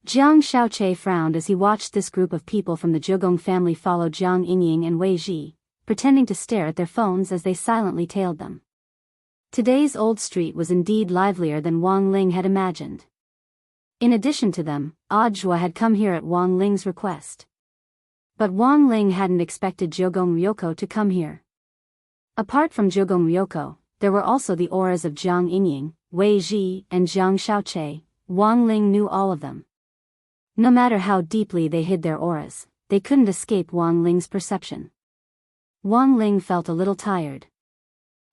Jiang Xiaoche frowned as he watched this group of people from the Jiugong family follow Jiang Yingying and Wei Ji, pretending to stare at their phones as they silently tailed them. Today's old street was indeed livelier than Wang Ling had imagined. In addition to them, Audiobook had come here at Wang Ling's request. But Wang Ling hadn't expected Jiugong Ryoko to come here. Apart from Jiugong Ryoko, there were also the auras of Jiang Yingying, Wei Ji, and Jiang Xiaoche. Wang Ling knew all of them. No matter how deeply they hid their auras, they couldn't escape Wang Ling's perception. Wang Ling felt a little tired.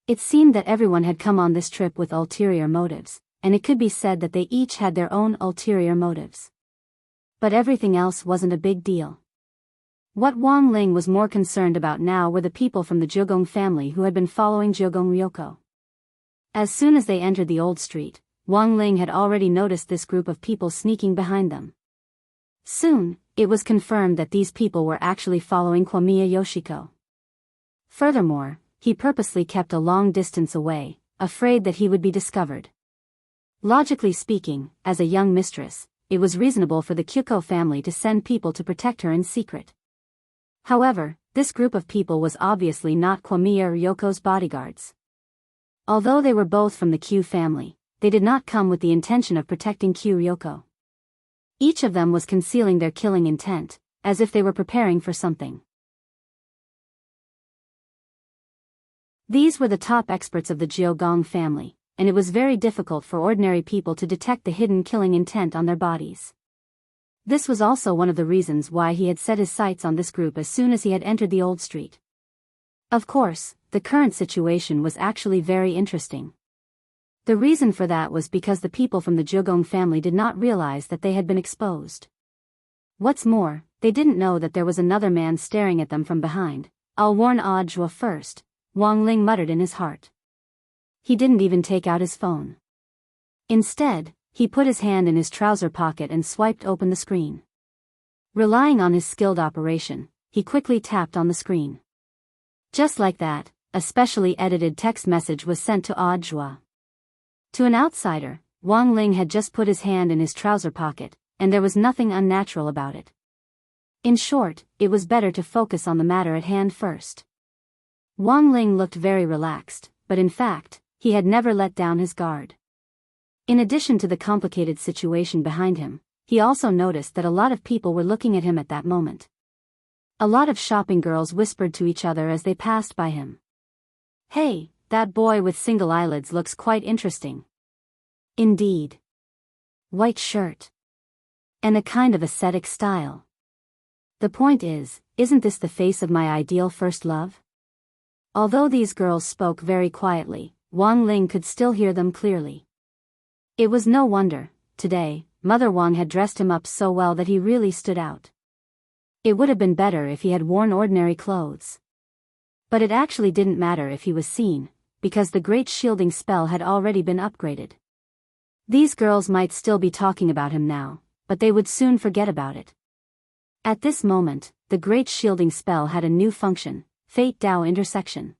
It seemed that everyone had come on this trip with ulterior motives, and it could be said that they each had their own ulterior motives. But everything else wasn't a big deal. What Wang Ling was more concerned about now were the people from the Jiugong family who had been following Jiugong Ryoko. As soon as they entered the old street, Wang Ling had already noticed this group of people sneaking behind them. Soon, it was confirmed that these people were actually following Kiyomiya Yoshiko. Furthermore, he purposely kept a long distance away, afraid that he would be discovered. Logically speaking, as a young mistress, it was reasonable for the Kyuko family to send people to protect her in secret. However, this group of people was obviously not Kiyomiya Ryoko's bodyguards. Although they were both from the Q family, they did not come with the intention of protecting Q Ryoko. Each of them was concealing their killing intent, as if they were preparing for something. These were the top experts of the Jiugong family, and it was very difficult for ordinary people to detect the hidden killing intent on their bodies. This was also one of the reasons why he had set his sights on this group as soon as he had entered the old street. Of course, the current situation was actually very interesting. The reason for that was because the people from the Jiugong family did not realize that they had been exposed. What's more, they didn't know that there was another man staring at them from behind. "I'll warn Audiobook first," Wang Ling muttered in his heart. He didn't even take out his phone. Instead, he put his hand in his trouser pocket and swiped open the screen. Relying on his skilled operation, he quickly tapped on the screen. Just like that, a specially edited text message was sent to Audiobook. To an outsider, Wang Ling had just put his hand in his trouser pocket, and there was nothing unnatural about it. In short, it was better to focus on the matter at hand first. Wang Ling looked very relaxed, but in fact, he had never let down his guard. In addition to the complicated situation behind him, he also noticed that a lot of people were looking at him at that moment. A lot of shopping girls whispered to each other as they passed by him. "Hey, that boy with single eyelids looks quite interesting." Indeed. White shirt. And a kind of ascetic style. The point is, isn't this the face of my ideal first love? Although these girls spoke very quietly, Wang Ling could still hear them clearly. It was no wonder, today, Mother Wang had dressed him up so well that he really stood out. It would have been better if he had worn ordinary clothes. But it actually didn't matter if he was seen, because the great shielding spell had already been upgraded. These girls might still be talking about him now, but they would soon forget about it. At this moment, the great shielding spell had a new function, Fate Dao intersection.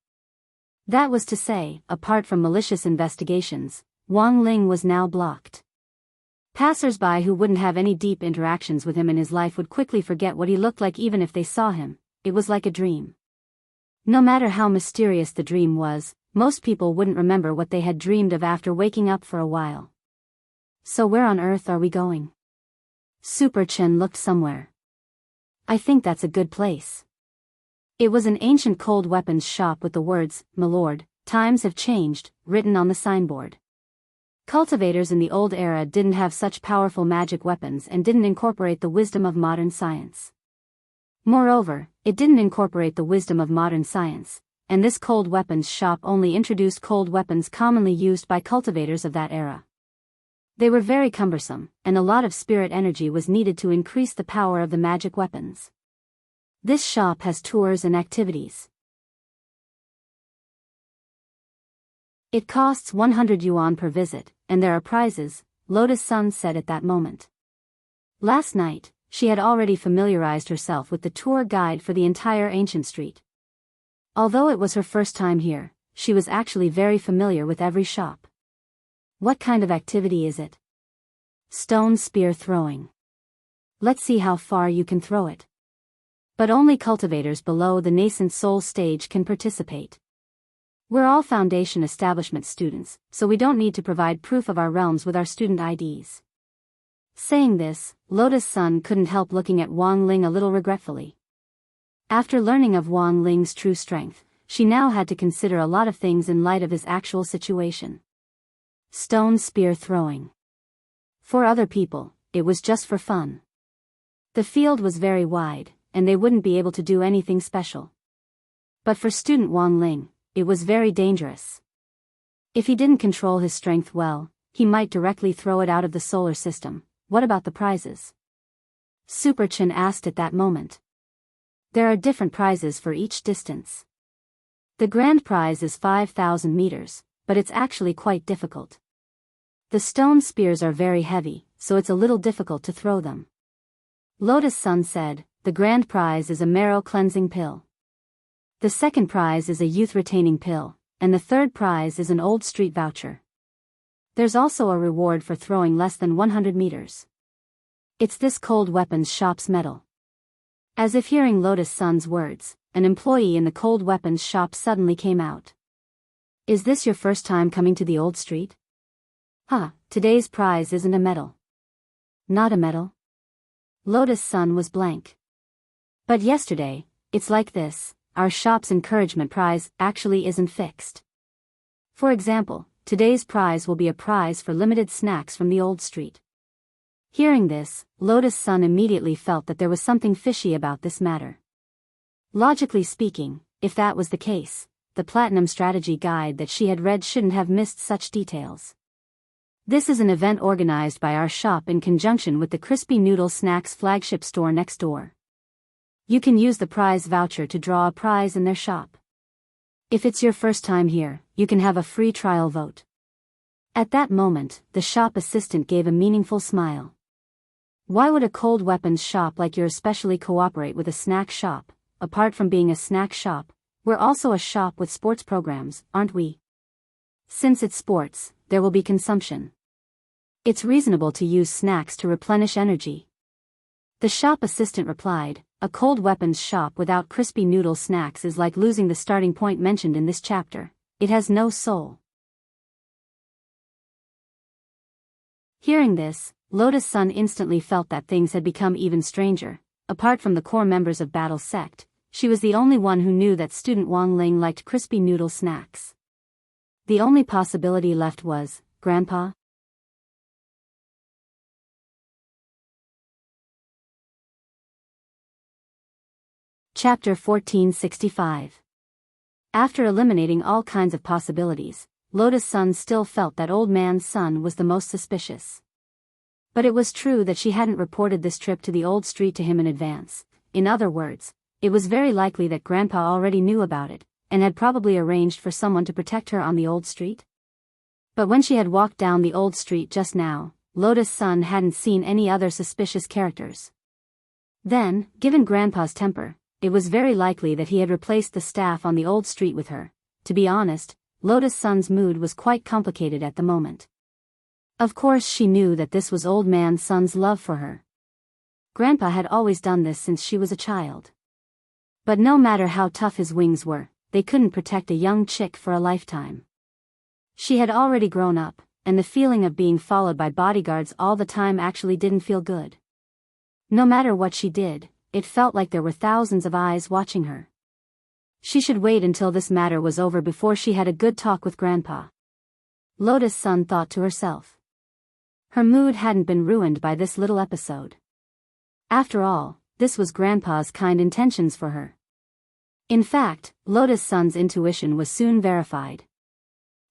That was to say, apart from malicious investigations, Wang Ling was now blocked. Passers-by who wouldn't have any deep interactions with him in his life would quickly forget what he looked like even if they saw him. It was like a dream. No matter how mysterious the dream was, most people wouldn't remember what they had dreamed of after waking up for a while. So where on earth are we going? Super Chen looked somewhere. I think that's a good place. It was an ancient cold weapons shop with the words, "My lord, times have changed," written on the signboard. Cultivators in the old era didn't have such powerful magic weapons and didn't incorporate the wisdom of modern science. Moreover, it didn't incorporate the wisdom of modern science, and this cold weapons shop only introduced cold weapons commonly used by cultivators of that era. They were very cumbersome, and a lot of spirit energy was needed to increase the power of the magic weapons. This shop has tours and activities. It costs 100 yuan per visit, and there are prizes, Lotus Sun said at that moment. Last night, she had already familiarized herself with the tour guide for the entire ancient street. Although it was her first time here, she was actually very familiar with every shop. What kind of activity is it? Stone spear throwing. Let's see how far you can throw it. But only cultivators below the nascent soul stage can participate. We're all Foundation Establishment students, so we don't need to provide proof of our realms with our student IDs. Saying this, Lotus Sun couldn't help looking at Wang Ling a little regretfully. After learning of Wang Ling's true strength, she now had to consider a lot of things in light of his actual situation. Stone spear throwing. For other people, it was just for fun. The field was very wide, and they wouldn't be able to do anything special. But for student Wang Ling, it was very dangerous. If he didn't control his strength well, he might directly throw it out of the solar system. What about the prizes? Super Chen asked at that moment. There are different prizes for each distance. The grand prize is 5,000 meters, but it's actually quite difficult. The stone spears are very heavy, so it's a little difficult to throw them. Lotus Sun said, the grand prize is a marrow cleansing pill. The second prize is a youth retaining pill, and the third prize is an old street voucher. There's also a reward for throwing less than 100 meters. It's this cold weapons shop's medal. As if hearing Lotus Sun's words, an employee in the cold weapons shop suddenly came out. Is this your first time coming to the old street? Today's prize isn't a medal. Not a medal? Lotus Sun was blank. But yesterday, it's like this, our shop's encouragement prize actually isn't fixed. For example, today's prize will be a prize for limited snacks from the old street. Hearing this, Lotus Sun immediately felt that there was something fishy about this matter. Logically speaking, if that was the case, the Platinum Strategy Guide that she had read shouldn't have missed such details. This is an event organized by our shop in conjunction with the Crispy Noodle Snacks flagship store next door. You can use the prize voucher to draw a prize in their shop. If it's your first time here, you can have a free trial vote. At that moment, the shop assistant gave a meaningful smile. Why would a cold weapons shop like yours especially cooperate with a snack shop? Apart from being a snack shop, we're also a shop with sports programs, aren't we? Since it's sports, there will be consumption. It's reasonable to use snacks to replenish energy. The shop assistant replied, a cold weapons shop without crispy noodle snacks is like losing the starting point mentioned in this chapter. It has no soul. Hearing this, Lotus Sun instantly felt that things had become even stranger. Apart from the core members of Battle Sect, she was the only one who knew that student Wang Ling liked crispy noodle snacks. The only possibility left was, Grandpa? Chapter 1465. After eliminating all kinds of possibilities, Lotus Sun still felt that old man's son was the most suspicious. But it was true that she hadn't reported this trip to the old street to him in advance. In other words, it was very likely that Grandpa already knew about it, and had probably arranged for someone to protect her on the old street. But when she had walked down the old street just now, Lotus Sun hadn't seen any other suspicious characters. Then, given Grandpa's temper, it was very likely that he had replaced the staff on the old street with her. To be honest, Lotus Sun's mood was quite complicated at the moment. Of course she knew that this was Old Man Sun's love for her. Grandpa had always done this since she was a child. But no matter how tough his wings were, they couldn't protect a young chick for a lifetime. She had already grown up, and the feeling of being followed by bodyguards all the time actually didn't feel good. No matter what she did, it felt like there were thousands of eyes watching her. She should wait until this matter was over before she had a good talk with Grandpa. Lotus Sun thought to herself. Her mood hadn't been ruined by this little episode. After all, this was Grandpa's kind intentions for her. In fact, Lotus Sun's intuition was soon verified.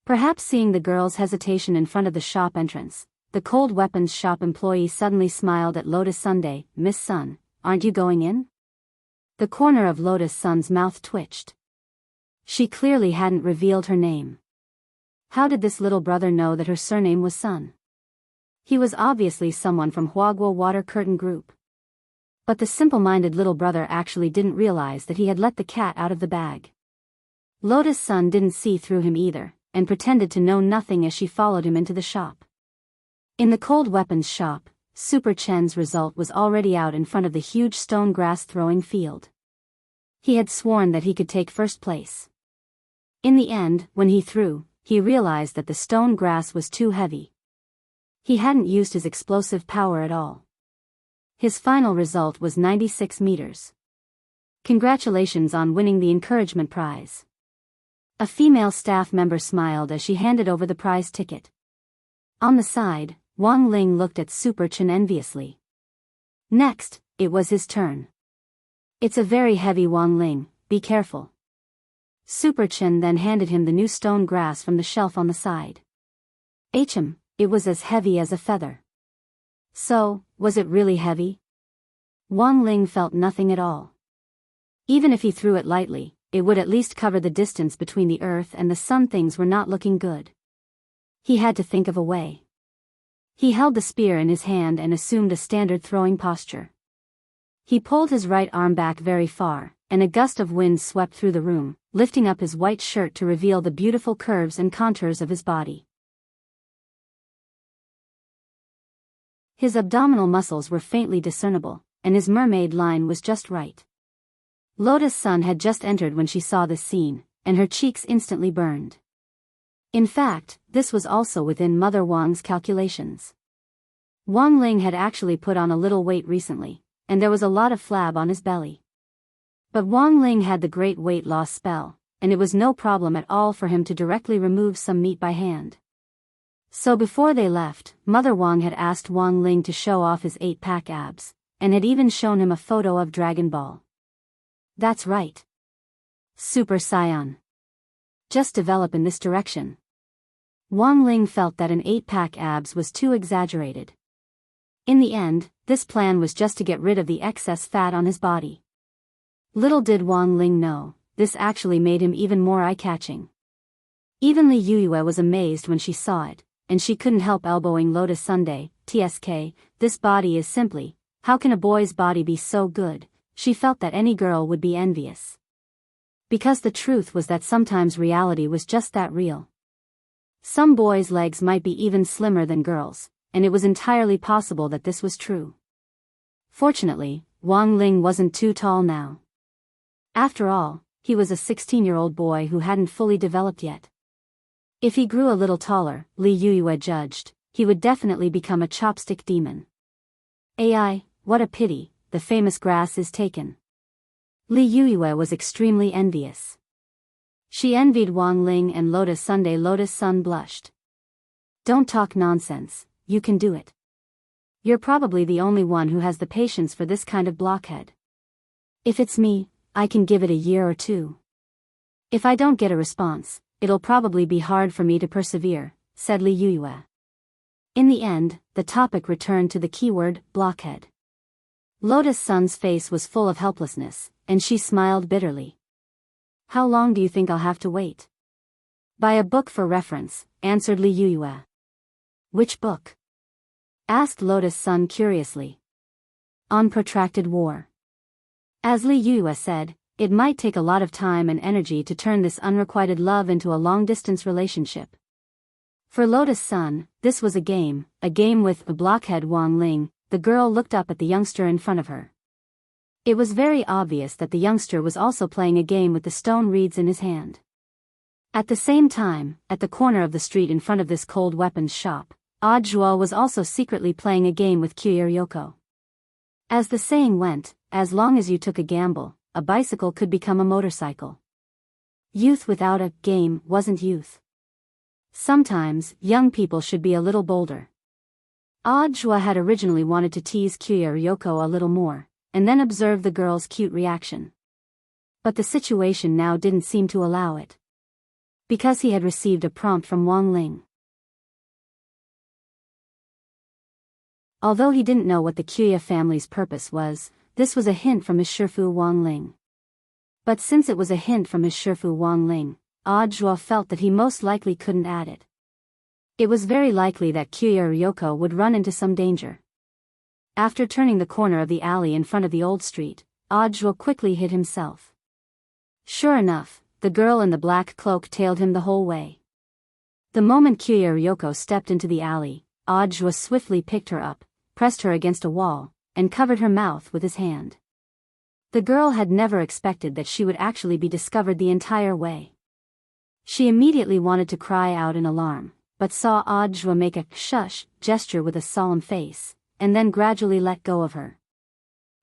Perhaps seeing the girl's hesitation in front of the shop entrance, the cold weapons shop employee suddenly smiled at Lotus Sunday. "Miss Sun, aren't you going in?" The corner of Lotus Sun's mouth twitched. She clearly hadn't revealed her name. How did this little brother know that her surname was Sun? He was obviously someone from Huagua Water Curtain Group. But the simple-minded little brother actually didn't realize that he had let the cat out of the bag. Lotus Sun didn't see through him either, and pretended to know nothing as she followed him into the shop. In the cold weapons shop, Super Chen's result was already out in front of the huge stone grass throwing field. He had sworn that he could take first place. In the end, when he threw, he realized that the stone grass was too heavy. He hadn't used his explosive power at all. His final result was 96 meters. Congratulations on winning the encouragement prize. A female staff member smiled as she handed over the prize ticket. On the side, Wang Ling looked at Super Chen enviously. Next, it was his turn. "It's a very heavy, Wang Ling, be careful." Super Chen then handed him the new stone grass from the shelf on the side. It was as heavy as a feather. So, was it really heavy? Wang Ling felt nothing at all. Even if he threw it lightly, it would at least cover the distance between the earth and the sun. Things were not looking good. He had to think of a way. He held the spear in his hand and assumed a standard throwing posture. He pulled his right arm back very far, and a gust of wind swept through the room, lifting up his white shirt to reveal the beautiful curves and contours of his body. His abdominal muscles were faintly discernible, and his mermaid line was just right. Lotus Sun had just entered when she saw this scene, and her cheeks instantly burned. In fact, this was also within Mother Wang's calculations. Wang Ling had actually put on a little weight recently, and there was a lot of flab on his belly. But Wang Ling had the great weight loss spell, and it was no problem at all for him to directly remove some meat by hand. So before they left, Mother Wang had asked Wang Ling to show off his 8-pack abs, and had even shown him a photo of Dragon Ball. That's right. Super Saiyan. Just develop in this direction. Wang Ling felt that an 8-pack abs was too exaggerated. In the end, this plan was just to get rid of the excess fat on his body. Little did Wang Ling know, this actually made him even more eye-catching. Even Li Yuyue was amazed when she saw it, and she couldn't help elbowing Lotus Sunday. "TSK, this body is simply, how can a boy's body be so good?" She felt that any girl would be envious. Because the truth was that sometimes reality was just that real. Some boys' legs might be even slimmer than girls', and it was entirely possible that this was true. Fortunately, Wang Ling wasn't too tall now. After all, he was a 16-year-old boy who hadn't fully developed yet. If he grew a little taller, Li Yuyue judged, he would definitely become a chopstick demon. Ai, what a pity, the famous grass is taken. Li Yuyue was extremely envious. She envied Wang Ling and Lotus Sunday. Lotus Sun blushed. "Don't talk nonsense, you can do it. You're probably the only one who has the patience for this kind of blockhead. If it's me, I can give it a year or two. If I don't get a response, it'll probably be hard for me to persevere," said Li Yuyue. In the end, the topic returned to the keyword, blockhead. Lotus Sun's face was full of helplessness, and she smiled bitterly. How long do you think I'll have to wait? Buy a book for reference, answered Li Yuyue. Which book? Asked Lotus Sun curiously. On protracted war. As Li Yuyue said, it might take a lot of time and energy to turn this unrequited love into a long-distance relationship. For Lotus Sun, this was a game with the blockhead Wang Ling. The girl looked up at the youngster in front of her. It was very obvious that the youngster was also playing a game with the stone reeds in his hand. At the same time, at the corner of the street in front of this cold weapons shop, Audrey was also secretly playing a game with Kyoko. As the saying went, as long as you took a gamble, a bicycle could become a motorcycle. Youth without a game wasn't youth. Sometimes, young people should be a little bolder. Audrey had originally wanted to tease Kyoko a little more, and then observe the girl's cute reaction. But the situation now didn't seem to allow it. Because he had received a prompt from Wang Ling. Although he didn't know what the Kyoko family's purpose was, this was a hint from his Shifu Wang Ling. But since it was a hint from his Shifu Wang Ling, Audrey felt that he most likely couldn't add it. It was very likely that Kyoko would run into some danger. After turning the corner of the alley in front of the old street, Audrey quickly hid himself. Sure enough, the girl in the black cloak tailed him the whole way. The moment Kyoko stepped into the alley, Audrey swiftly picked her up, pressed her against a wall, and covered her mouth with his hand. The girl had never expected that she would actually be discovered the entire way. She immediately wanted to cry out in alarm, but saw Audrey make a shush gesture with a solemn face, and then gradually let go of her.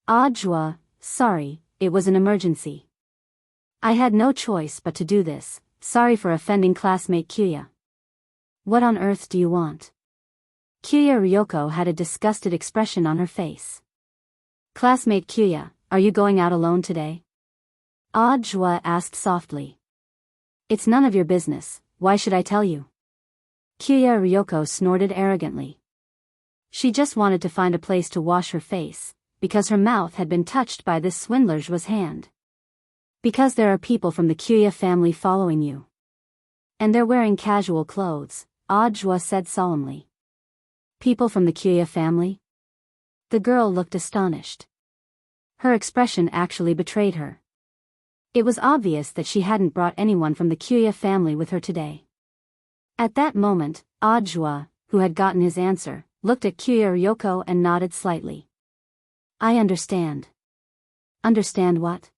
Audrey, sorry, it was an emergency. I had no choice but to do this, sorry for offending classmate Kyoko. What on earth do you want? Kyoko had a disgusted expression on her face. Classmate Kyoko, are you going out alone today? Audrey asked softly. It's none of your business, why should I tell you? Kyoko snorted arrogantly. She just wanted to find a place to wash her face, because her mouth had been touched by this swindler's hand. Because there are people from the Kyoko family following you. And they're wearing casual clothes, Audrey said solemnly. People from the Kyoko family? The girl looked astonished. Her expression actually betrayed her. It was obvious that she hadn't brought anyone from the Kyoko family with her today. At that moment, Audrey, who had gotten his answer, looked at Kyoko and nodded slightly. I understand. Understand what?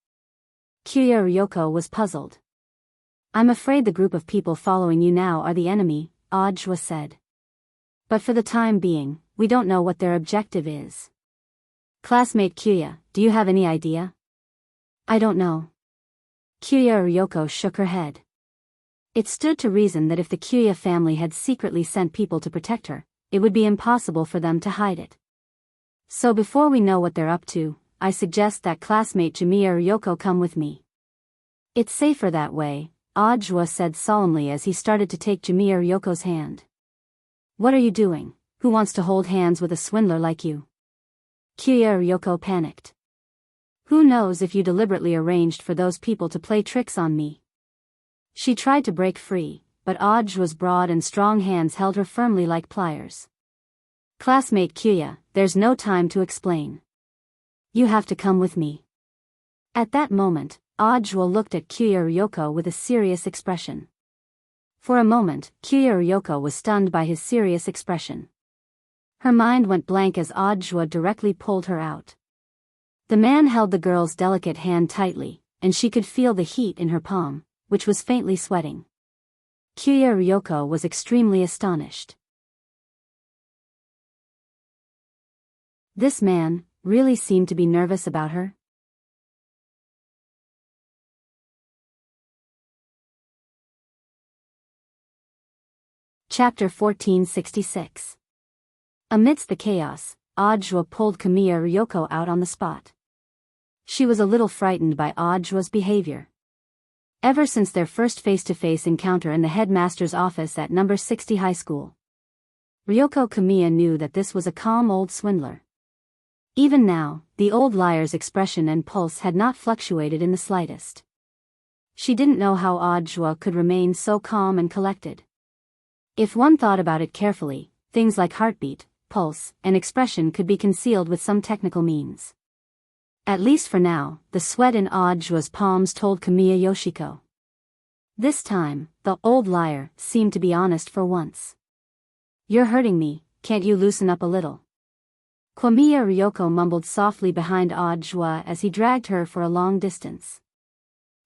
Kyoko was puzzled. I'm afraid the group of people following you now are the enemy, Audrey said. But for the time being, we don't know what their objective is. Classmate Kyoko, do you have any idea? I don't know. Kyoko shook her head. It stood to reason that if the Kyoko family had secretly sent people to protect her, it would be impossible for them to hide it. So before we know what they're up to, I suggest that classmate Kyoko come with me. It's safer that way, Audrey said solemnly as he started to take Kyoko hand. What are you doing? Who wants to hold hands with a swindler like you? Kyoko panicked. Who knows if you deliberately arranged for those people to play tricks on me? She tried to break free, but Audrey's broad and strong hands held her firmly like pliers. Classmate Kyoko, there's no time to explain. You have to come with me. At that moment, Audrey looked at Kyoko with a serious expression. For a moment, Kyoko was stunned by his serious expression. Her mind went blank as Audrey directly pulled her out. The man held the girl's delicate hand tightly, and she could feel the heat in her palm, which was faintly sweating. Kyoko was extremely astonished. This man really seemed to be nervous about her. Chapter 1466. Amidst the chaos, Audrey pulled Kyoko out on the spot. She was a little frightened by Audrey's behavior. Ever since their first face-to-face encounter in the headmaster's office at number 60 high school, Ryoko knew that this was a calm old swindler. Even now, the old liar's expression and pulse had not fluctuated in the slightest. She didn't know how Audjua could remain so calm and collected. If one thought about it carefully, things like heartbeat, pulse, and expression could be concealed with some technical means. At least for now, the sweat in Audjua's palms told Kamiya Yoshiko. This time, the old liar seemed to be honest for once. "You're hurting me, can't you loosen up a little?" Kamiya Ryoko mumbled softly behind Audjua as he dragged her for a long distance.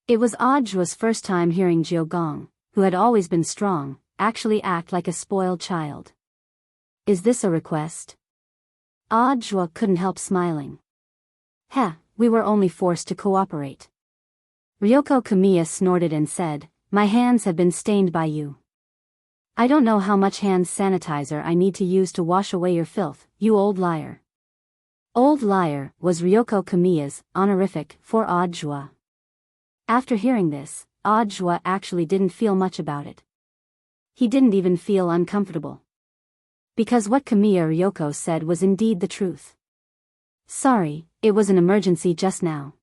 It was Audjua's first time hearing Jiogong, who had always been strong, actually act like a spoiled child. "Is this a request?" Audjua couldn't help smiling. "Heh, we were only forced to cooperate." Ryoko Kamiya snorted and said, "My hands have been stained by you. I don't know how much hand sanitizer I need to use to wash away your filth, you old liar." Old liar was Ryoko Kamiya's honorific for Audjua. After hearing this, Audjua actually didn't feel much about it. He didn't even feel uncomfortable. Because what Kamiya Ryoko said was indeed the truth. "Sorry, it was an emergency just now.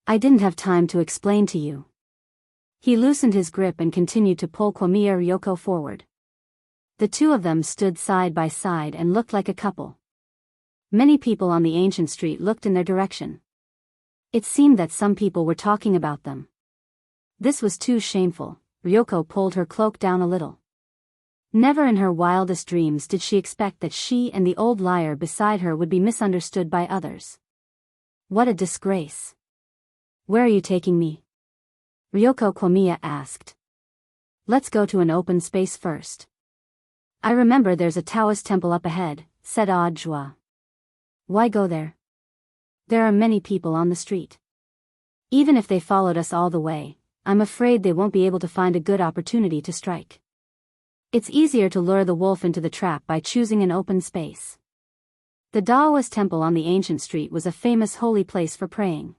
I didn't have time to explain to you." He loosened his grip and continued to pull Kamiya Ryoko forward. The two of them stood side by side and looked like a couple. Many people on the ancient street looked in their direction. It seemed that some people were talking about them. This was too shameful. Ryoko pulled her cloak down a little. Never in her wildest dreams did she expect that she and the old liar beside her would be misunderstood by others. What a disgrace. "Where are you taking me?" Ryoko Kamiya asked. "Let's go to an open space first." "I remember there's a Taoist temple up ahead," said Audjua. "Why go there? There are many people on the street. Even if they followed us all the way, I'm afraid they won't be able to find a good opportunity to strike. It's easier to lure the wolf into the trap by choosing an open space." The Taoist temple on the ancient street was a famous holy place for praying.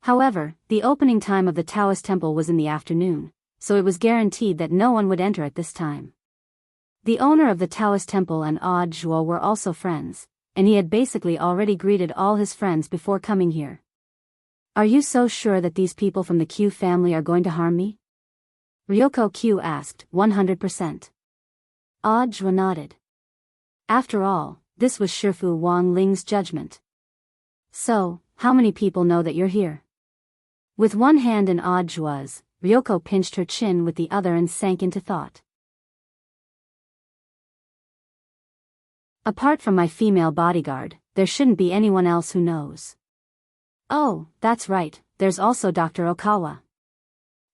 However, the opening time of the Taoist temple was in the afternoon, so it was guaranteed that no one would enter at this time. The owner of the Taoist temple and Audjua were also friends, and he had basically already greeted all his friends before coming here. "Are you so sure that these people from the Q family are going to harm me?" Ryoko Q asked. 100%. Audjua nodded. After all, this was Shifu Wang Ling's judgment. "So, how many people know that you're here?" With one hand in Audjua's, Ryoko pinched her chin with the other and sank into thought. "Apart from my female bodyguard, there shouldn't be anyone else who knows." "Oh, that's right, there's also Dr. Okawa."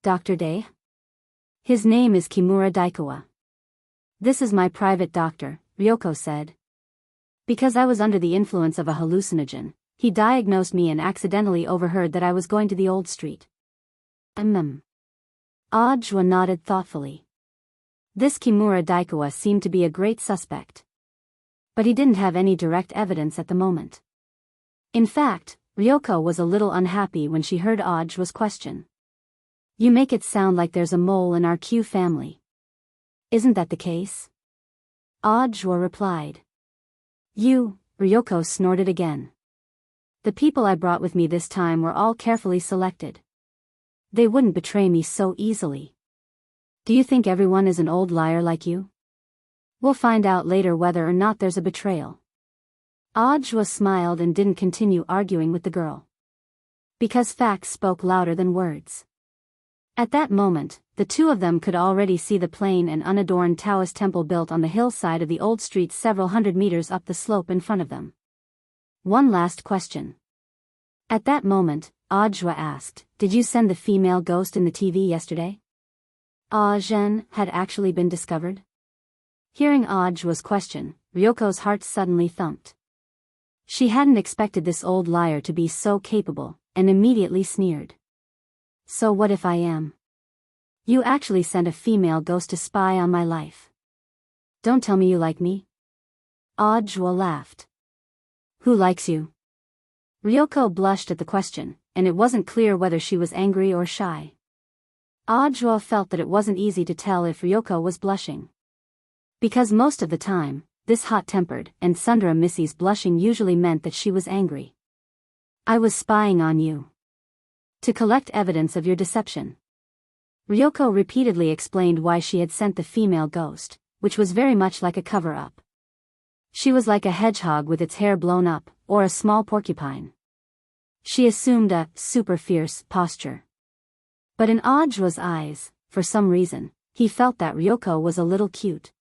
"Dr. Day?" "His name is Kimura Daikawa. This is my private doctor," Ryoko said. "Because I was under the influence of a hallucinogen, he diagnosed me and accidentally overheard that I was going to the old street." Audjua nodded thoughtfully. This Kimura Daikawa seemed to be a great suspect. But he didn't have any direct evidence at the moment. In fact, Ryoko was a little unhappy when she heard Audjua's question. "You make it sound like there's a mole in our Q family. Isn't that the case?" Audjua replied. Ryoko snorted again. "The people I brought with me this time were all carefully selected. They wouldn't betray me so easily. Do you think everyone is an old liar like you? We'll find out later whether or not there's a betrayal." Audjua smiled and didn't continue arguing with the girl. Because facts spoke louder than words. At that moment, the two of them could already see the plain and unadorned Taoist temple built on the hillside of the old street several hundred meters up the slope in front of them. One last question. At that moment, Audjua asked, "Did you send the female ghost in the TV yesterday? Zhen had actually been discovered?" Hearing Audjua's question, Ryoko's heart suddenly thumped. She hadn't expected this old liar to be so capable, and immediately sneered. "So what if I am? You actually sent a female ghost to spy on my life. Don't tell me you like me?" Audjua laughed. "Who likes you?" Ryoko blushed at the question, and it wasn't clear whether she was angry or shy. Audjua felt that it wasn't easy to tell if Ryoko was blushing. Because most of the time, this hot-tempered and Sundara Missy's blushing usually meant that she was angry. "I was spying on you." To collect evidence of your deception. Ryoko repeatedly explained why she had sent the female ghost, which was very much like a cover-up. She was like a hedgehog with its hair blown up, or a small porcupine. She assumed a super fierce posture. But in Audjua's eyes, for some reason, he felt that Ryoko was a little cute.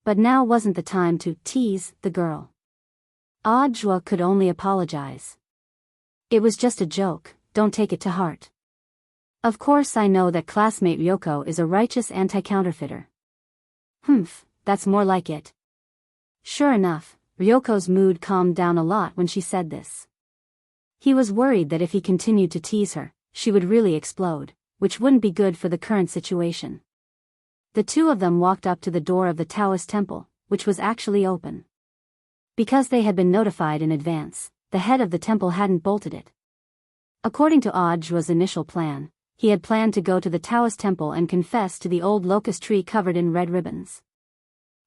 But now wasn't the time to tease the girl. Audjua could only apologize. It was just a joke, don't take it to heart. Of course I know that classmate Ryoko is a righteous anti-counterfeiter. Humph, that's more like it. Sure enough, Ryoko's mood calmed down a lot when she said this. He was worried that if he continued to tease her, she would really explode, which wouldn't be good for the current situation. The two of them walked up to the door of the Taoist temple, which was actually open. Because they had been notified in advance, the head of the temple hadn't bolted it. According to Audjua's initial plan, he had planned to go to the Taoist temple and confess to the old locust tree covered in red ribbons.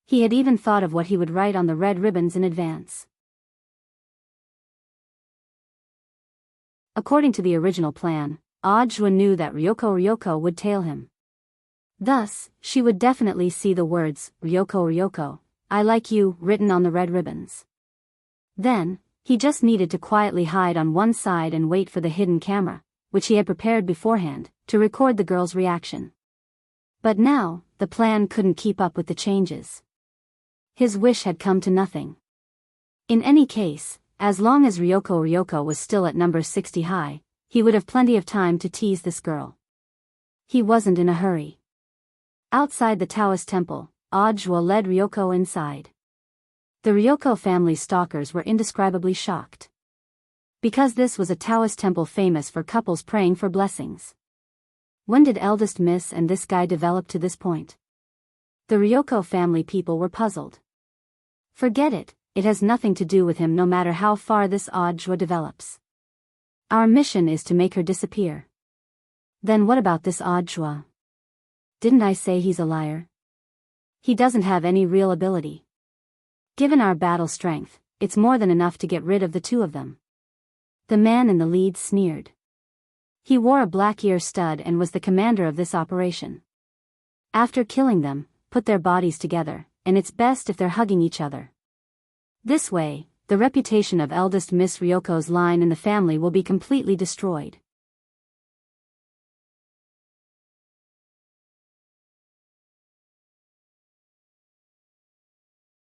He had even thought of what he would write on the red ribbons in advance. According to the original plan, Audjua knew that Ryoko would tail him. Thus, she would definitely see the words, Ryoko, I like you, written on the red ribbons. Then, he just needed to quietly hide on one side and wait for the hidden camera, which he had prepared beforehand, to record the girl's reaction. But now, the plan couldn't keep up with the changes. His wish had come to nothing. In any case, as long as Ryoko was still at number 60 high, he would have plenty of time to tease this girl. He wasn't in a hurry. Outside the Taoist temple, Audjua led Ryoko inside. The Ryoko family stalkers were indescribably shocked. Because this was a Taoist temple famous for couples praying for blessings. When did eldest miss and this guy develop to this point? The Ryoko family people were puzzled. Forget it, it has nothing to do with him no matter how far this Audjua develops. Our mission is to make her disappear. Then what about this Audjua? Didn't I say he's a liar? He doesn't have any real ability. Given our battle strength, it's more than enough to get rid of the two of them. The man in the lead sneered. He wore a black ear stud and was the commander of this operation. After killing them, put their bodies together, and it's best if they're hugging each other. This way, the reputation of eldest Miss Ryoko's line in the family will be completely destroyed.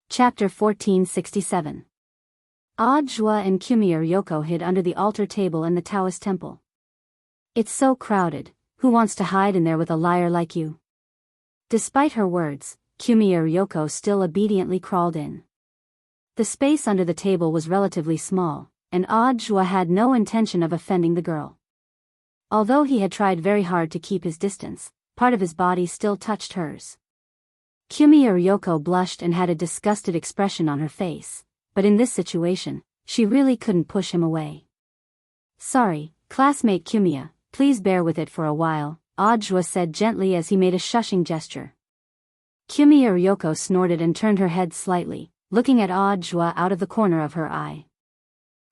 Chapter 1467. Audjua and Kumiya Ryoko hid under the altar table in the Taoist temple. It's so crowded, who wants to hide in there with a liar like you? Despite her words, Kumiya Ryoko still obediently crawled in. The space under the table was relatively small, and Audjua had no intention of offending the girl. Although he had tried very hard to keep his distance, part of his body still touched hers. Kumiya Ryoko blushed and had a disgusted expression on her face, but in this situation, she really couldn't push him away. Sorry, classmate Kumiya, please bear with it for a while, Audjua said gently as he made a shushing gesture. Kumiya Ryoko snorted and turned her head slightly, looking at Audjua out of the corner of her eye.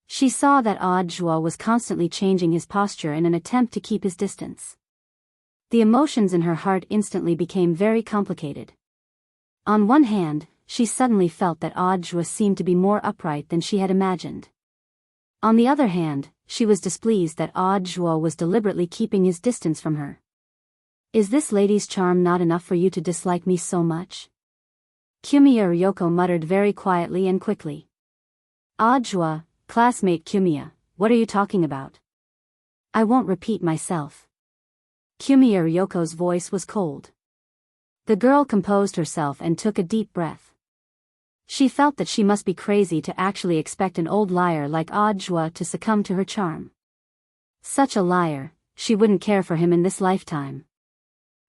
She saw that Audjua was constantly changing his posture in an attempt to keep his distance. The emotions in her heart instantly became very complicated. On one hand, she suddenly felt that Audjua seemed to be more upright than she had imagined. On the other hand, she was displeased that Audjua was deliberately keeping his distance from her. Is this lady's charm not enough for you to dislike me so much? Kumiya Ryoko muttered very quietly and quickly. Audjua, classmate Kumiya, what are you talking about? I won't repeat myself. Kumiya Ryoko's voice was cold. The girl composed herself and took a deep breath. She felt that she must be crazy to actually expect an old liar like Audjua to succumb to her charm. Such a liar, she wouldn't care for him in this lifetime.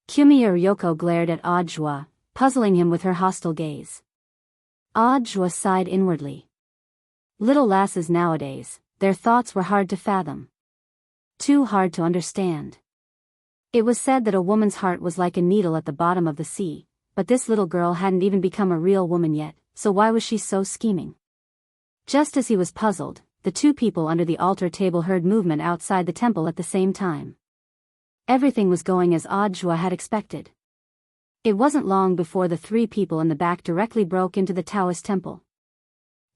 Kumiya Ryoko glared at Audjua, puzzling him with her hostile gaze. Audjua sighed inwardly. Little lasses nowadays, their thoughts were hard to fathom. Too hard to understand. It was said that a woman's heart was like a needle at the bottom of the sea, but this little girl hadn't even become a real woman yet, so why was she so scheming? Just as he was puzzled, the two people under the altar table heard movement outside the temple at the same time. Everything was going as Audjua had expected. It wasn't long before the three people in the back directly broke into the Taoist temple.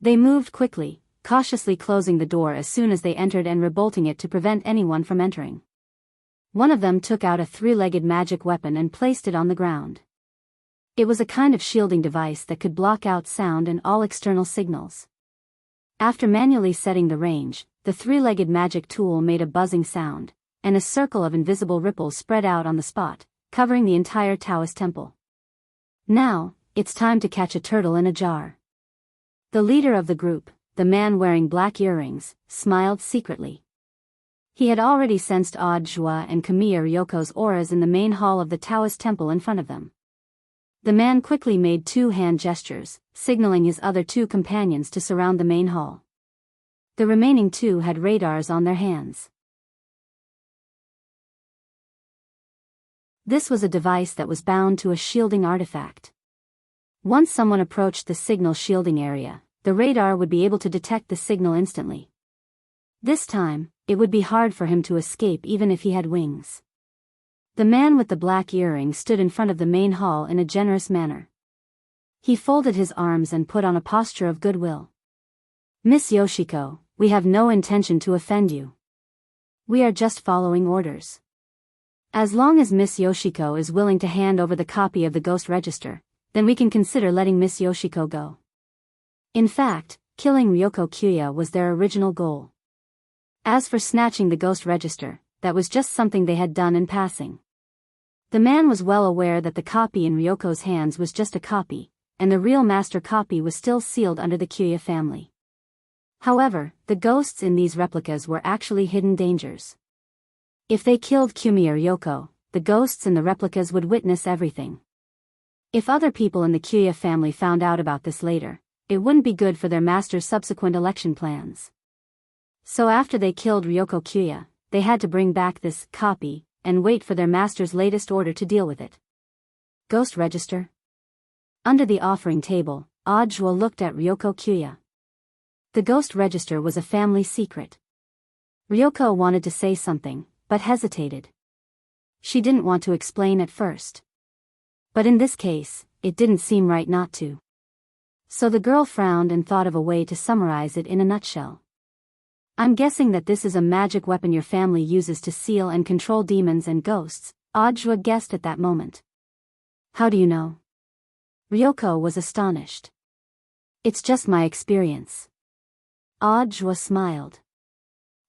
They moved quickly, cautiously closing the door as soon as they entered and rebolting it to prevent anyone from entering. One of them took out a three-legged magic weapon and placed it on the ground. It was a kind of shielding device that could block out sound and all external signals. After manually setting the range, the three-legged magic tool made a buzzing sound, and a circle of invisible ripples spread out on the spot, covering the entire Taoist temple. Now, it's time to catch a turtle in a jar. The leader of the group, the man wearing black earrings, smiled secretly. He had already sensed Audjua and Kamiya Ryoko's auras in the main hall of the Taoist temple in front of them. The man quickly made two hand gestures, signaling his other two companions to surround the main hall. The remaining two had radars on their hands. This was a device that was bound to a shielding artifact. Once someone approached the signal shielding area, the radar would be able to detect the signal instantly. This time, it would be hard for him to escape even if he had wings. The man with the black earring stood in front of the main hall in a generous manner. He folded his arms and put on a posture of goodwill. "Miss Yoshiko, we have no intention to offend you. We are just following orders. As long as Miss Yoshiko is willing to hand over the copy of the ghost register, then we can consider letting Miss Yoshiko go." In fact, killing Ryoko Kyuya was their original goal. As for snatching the ghost register, that was just something they had done in passing. The man was well aware that the copy in Ryoko's hands was just a copy, and the real master copy was still sealed under the Kyuya family. However, the ghosts in these replicas were actually hidden dangers. If they killed Kamiya Ryoko, the ghosts in the replicas would witness everything. If other people in the Kyuya family found out about this later, it wouldn't be good for their master's subsequent election plans. So after they killed Ryoko Kyuya, they had to bring back this copy and wait for their master's latest order to deal with it. Ghost register? Under the offering table, Audjua looked at Ryoko Kyuya. The ghost register was a family secret. Ryoko wanted to say something, but hesitated. She didn't want to explain at first. But in this case, it didn't seem right not to. So the girl frowned and thought of a way to summarize it in a nutshell. "I'm guessing that this is a magic weapon your family uses to seal and control demons and ghosts," Audjua guessed at that moment. "How do you know?" Ryoko was astonished. "It's just my experience." Audjua smiled.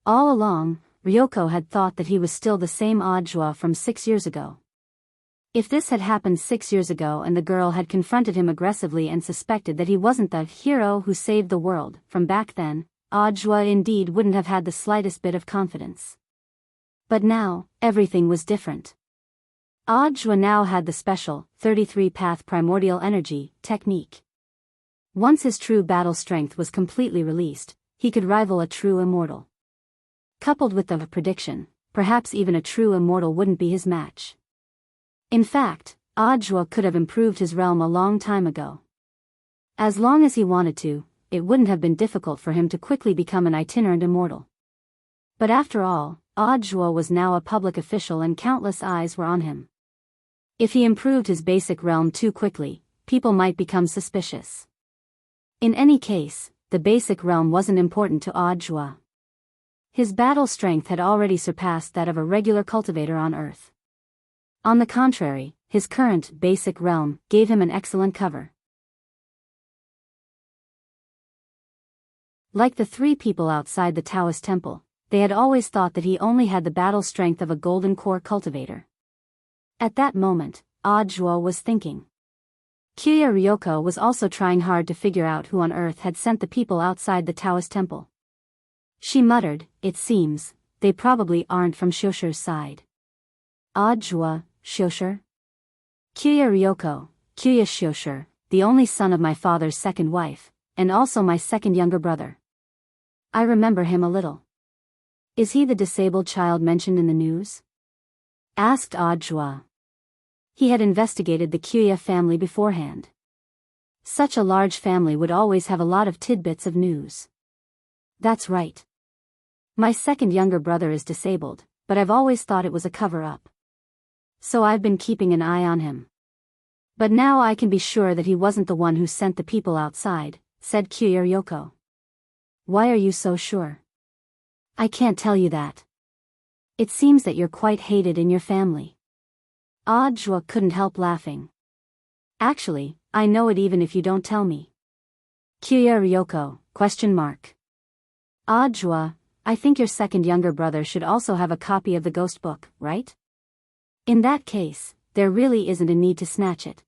All along, Ryoko had thought that he was still the same Audjua from 6 years ago. If this had happened 6 years ago and the girl had confronted him aggressively and suspected that he wasn't the hero who saved the world from back then, Audjua indeed wouldn't have had the slightest bit of confidence. But now, everything was different. Audjua now had the special 33-path primordial energy technique. Once his true battle strength was completely released, he could rival a true immortal. Coupled with the prediction, perhaps even a true immortal wouldn't be his match. In fact, Audjua could have improved his realm a long time ago. As long as he wanted to, it wouldn't have been difficult for him to quickly become an itinerant immortal. But after all, Audjua was now a public official and countless eyes were on him. If he improved his basic realm too quickly, people might become suspicious. In any case, the basic realm wasn't important to Audjua. His battle strength had already surpassed that of a regular cultivator on Earth. On the contrary, his current basic realm gave him an excellent cover. Like the three people outside the Taoist temple, they had always thought that he only had the battle strength of a golden core cultivator. At that moment, Audjua was thinking. Kyuya Ryoko was also trying hard to figure out who on earth had sent the people outside the Taoist temple. She muttered, "It seems, they probably aren't from Shoshu's side." Audjua, Shoshu? Kyuya Ryoko, Kyuya Shoshu, the only son of my father's second wife, and also my second younger brother. I remember him a little. Is he the disabled child mentioned in the news? Asked Audjua. He had investigated the Kyuya family beforehand. Such a large family would always have a lot of tidbits of news. That's right. My second younger brother is disabled, but I've always thought it was a cover-up. So I've been keeping an eye on him. But now I can be sure that he wasn't the one who sent the people outside, said Kyoko. Why are you so sure? I can't tell you that. It seems that you're quite hated in your family. Audra couldn't help laughing. Actually, I know it even if you don't tell me. Kyoko, ? Audra, I think your second younger brother should also have a copy of the ghost book, right? In that case, there really isn't a need to snatch it.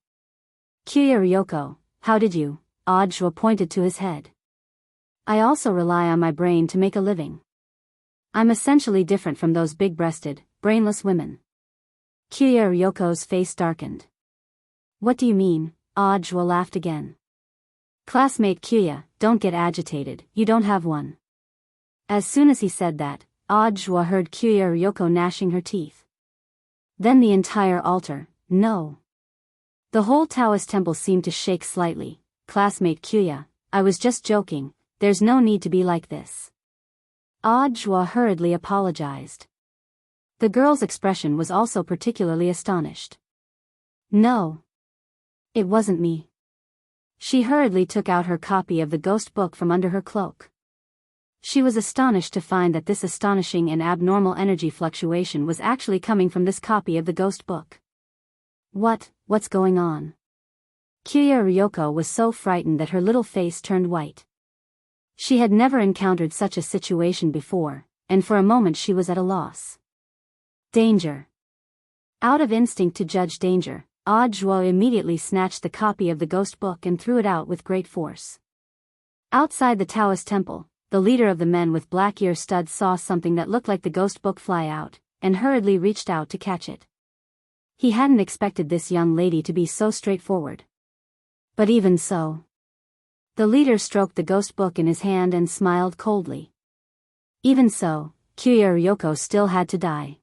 Kyoko, how did you? Audra pointed to his head. I also rely on my brain to make a living. I'm essentially different from those big-breasted, brainless women. Kyoko's face darkened. What do you mean? Audra laughed again. Classmate Kya, don't get agitated, you don't have one. As soon as he said that, Audra heard Kyoko gnashing her teeth. Then the entire altar, no. The whole Taoist temple seemed to shake slightly. Classmate Kya, I was just joking, there's no need to be like this. Audra hurriedly apologized. The girl's expression was also particularly astonished. No. It wasn't me. She hurriedly took out her copy of the ghost book from under her cloak. She was astonished to find that this astonishing and abnormal energy fluctuation was actually coming from this copy of the ghost book. What's going on? Kyoko was so frightened that her little face turned white. She had never encountered such a situation before, and for a moment she was at a loss. Danger. Out of instinct to judge danger, Audra immediately snatched the copy of the ghost book and threw it out with great force. Outside the Taoist temple, the leader of the men with black ear studs saw something that looked like the ghost book fly out, and hurriedly reached out to catch it. He hadn't expected this young lady to be so straightforward. But even so, the leader stroked the ghost book in his hand and smiled coldly. Even so, Kyoko still had to die.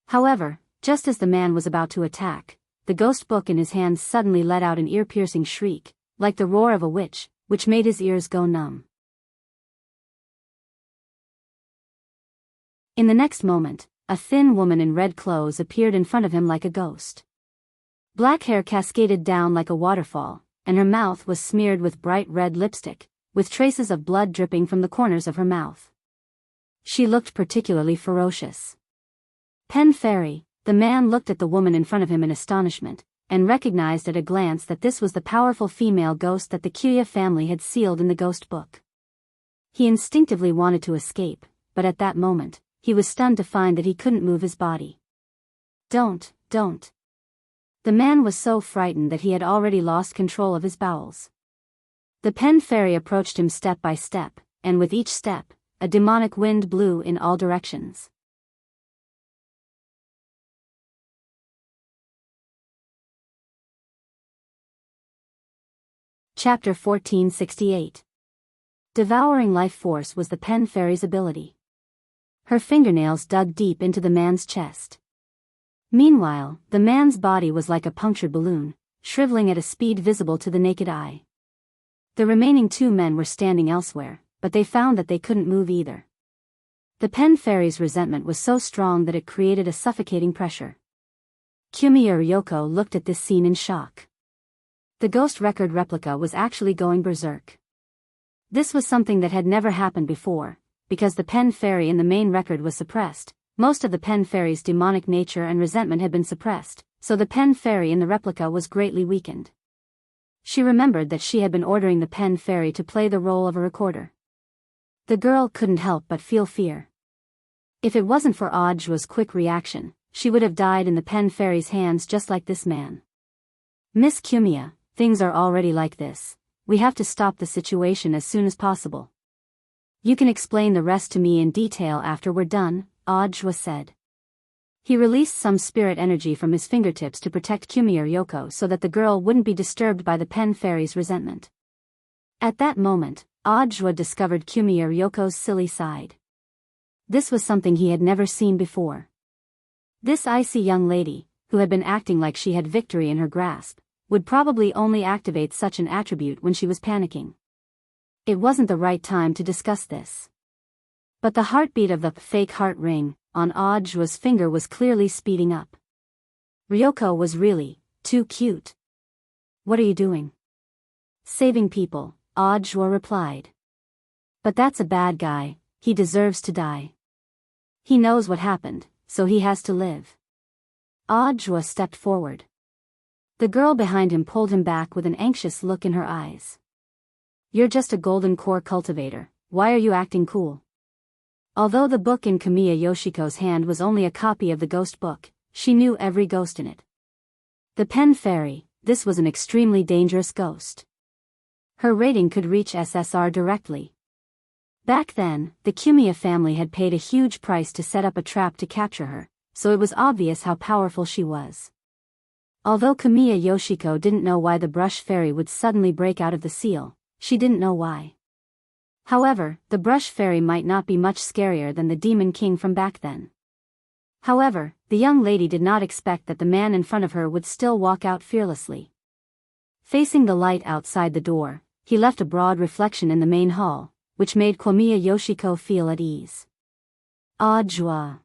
However, just as the man was about to attack, the ghost book in his hand suddenly let out an ear-piercing shriek, like the roar of a witch, which made his ears go numb. In the next moment, a thin woman in red clothes appeared in front of him like a ghost. Black hair cascaded down like a waterfall, and her mouth was smeared with bright red lipstick, with traces of blood dripping from the corners of her mouth. She looked particularly ferocious. Pen Fairy, the man looked at the woman in front of him in astonishment, and recognized at a glance that this was the powerful female ghost that the Kya family had sealed in the ghost book. He instinctively wanted to escape, but at that moment, he was stunned to find that he couldn't move his body. Don't. The man was so frightened that he had already lost control of his bowels. The Pen Fairy approached him step by step, and with each step, a demonic wind blew in all directions. Chapter 1468. Devouring life force was the Pen Fairy's ability. Her fingernails dug deep into the man's chest. Meanwhile, the man's body was like a punctured balloon, shriveling at a speed visible to the naked eye. The remaining two men were standing elsewhere, but they found that they couldn't move either. The Pen Fairy's resentment was so strong that it created a suffocating pressure. Kyoko looked at this scene in shock. The ghost record replica was actually going berserk. This was something that had never happened before, because the Pen Fairy in the main record was suppressed. Most of the Pen Fairy's demonic nature and resentment had been suppressed, so the Pen Fairy in the replica was greatly weakened. She remembered that she had been ordering the Pen Fairy to play the role of a recorder. The girl couldn't help but feel fear. If it wasn't for Audra's quick reaction, she would have died in the Pen Fairy's hands just like this man. Miss Kumia, things are already like this. We have to stop the situation as soon as possible. You can explain the rest to me in detail after we're done, Audra said. He released some spirit energy from his fingertips to protect Kyoko so that the girl wouldn't be disturbed by the Pen Fairy's resentment. At that moment, Audra discovered Kyoko's silly side. This was something he had never seen before. This icy young lady, who had been acting like she had victory in her grasp, would probably only activate such an attribute when she was panicking. It wasn't the right time to discuss this. But the heartbeat of the fake heart ring on Audio's finger was clearly speeding up. Ryoko was really too cute. What are you doing? Saving people, Audio replied. But that's a bad guy, he deserves to die. He knows what happened, so he has to live. Audio stepped forward. The girl behind him pulled him back with an anxious look in her eyes. You're just a golden core cultivator, why are you acting cool? Although the book in Kamiya Yoshiko's hand was only a copy of the ghost book, she knew every ghost in it. The pen fairy, this was an extremely dangerous ghost. Her rating could reach SSR directly. Back then, the Kamiya family had paid a huge price to set up a trap to capture her, so it was obvious how powerful she was. Although Kamiya Yoshiko didn't know why the brush fairy would suddenly break out of the seal, she didn't know why. However, the brush fairy might not be much scarier than the demon king from back then. However, the young lady did not expect that the man in front of her would still walk out fearlessly. Facing the light outside the door, he left a broad reflection in the main hall, which made Kamiya Yoshiko feel at ease. Audio.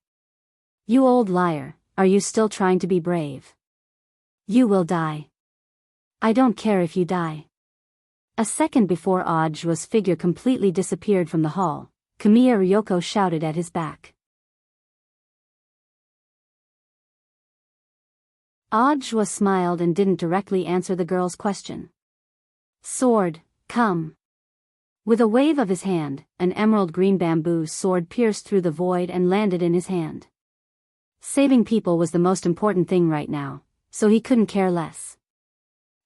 You old liar, are you still trying to be brave? You will die. I don't care if you die. A second before Audio's figure completely disappeared from the hall, Kamiya Ryoko shouted at his back. Audio smiled and didn't directly answer the girl's question. Sword, come. With a wave of his hand, an emerald green bamboo sword pierced through the void and landed in his hand. Saving people was the most important thing right now, so he couldn't care less.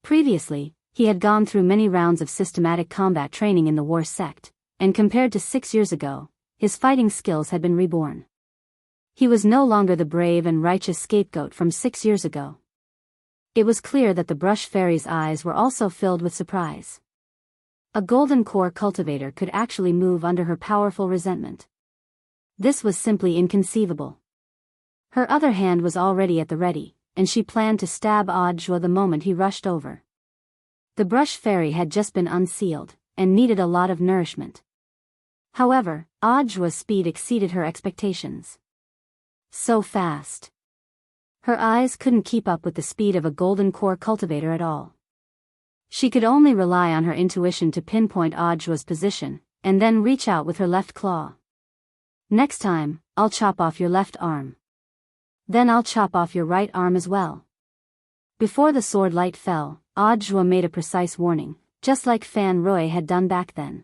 Previously, he had gone through many rounds of systematic combat training in the war sect, and compared to 6 years ago, his fighting skills had been reborn. He was no longer the brave and righteous scapegoat from 6 years ago. It was clear that the brush fairy's eyes were also filled with surprise. A golden core cultivator could actually move under her powerful resentment. This was simply inconceivable. Her other hand was already at the ready, and she planned to stab Audio the moment he rushed over. The brush fairy had just been unsealed, and needed a lot of nourishment. However, Audio's speed exceeded her expectations. So fast. Her eyes couldn't keep up with the speed of a golden core cultivator at all. She could only rely on her intuition to pinpoint Audio's position, and then reach out with her left claw. Next time, I'll chop off your left arm. Then I'll chop off your right arm as well. Before the sword light fell, Audio made a precise warning, just like Fan Roy had done back then.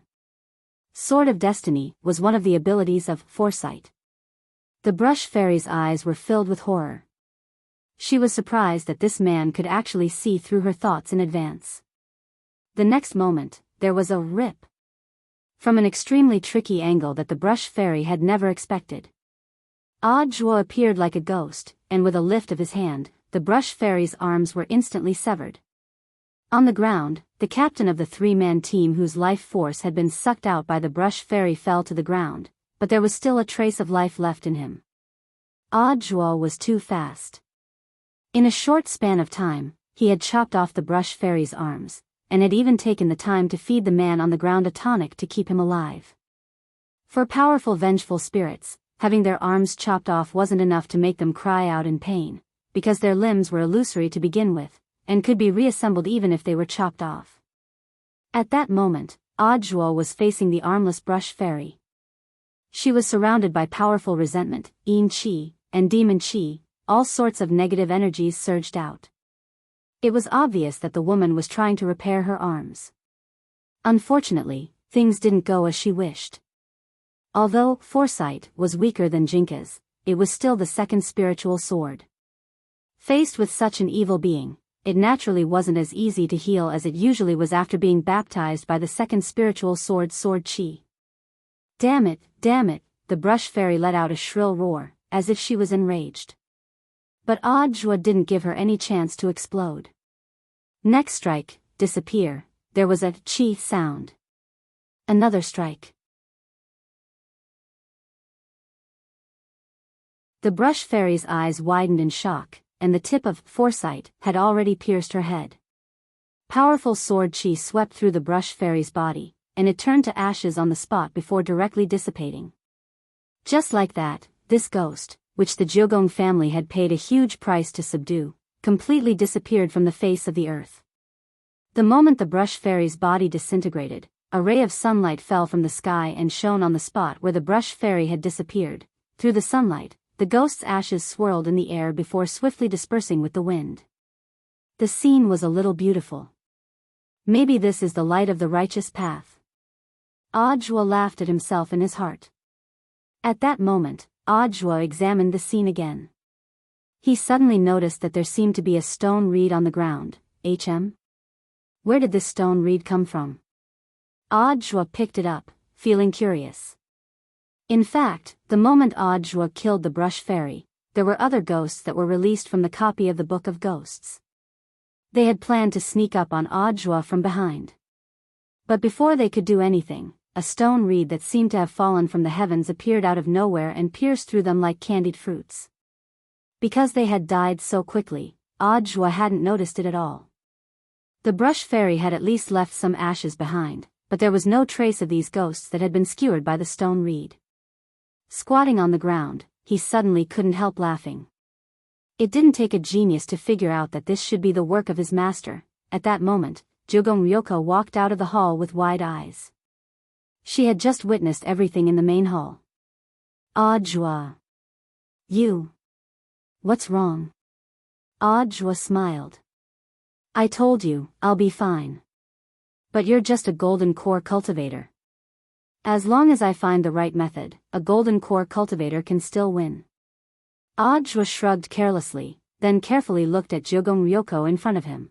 Sword of Destiny was one of the abilities of foresight. The brush fairy's eyes were filled with horror. She was surprised that this man could actually see through her thoughts in advance. The next moment, there was a rip. From an extremely tricky angle that the brush fairy had never expected. Audio appeared like a ghost, and with a lift of his hand, the brush fairy's arms were instantly severed. On the ground, the captain of the three-man team whose life force had been sucked out by the brush fairy fell to the ground, but there was still a trace of life left in him. Audio was too fast. In a short span of time, he had chopped off the brush fairy's arms, and had even taken the time to feed the man on the ground a tonic to keep him alive. For powerful vengeful spirits, having their arms chopped off wasn't enough to make them cry out in pain, because their limbs were illusory to begin with, and could be reassembled even if they were chopped off. At that moment, Audio was facing the armless brush fairy. She was surrounded by powerful resentment, yin chi, and demon chi. All sorts of negative energies surged out. It was obvious that the woman was trying to repair her arms. Unfortunately, things didn't go as she wished. Although foresight was weaker than Jinka's, it was still the second spiritual sword. Faced with such an evil being, it naturally wasn't as easy to heal as it usually was after being baptized by the second spiritual sword chi. Damn it, the brush fairy let out a shrill roar, as if she was enraged. But Audio didn't give her any chance to explode. Next strike, disappear, there was a chi sound. Another strike. The brush fairy's eyes widened in shock, and the tip of foresight had already pierced her head. Powerful sword chi swept through the brush fairy's body, and it turned to ashes on the spot before directly dissipating. Just like that, this ghost, which the Jogong family had paid a huge price to subdue, completely disappeared from the face of the earth. The moment the brush fairy's body disintegrated, a ray of sunlight fell from the sky and shone on the spot where the brush fairy had disappeared. Through the sunlight, the ghost's ashes swirled in the air before swiftly dispersing with the wind. The scene was a little beautiful. Maybe this is the light of the righteous path. Audra laughed at himself in his heart. At that moment, Audra examined the scene again. He suddenly noticed that there seemed to be a stone reed on the ground. Where did this stone reed come from? Audra picked it up, feeling curious. In fact, the moment Audra killed the brush fairy, there were other ghosts that were released from the copy of the Book of Ghosts. They had planned to sneak up on Audra from behind. But before they could do anything, a stone reed that seemed to have fallen from the heavens appeared out of nowhere and pierced through them like candied fruits. Because they had died so quickly, Audra hadn't noticed it at all. The brush fairy had at least left some ashes behind, but there was no trace of these ghosts that had been skewered by the stone reed. Squatting on the ground, he suddenly couldn't help laughing. It didn't take a genius to figure out that this should be the work of his master. At that moment, Jogong Ryoko walked out of the hall with wide eyes. She had just witnessed everything in the main hall. Audra. You. What's wrong? Audra smiled. I told you, I'll be fine. But you're just a golden core cultivator. As long as I find the right method, a golden core cultivator can still win. Audra shrugged carelessly, then carefully looked at Jogong Ryoko in front of him.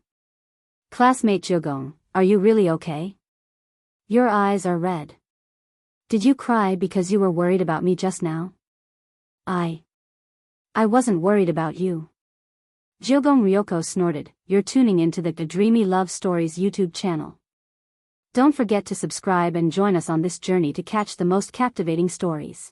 Classmate Jogong, are you really okay? Your eyes are red. Did you cry because you were worried about me just now? I wasn't worried about you. Jogong Ryoko snorted. You're tuning into the Dreamy Love Stories YouTube channel. Don't forget to subscribe and join us on this journey to catch the most captivating stories.